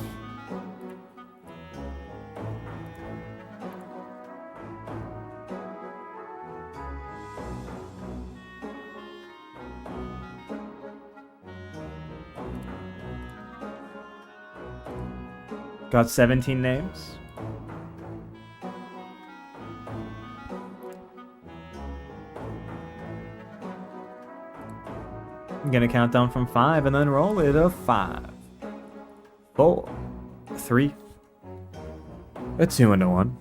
Got 17 names. I'm gonna count down from 5 and then roll it a 5, 4, 3, a 2 and a 1.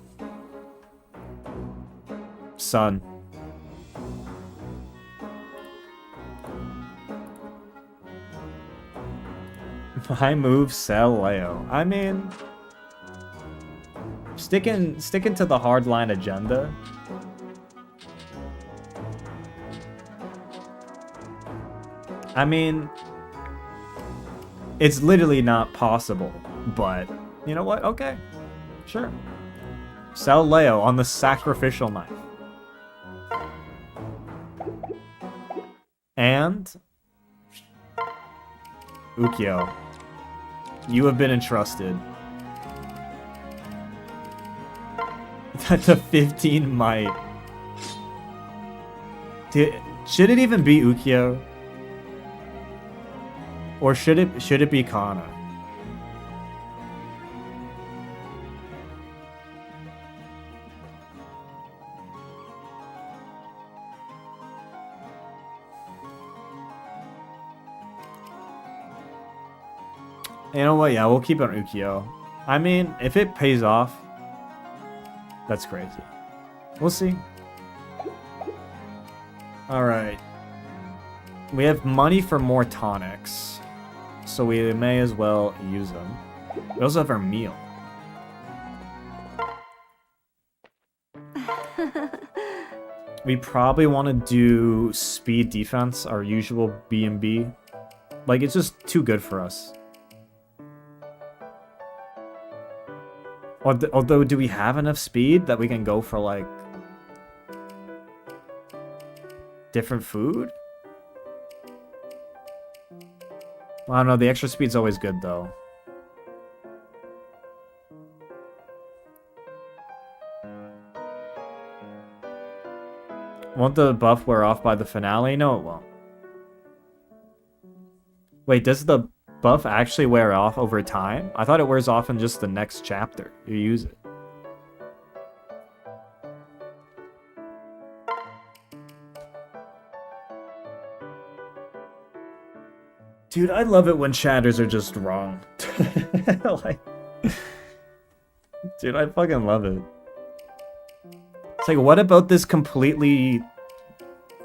Sun. My move, sell Leo. I mean, sticking to the hardline agenda. I mean, it's literally not possible, but you know what? Okay, sure. Sell Leo on the sacrificial knife. And Ukyo, you have been entrusted. That's a 15 might. Should it even be Ukyo? Or should it be Kana? You know what? Yeah, we'll keep it on Ukyo. I mean, if it pays off, that's crazy. We'll see. Alright. We have money for more tonics, so we may as well use them. We also have our meal. We probably want to do speed defense, our usual B&B. Like, it's just too good for us. Although, do we have enough speed that we can go for, like, different food? I don't know, the extra speed's always good, though. Won't the buff wear off by the finale? No, it won't. Wait, does the buff actually wear off over time? I thought it wears off in just the next chapter. You use it. Dude, I love it when chatters are just wrong. Like, dude, I fucking love it. It's like, what about this completely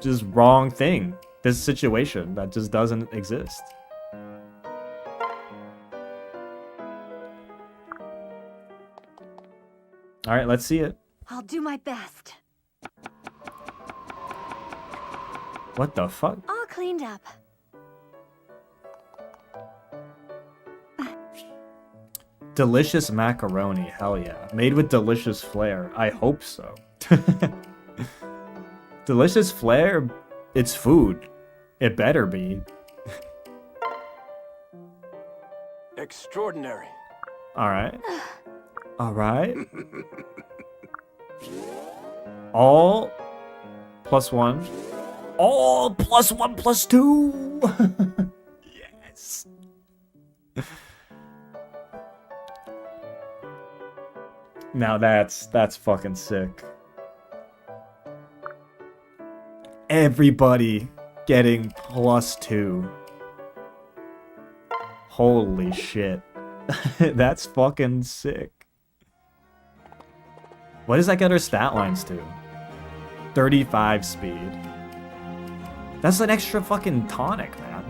just wrong thing? This situation that just doesn't exist. Alright, let's see it. I'll do my best. What the fuck? All cleaned up. Delicious macaroni, hell yeah. Made with delicious flair. I hope so. Delicious flair? It's food. It better be. Extraordinary. Alright. Alright. All +1. All +1 +2. Yes. Now that's fucking sick. Everybody getting +2. Holy shit. That's fucking sick. What does that get our stat lines to? 35 speed. That's an extra fucking tonic, man.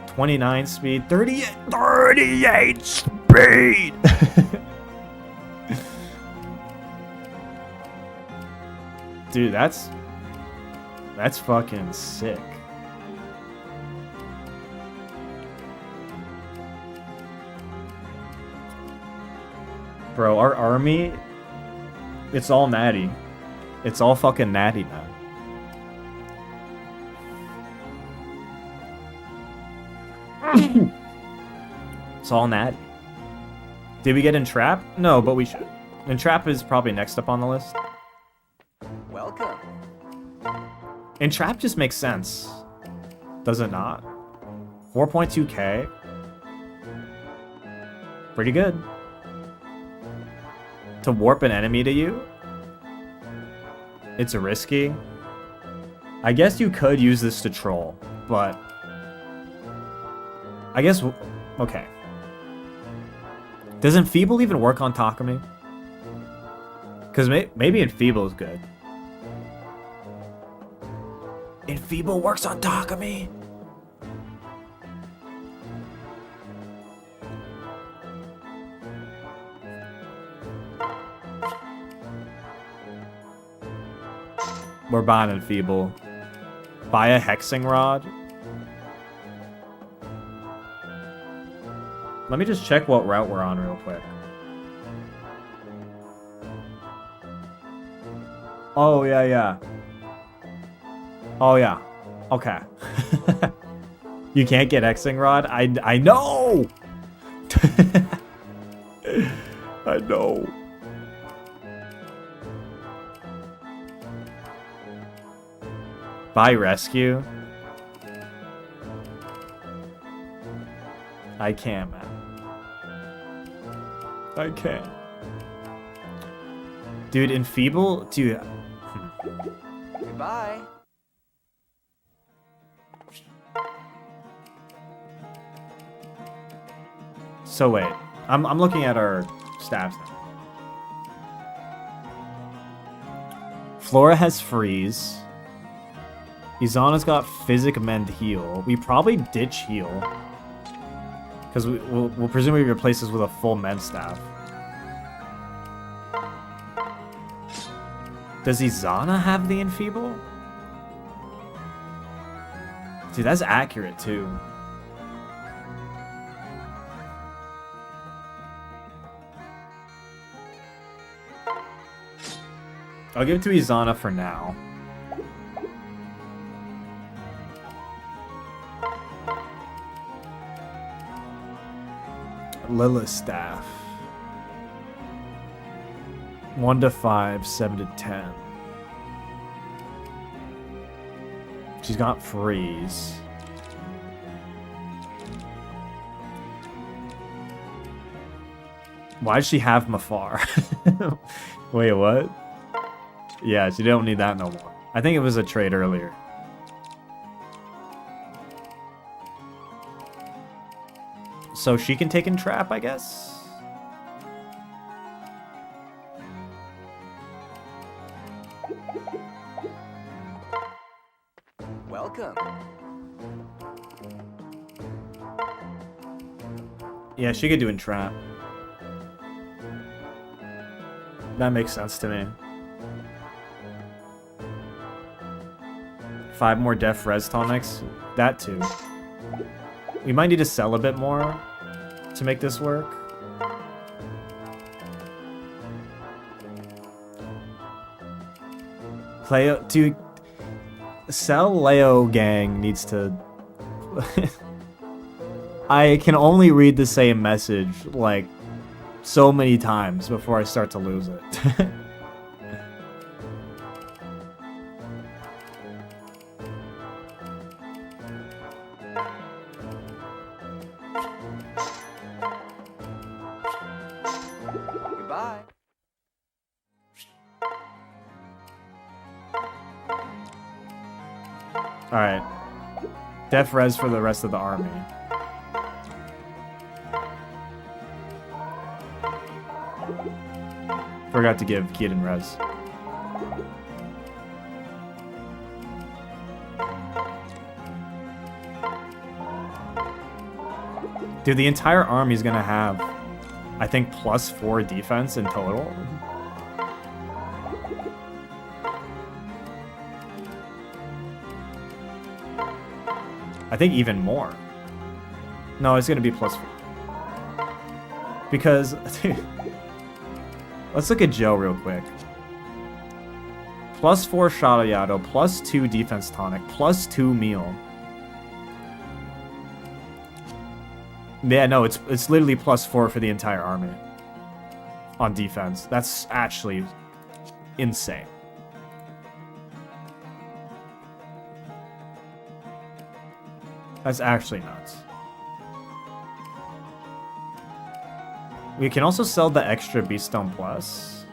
29 speed. 38 speed! Dude, that's fucking sick. Bro, our army, it's all natty. It's all fucking natty now. It's all natty. Did we get Entrap? No, but we should. Entrap is probably next up on the list. Welcome. Entrap just makes sense. Does it not? 4.2k? Pretty good. To warp an enemy to you? It's risky. I guess you could use this to troll, but... I guess... Okay. Does Enfeeble even work on Takumi? Because maybe Enfeeble is good. Enfeeble works on Takumi? We're buying Enfeeble. Buy a Hexing Rod. Let me just check what route we're on real quick. Oh, yeah. Oh, yeah. Okay. You can't get Hexing Rod? I know! I know. Buy Rescue? I can't, man. I can't. Dude, Enfeeble? Dude. Goodbye. So wait. I'm looking at our stats now. Flora has Freeze. Izana's got Physic, Mend, Heal. We probably ditch Heal. Because we'll presumably replace this with a full Mend staff. Does Izana have the Enfeeble? Dude, that's accurate too. I'll give it to Izana for now. Lila's staff. 1 to 5, 7 to 10. She's got Freeze. Why does she have Mafar? Wait, what? Yeah, she don't need that no more. I think it was a trade earlier. So she can take in Trap, I guess? Welcome. Yeah, she could do Entrap. That makes sense to me. 5 more Def Res tonics. That too. We might need to sell a bit more to make this work. To sell Leo Gang needs to... I can only read the same message like so many times before I start to lose it. Goodbye. Alright. Def Res for the rest of the army. Forgot to give Kiden Res. Dude, the entire army's gonna have, I think, +4 defense in total. I think even more. No, it's gonna be +4. Because, let's look at Joe real quick. +4 Shadayato, +2 defense tonic, +2 meal. Yeah, no, it's literally +4 for the entire army on defense. That's actually insane. That's actually nuts. We can also sell the extra Beaststone Plus.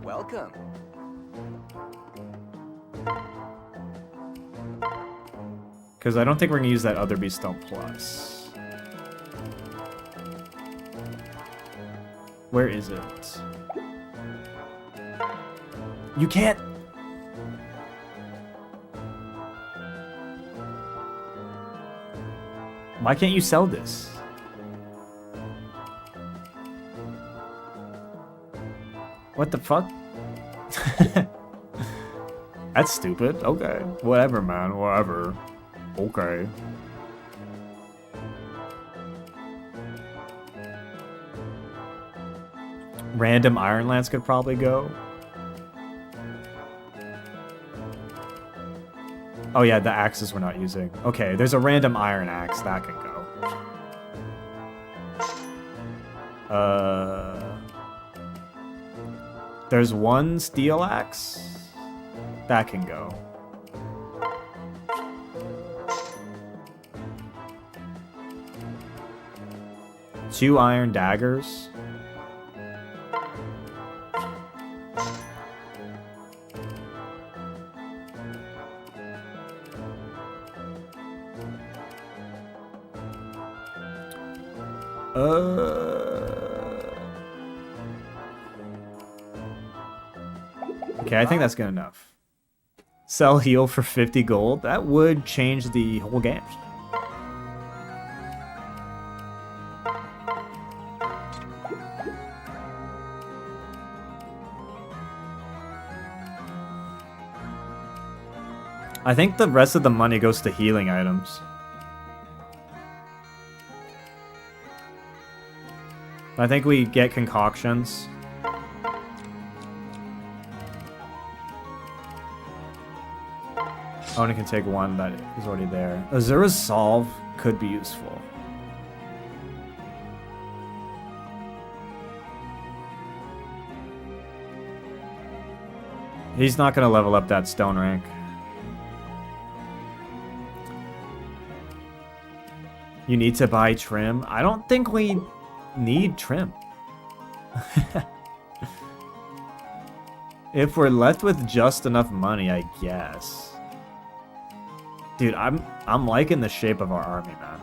Welcome. Because I don't think we're going to use that other Beaststone Plus. Where is it? You can't... Why can't you sell this? What the fuck? That's stupid. Okay. Whatever, man. Whatever. Okay. Random Iron Lance could probably go. Oh yeah, the axes we're not using. Okay, there's a random iron axe that can go. There's one steel axe that can go. Two iron daggers. Okay, I think that's good enough. Sell heal for 50 gold. That would change the whole game. I think the rest of the money goes to healing items. I think we get concoctions. Only can take one that is already there. Azura's Solve could be useful. He's not going to level up that stone rank. You need to buy trim. I don't think we need trim. If we're left with just enough money, I guess. Dude, I'm liking the shape of our army, man.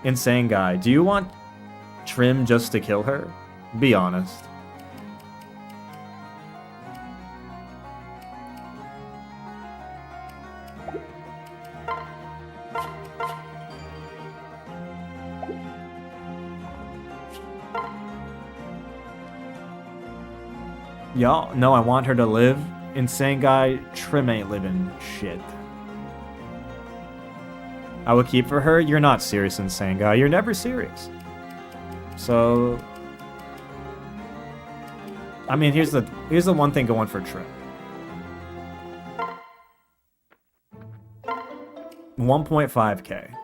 Insane guy, do you want trim just to kill her? Be honest. Y'all, no, I want her to live. Insane guy, trim ain't living shit. I would keep for her. You're not serious, insane guy. You're never serious. So, I mean, here's the one thing going for trim. 1.5k.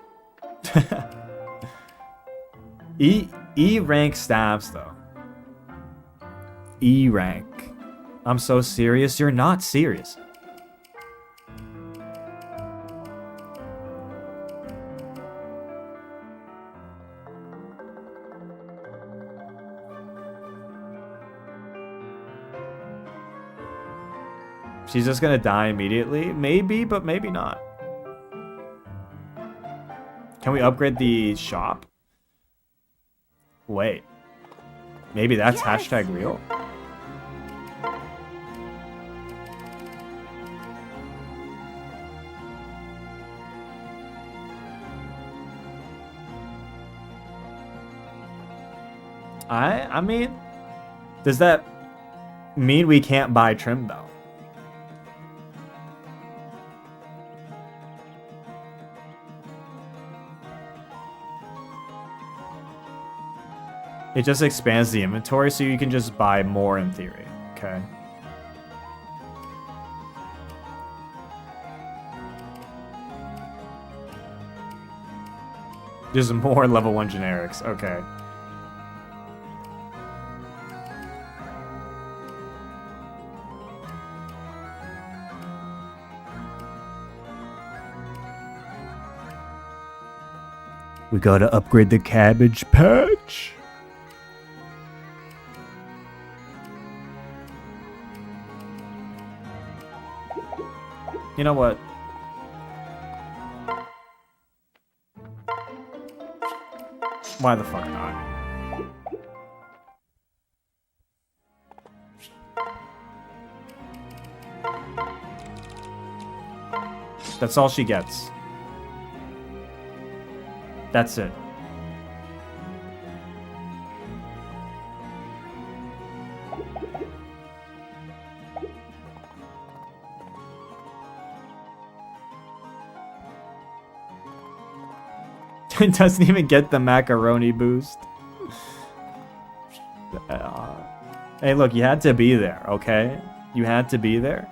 E rank stabs though. E rank. I'm so serious. You're not serious. She's just gonna die immediately? Maybe, but maybe not. Can we upgrade the shop? Wait. Maybe that's hashtag real? I mean, does that mean we can't buy trim though? It just expands the inventory, so you can just buy more in theory. Okay. Just more level 1 generics. Okay. We gotta upgrade the cabbage patch. You know what? Why the fuck not? That's all she gets. That's it. It doesn't even get the macaroni boost. Hey, look, you had to be there, okay? You had to be there.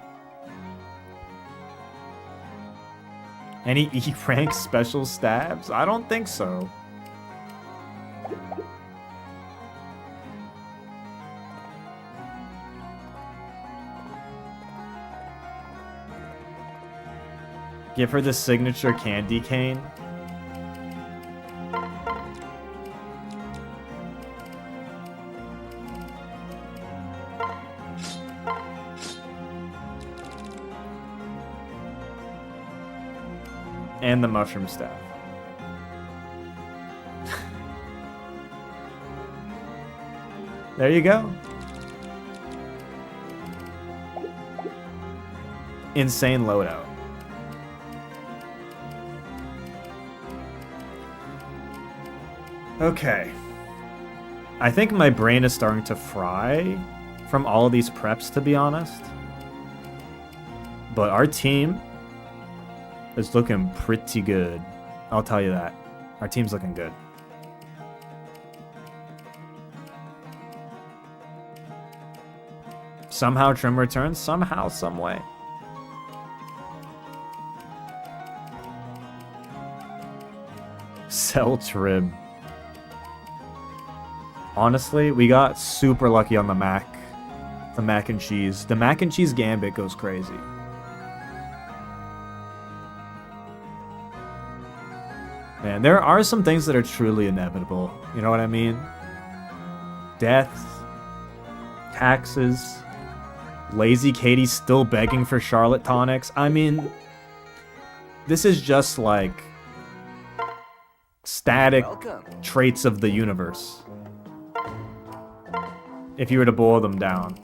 Any E-rank special stabs? I don't think so. Give her the signature candy cane. And the mushroom staff. There you go. Insane loadout. Okay. I think my brain is starting to fry from all of these preps, to be honest. But our team is looking pretty good. I'll tell you that. Our team's looking good. Somehow Trim returns. Somehow, some way. Sell Trim. Honestly, we got super lucky on the mac. The mac and cheese. The mac and cheese gambit goes crazy. Man, there are some things that are truly inevitable. You know what I mean? Death, taxes, lazy Katie still begging for Charlotte tonics. I mean, this is just like static traits of the universe. If you were to boil them down.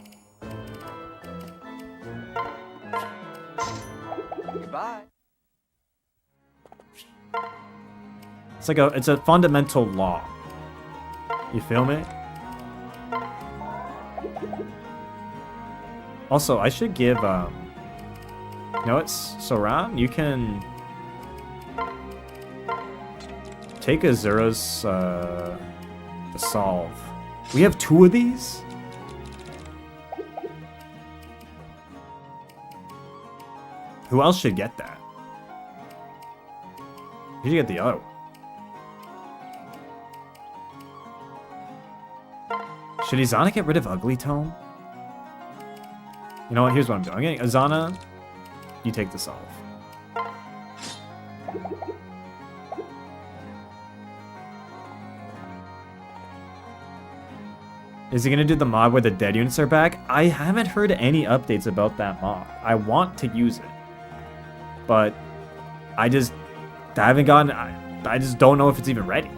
Goodbye. It's a fundamental law. You feel me? Also, I should give you know what, Soran, you can take Azura's solve. We have 2 of these? Who else should get that? You should get the other one. Should Izana get rid of Ugly Tone? You know what? Here's what I'm doing. I'm getting Izana. You take the solve. Is he gonna do the mod where the dead units are back? I haven't heard any updates about that mod. I want to use it, but I haven't gotten. I just don't know if it's even ready.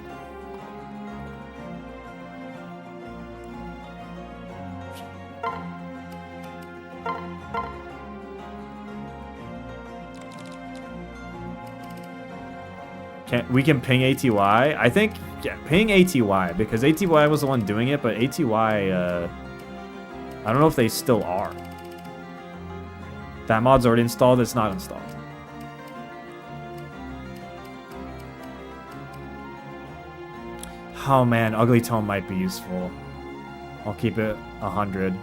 We can ping ATY. I think, yeah, ping ATY, because ATY was the one doing it, but ATY, I don't know if they still are. That mod's already installed, it's not installed. Oh man, Ugly Tone might be useful. I'll keep it 100.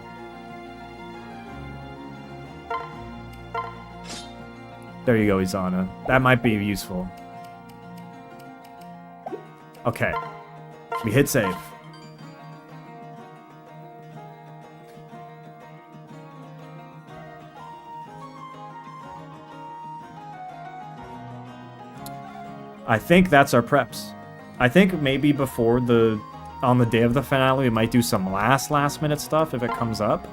There you go, Izana. That might be useful. Okay. We hit save. I think that's our preps. I think maybe before on the day of the finale, we might do some last minute stuff if it comes up.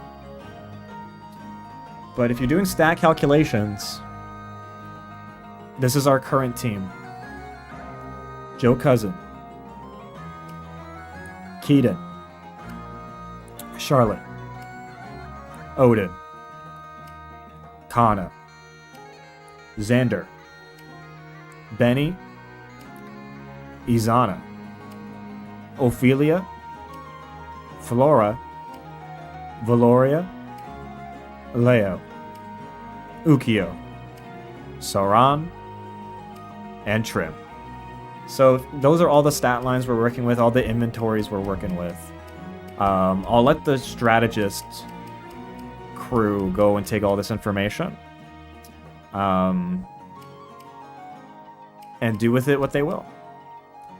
But if you're doing stat calculations, this is our current team. Joe Cousin, Keaton, Charlotte, Odin, Kana, Xander, Benny, Izana, Ophelia, Flora, Valoria, Leo, Ukio, Sauron, and Trim. So those are all the stat lines we're working with, all the inventories we're working with. I'll let the strategist crew go and take all this information. And do with it what they will.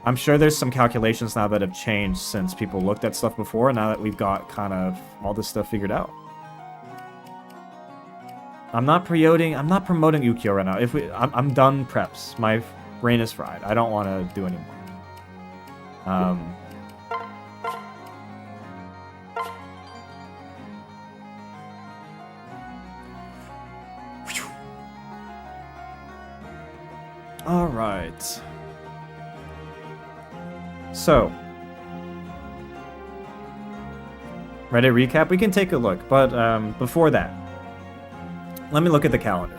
I'm sure there's some calculations now that have changed since people looked at stuff before, now that we've got kind of all this stuff figured out. I'm not promoting Ukyo right now. I'm done preps. My brain is fried. I don't want to do anymore. All right. So, ready to recap? We can take a look, but before that, let me look at the calendar.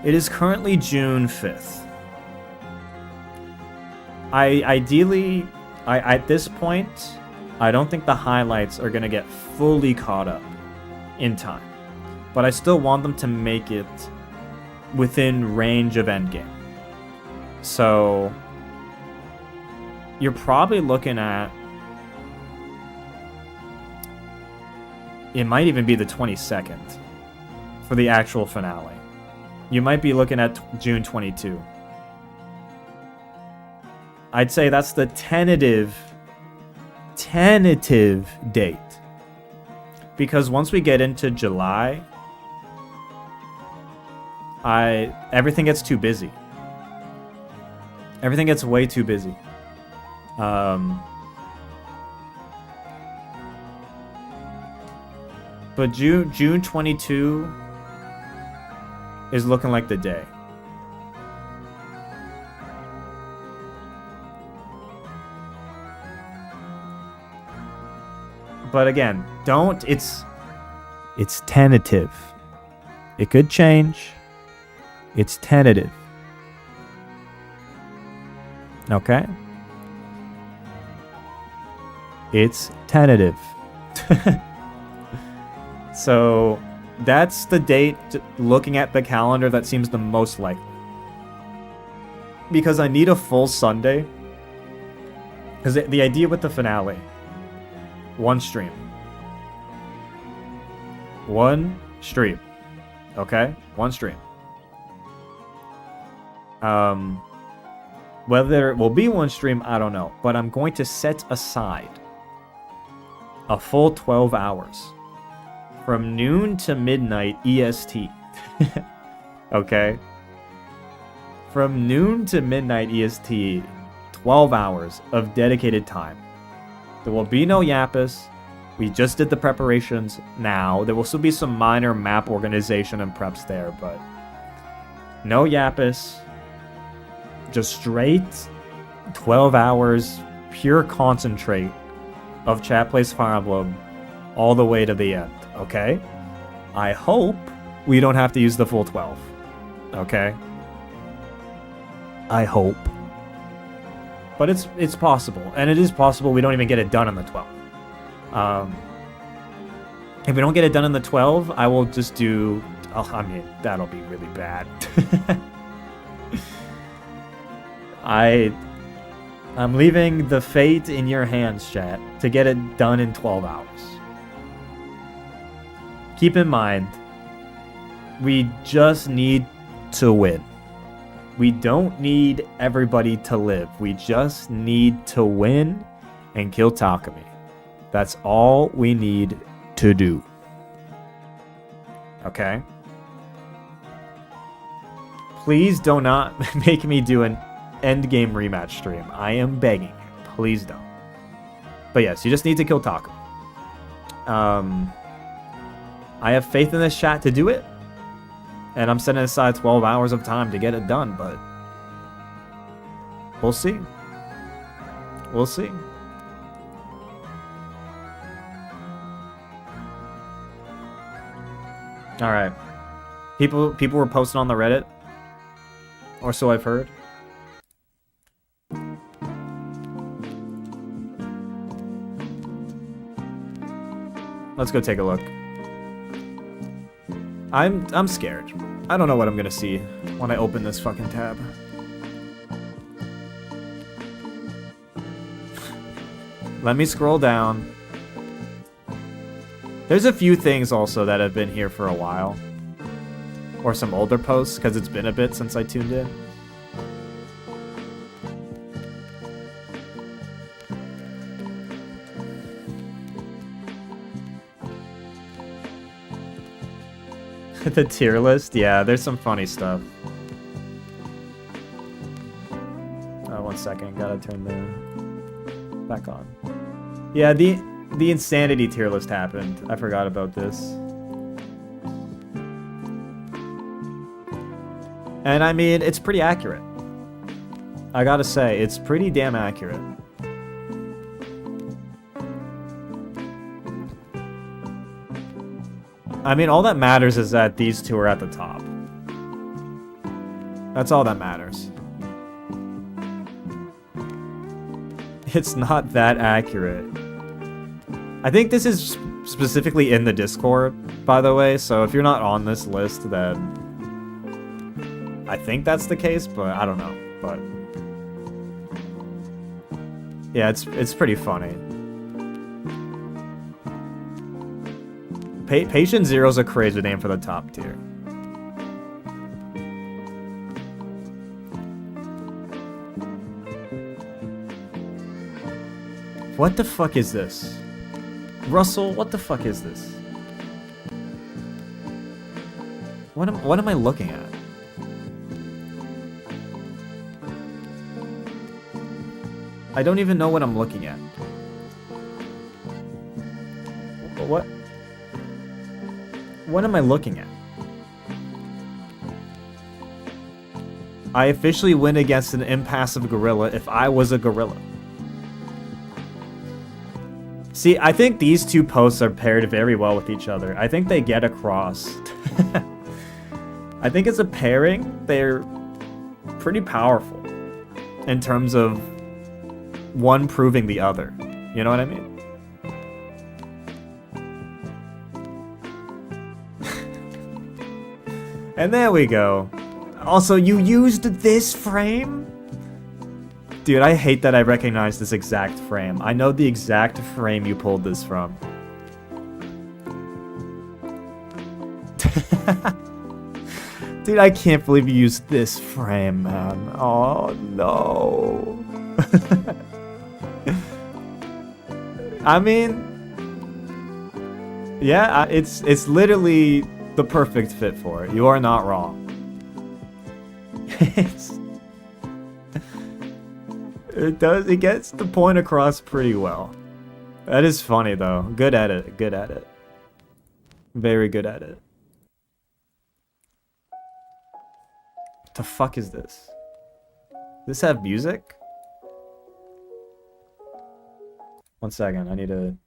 It is currently June 5th. At this point, I don't think the highlights are going to get fully caught up in time. But I still want them to make it within range of Endgame. So, you're probably looking at... It might even be the 22nd for the actual finale. You might be looking at June 22. I'd say that's the tentative date. Because once we get into July, everything gets too busy. Everything gets way too busy. But June 22 is looking like the day. But again, it's tentative. It could change. It's tentative. Okay? It's tentative. So, that's the date, looking at the calendar, that seems the most likely. Because I need a full Sunday. Because the idea with the finale, one stream. Okay? One stream. Whether it will be one stream, I don't know. But I'm going to set aside a full 12 hours. From noon to midnight EST. Okay? From noon to midnight EST, 12 hours of dedicated time. There will be no yapise. We just did the preparations now. There will still be some minor map organization and preps there, but no yapise. Just straight 12 hours, pure concentrate of Chat Plays Fire Emblem all the way to the end, okay? I hope we don't have to use the full 12, okay? I hope. But it's possible, and it is possible we don't even get it done on the 12. If we don't get it done in the 12, I will just do... Oh, I mean, that'll be really bad. I'm leaving the fate in your hands, chat, to get it done in 12 hours. Keep in mind, we just need to win. We don't need everybody to live. We just need to win and kill Takumi. That's all we need to do. Okay? Please do not make me do an Endgame rematch stream. I am begging you. Please don't. But yes, you just need to kill Taco. I have faith in this chat to do it. And I'm setting aside 12 hours of time to get it done, but we'll see. We'll see. All right. People were posting on the Reddit, or so I've heard. Let's go take a look. I'm scared. I don't know what I'm gonna see when I open this fucking tab. Let me scroll down. There's a few things also that have been here for a while. Or some older posts, because it's been a bit since I tuned in. The tier list? Yeah, there's some funny stuff. Oh, 1 second. Gotta turn the... back on. Yeah, the insanity tier list happened. I forgot about this. And I mean, it's pretty accurate. I gotta say, it's pretty damn accurate. I mean, all that matters is that these two are at the top. That's all that matters. It's not that accurate. I think this is specifically in the Discord, by the way, so if you're not on this list, then I think that's the case, but I don't know. But yeah, it's pretty funny. Patient Zero's a crazy name for the top tier. What the fuck is this? Russell, what the fuck is this? What am I looking at? I don't even know what I'm looking at. What? What am I looking at? I officially win against an impassive gorilla if I was a gorilla. See, I think these two posts are paired very well with each other. I think they get across. I think as a pairing, they're pretty powerful in terms of one proving the other. You know what I mean? And there we go. Also, you used this frame? Dude, I hate that I recognize this exact frame. I know the exact frame you pulled this from. Dude, I can't believe you used this frame, man. Oh, no. I mean... yeah, it's literally the perfect fit for it. You are not wrong. It gets the point across pretty well. That is funny though. Good at it. Good at it. Very good at it. What the fuck is this? Does this have music? 1 second, I need to...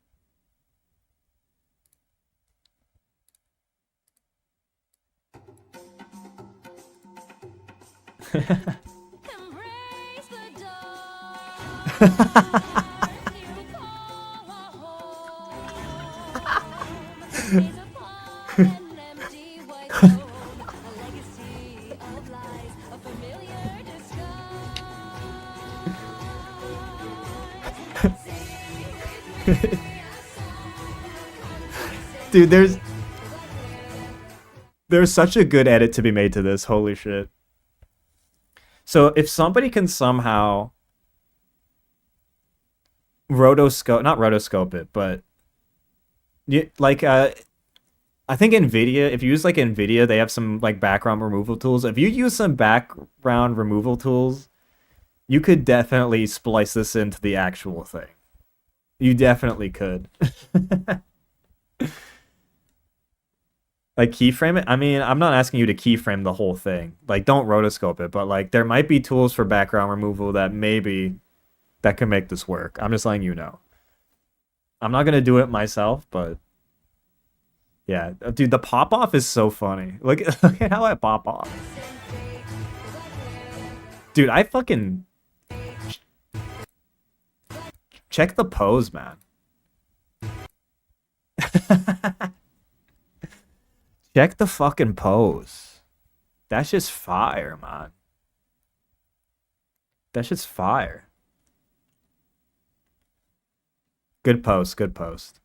Dude, there's such a good edit to be made to this. Holy shit. So if somebody can somehow not rotoscope it, but like I think NVIDIA, if you use like NVIDIA, they have some like background removal tools. If you use some background removal tools, you could definitely splice this into the actual thing. You definitely could. Like keyframe it? I mean, I'm not asking you to keyframe the whole thing. Like, don't rotoscope it, but like there might be tools for background removal that maybe that can make this work. I'm just letting you know. I'm not gonna do it myself, but yeah, dude, the pop off is so funny. Look at how I pop off. Dude, I fucking check the pose, man. Check the fucking pose. That's just fire, man. That's just fire. Good post, good post.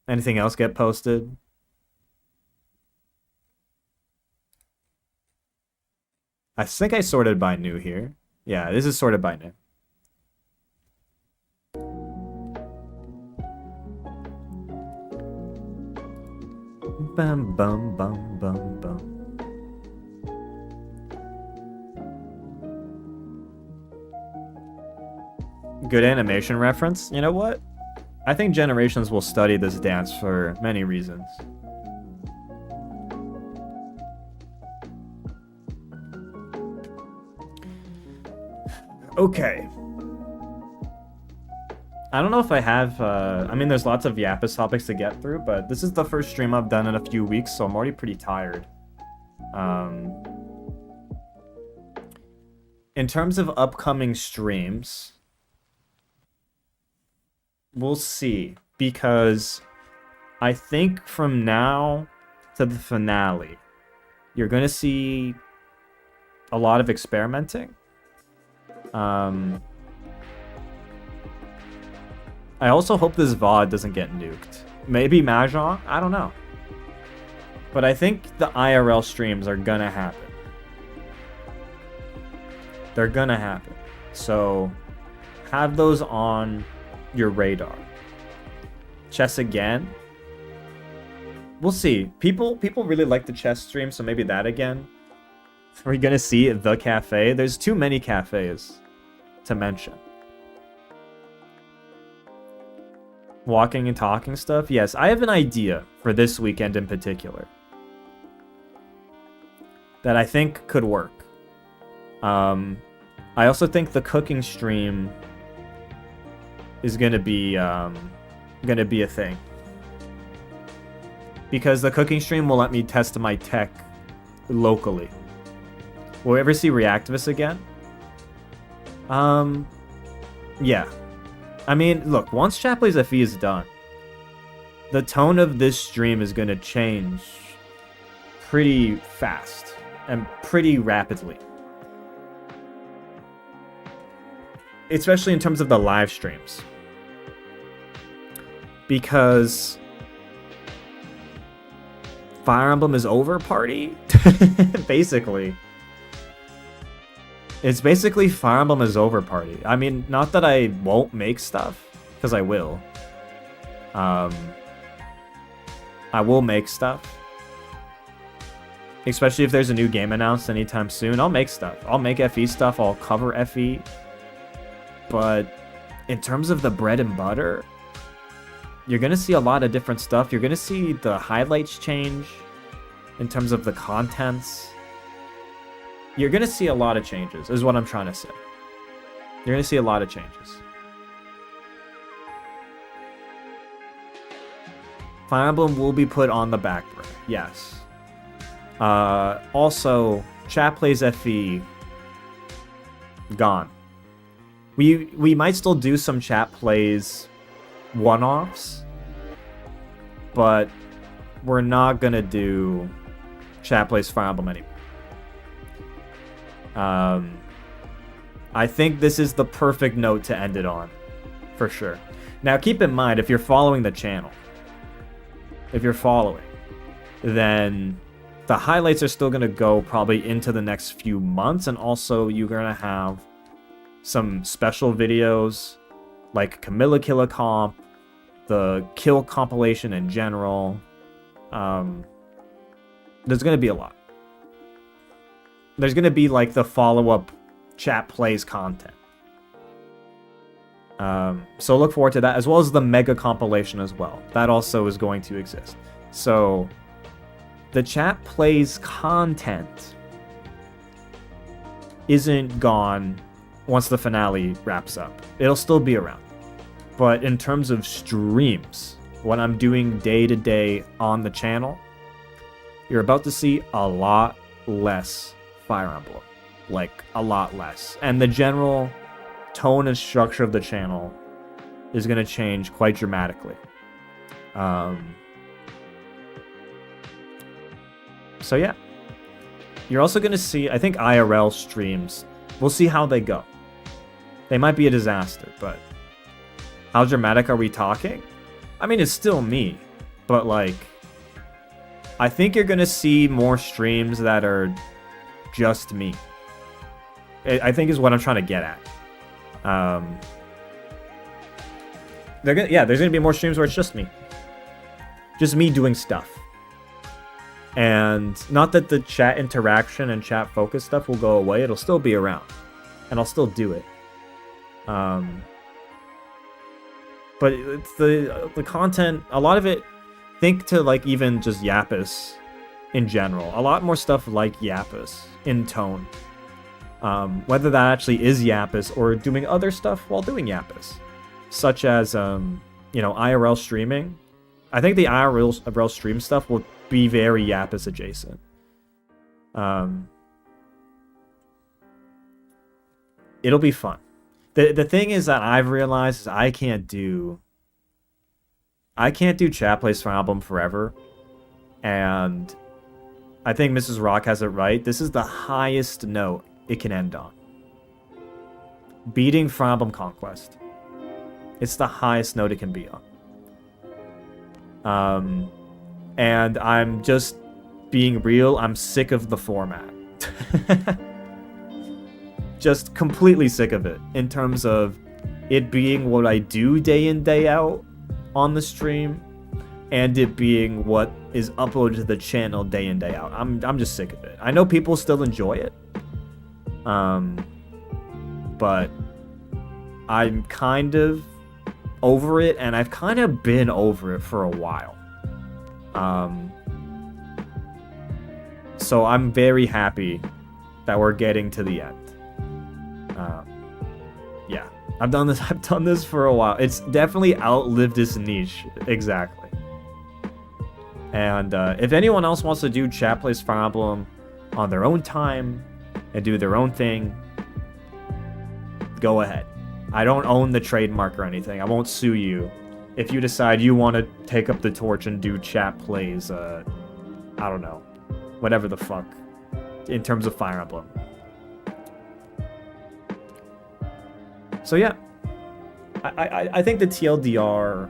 Anything else get posted? I think I sorted by new here. Yeah, this is sorted by new. Bum bum bum bum bum. Good animation reference. You know what? I think generations will study this dance for many reasons. Okay. I don't know if I have, I mean, there's lots of Yapis topics to get through, but this is the first stream I've done in a few weeks, so I'm already pretty tired. In terms of upcoming streams, we'll see, because I think from now to the finale, you're going to see a lot of experimenting. I also hope this VOD doesn't get nuked. Maybe Mahjong? I don't know. But I think the IRL streams are gonna happen. They're gonna happen. So, have those on your radar. Chess again? We'll see. People really like the chess stream, so maybe that again. Are we gonna see the cafe? There's too many cafes to mention. Walking and talking stuff? Yes, I have an idea for this weekend in particular that I think could work. I also think the cooking stream is gonna be a thing, because the cooking stream will let me test my tech locally. Will we ever see Reactivist again? Yeah. I mean, look, once Chat Plays FE is done, the tone of this stream is going to change pretty fast and pretty rapidly. Especially in terms of the live streams. Because Fire Emblem is over party? Basically. It's basically Fire Emblem is over party. I mean, not that I won't make stuff, because I will. I will make stuff. Especially if there's a new game announced anytime soon. I'll make stuff. I'll make FE stuff. I'll cover FE. But in terms of the bread and butter, you're going to see a lot of different stuff. You're going to see the highlights change in terms of the contents. You're going to see a lot of changes, is what I'm trying to say. You're going to see a lot of changes. Fire Emblem will be put on the back burner, yes. Also, Chat Plays FE, gone. We might still do some Chat Plays one-offs, but we're not going to do Chat Plays Fire Emblem anymore. I think this is the perfect note to end it on, for sure. Now, keep in mind, if you're following the channel, then the highlights are still going to go probably into the next few months, and also you're going to have some special videos, like Camilla Killa Comp, the kill compilation in general. There's going to be a lot. There's going to be like the follow-up chat plays content. So look forward to that, as well as the mega compilation as well. That also is going to exist. So the chat plays content isn't gone once the finale wraps up. It'll still be around. But in terms of streams, what I'm doing day to day on the channel, you're about to see a lot less Fire Emblem. Like, a lot less. And the general tone and structure of the channel is going to change quite dramatically. So yeah. You're also going to see, I think, IRL streams. We'll see how they go. They might be a disaster, but how dramatic are we talking? I mean, it's still me, but like, I think you're going to see more streams that are just me. I think is what I'm trying to get at. There's going to be more streams where it's just me. Just me doing stuff. And not that the chat interaction and chat focus stuff will go away. It'll still be around. And I'll still do it. But it's the content, a lot of it, think to like even just Yapis in general. A lot more stuff like Yapis in tone. Whether that actually is Yapis or doing other stuff while doing Yapis. Such as, IRL streaming. I think the IRL stream stuff will be very Yapis adjacent. It'll be fun. The thing is that I've realized is I can't do chat plays for album forever. And I think Mrs. Rock has it right. This is the highest note it can end on. Beating Fire Emblem Conquest. It's the highest note it can be on. And I'm just being real, I'm sick of the format. Just completely sick of it in terms of it being what I do day in, day out on the stream, and it being what is uploaded to the channel day in, day out. I'm just sick of it. I know people still enjoy it. But I'm kind of over it, and I've kind of been over it for a while. So I'm very happy that we're getting to the end. Yeah, I've done this for a while. It's definitely outlived its niche. Exactly. And if anyone else wants to do chat plays Fire Emblem on their own time and do their own thing, go ahead. I don't own the trademark or anything. I won't sue you if you decide you want to take up the torch and do chat plays. I don't know, whatever the fuck, in terms of Fire Emblem. So yeah, I think the TLDR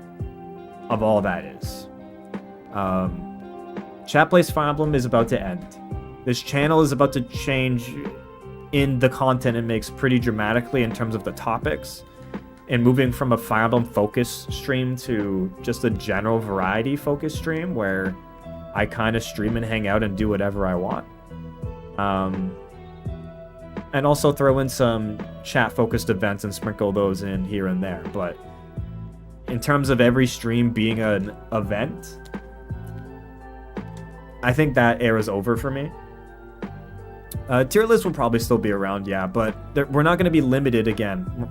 of all that is, chat plays Fire Emblem is about to end. This channel is about to change in the content it makes pretty dramatically in terms of the topics, and moving from a Fire Emblem focus stream to just a general variety focus stream where I kind of stream and hang out and do whatever I want. And also throw in some chat-focused events and sprinkle those in here and there. But in terms of every stream being an event, I think that era's over for me. Tier list will probably still be around, yeah, but we're not going to be limited again.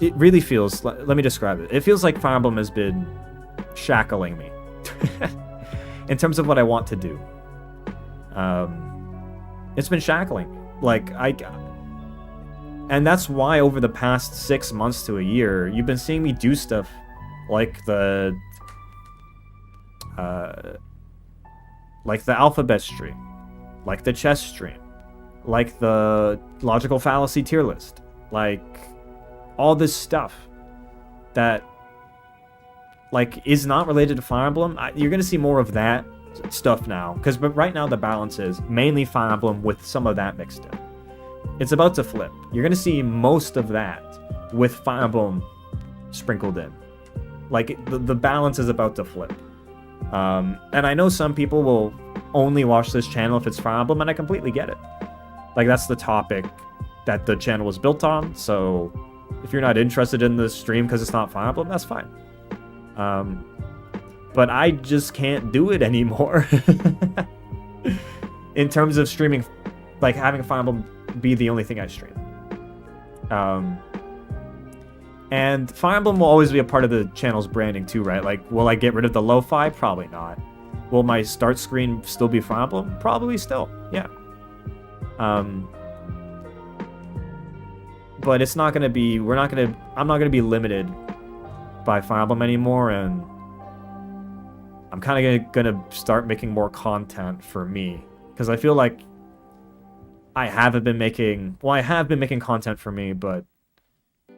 It really feels, let me describe it. It feels like Fire Emblem has been shackling me in terms of what I want to do. It's been shackling me. And that's why over the past 6 months to a year, you've been seeing me do stuff like the alphabet stream, like the chess stream, like the logical fallacy tier list, like all this stuff that is not related to Fire Emblem. You're gonna see more of that stuff now, because right now the balance is mainly Fire Emblem with some of that mixed in. It's about to flip. You're gonna see most of that with Fire Emblem sprinkled in. Like, the balance is about to flip. And I know some people will only watch this channel if it's Fire Emblem, and I completely get it. Like, that's the topic that the channel was built on, so if you're not interested in the stream because it's not Fire Emblem, that's fine. But I just can't do it anymore. In terms of streaming, like, having Fire Emblem be the only thing I stream. And Fire Emblem will always be a part of the channel's branding too, right? Like, will I get rid of the lo-fi? Probably not. Will my start screen still be Fire Emblem? Probably still, yeah. But it's not gonna be, I'm not gonna be limited by Fire Emblem anymore, and I'm kind of gonna start making more content for me. Because I feel like I have been making content for me, but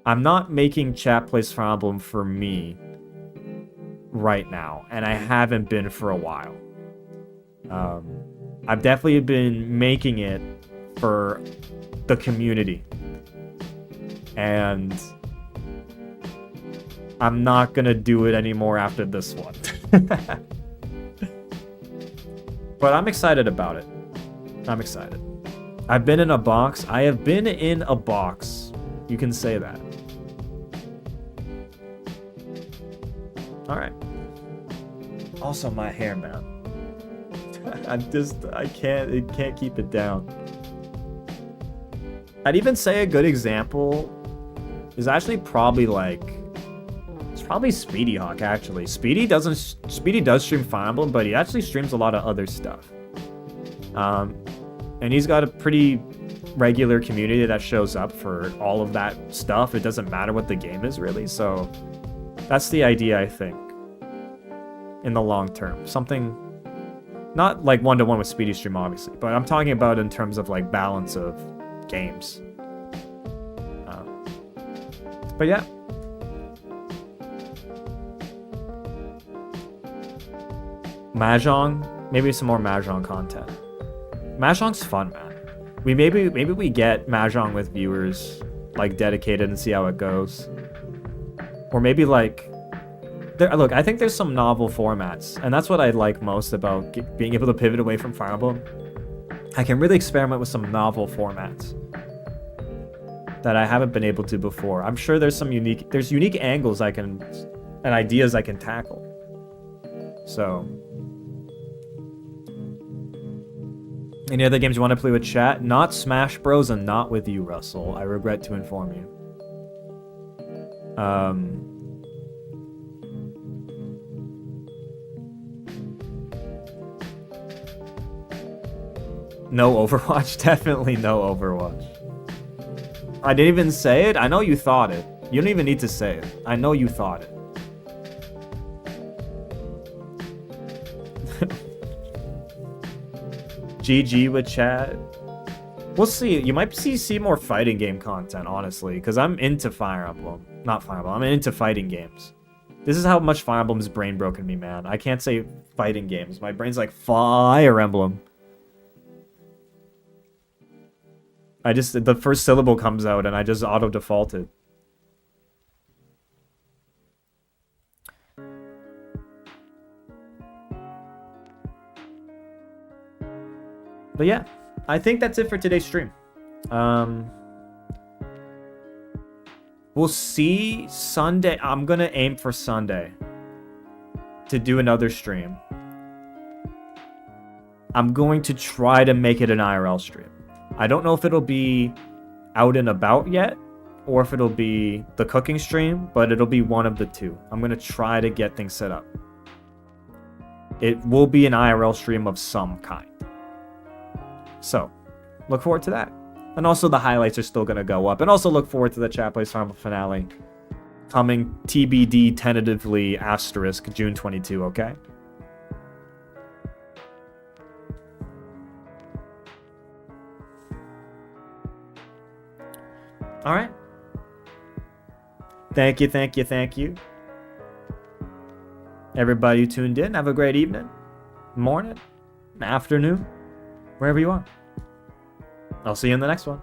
I'm not making Chat Plays Fire Emblem for me right now, and I haven't been for a while. I've definitely been making it for the community, and I'm not gonna do it anymore after this one. But I'm excited about it. I'm excited. I've been in a box. I have been in a box. You can say that. Alright. Also, my hair, man. It can't keep it down. I'd even say a good example is actually probably like, it's probably Speedy Hawk, actually. Speedy does stream Fire Emblem, but he actually streams a lot of other stuff. And he's got a pretty regular community that shows up for all of that stuff. It doesn't matter what the game is, really. So that's the idea, I think, in the long term. Something, not like one-to-one with Speedy stream, obviously, but I'm talking about in terms of like balance of games. But yeah. Mahjong, maybe some more Mahjong content. Mahjong's fun, man. Maybe we get Mahjong with viewers, like, dedicated, and see how it goes. Or maybe like, look, I think there's some novel formats, and that's what I like most about being able to pivot away from Fire Emblem. I can really experiment with some novel formats that I haven't been able to before. I'm sure there's unique angles and ideas I can tackle. So, any other games you want to play with chat? Not Smash Bros. And not with you, Russell. I regret to inform you. No Overwatch? Definitely no Overwatch. I didn't even say it? I know you thought it. You don't even need to say it. I know you thought it. GG with chat. We'll see. You might see more fighting game content, honestly, because I'm into Fire Emblem. Not Fire Emblem. I'm into fighting games. This is how much Fire Emblem's brain broken me, man. I can't say fighting games. My brain's like Fire Emblem. The first syllable comes out and I just auto-defaulted. But yeah, I think that's it for today's stream. We'll see Sunday. I'm gonna aim for Sunday to do another stream. I'm going to try to make it an IRL stream. I don't know if it'll be out and about yet, or if it'll be the cooking stream, but it'll be one of the two. I'm gonna try to get things set up. It will be an IRL stream of some kind. So, look forward to that. And also the highlights are still gonna go up. And also look forward to the Chat Plays Fire Emblem finale. Coming TBD tentatively * June 22, okay? Alright. Thank you. Everybody who tuned in, have a great evening, morning, afternoon, wherever you are. I'll see you in the next one.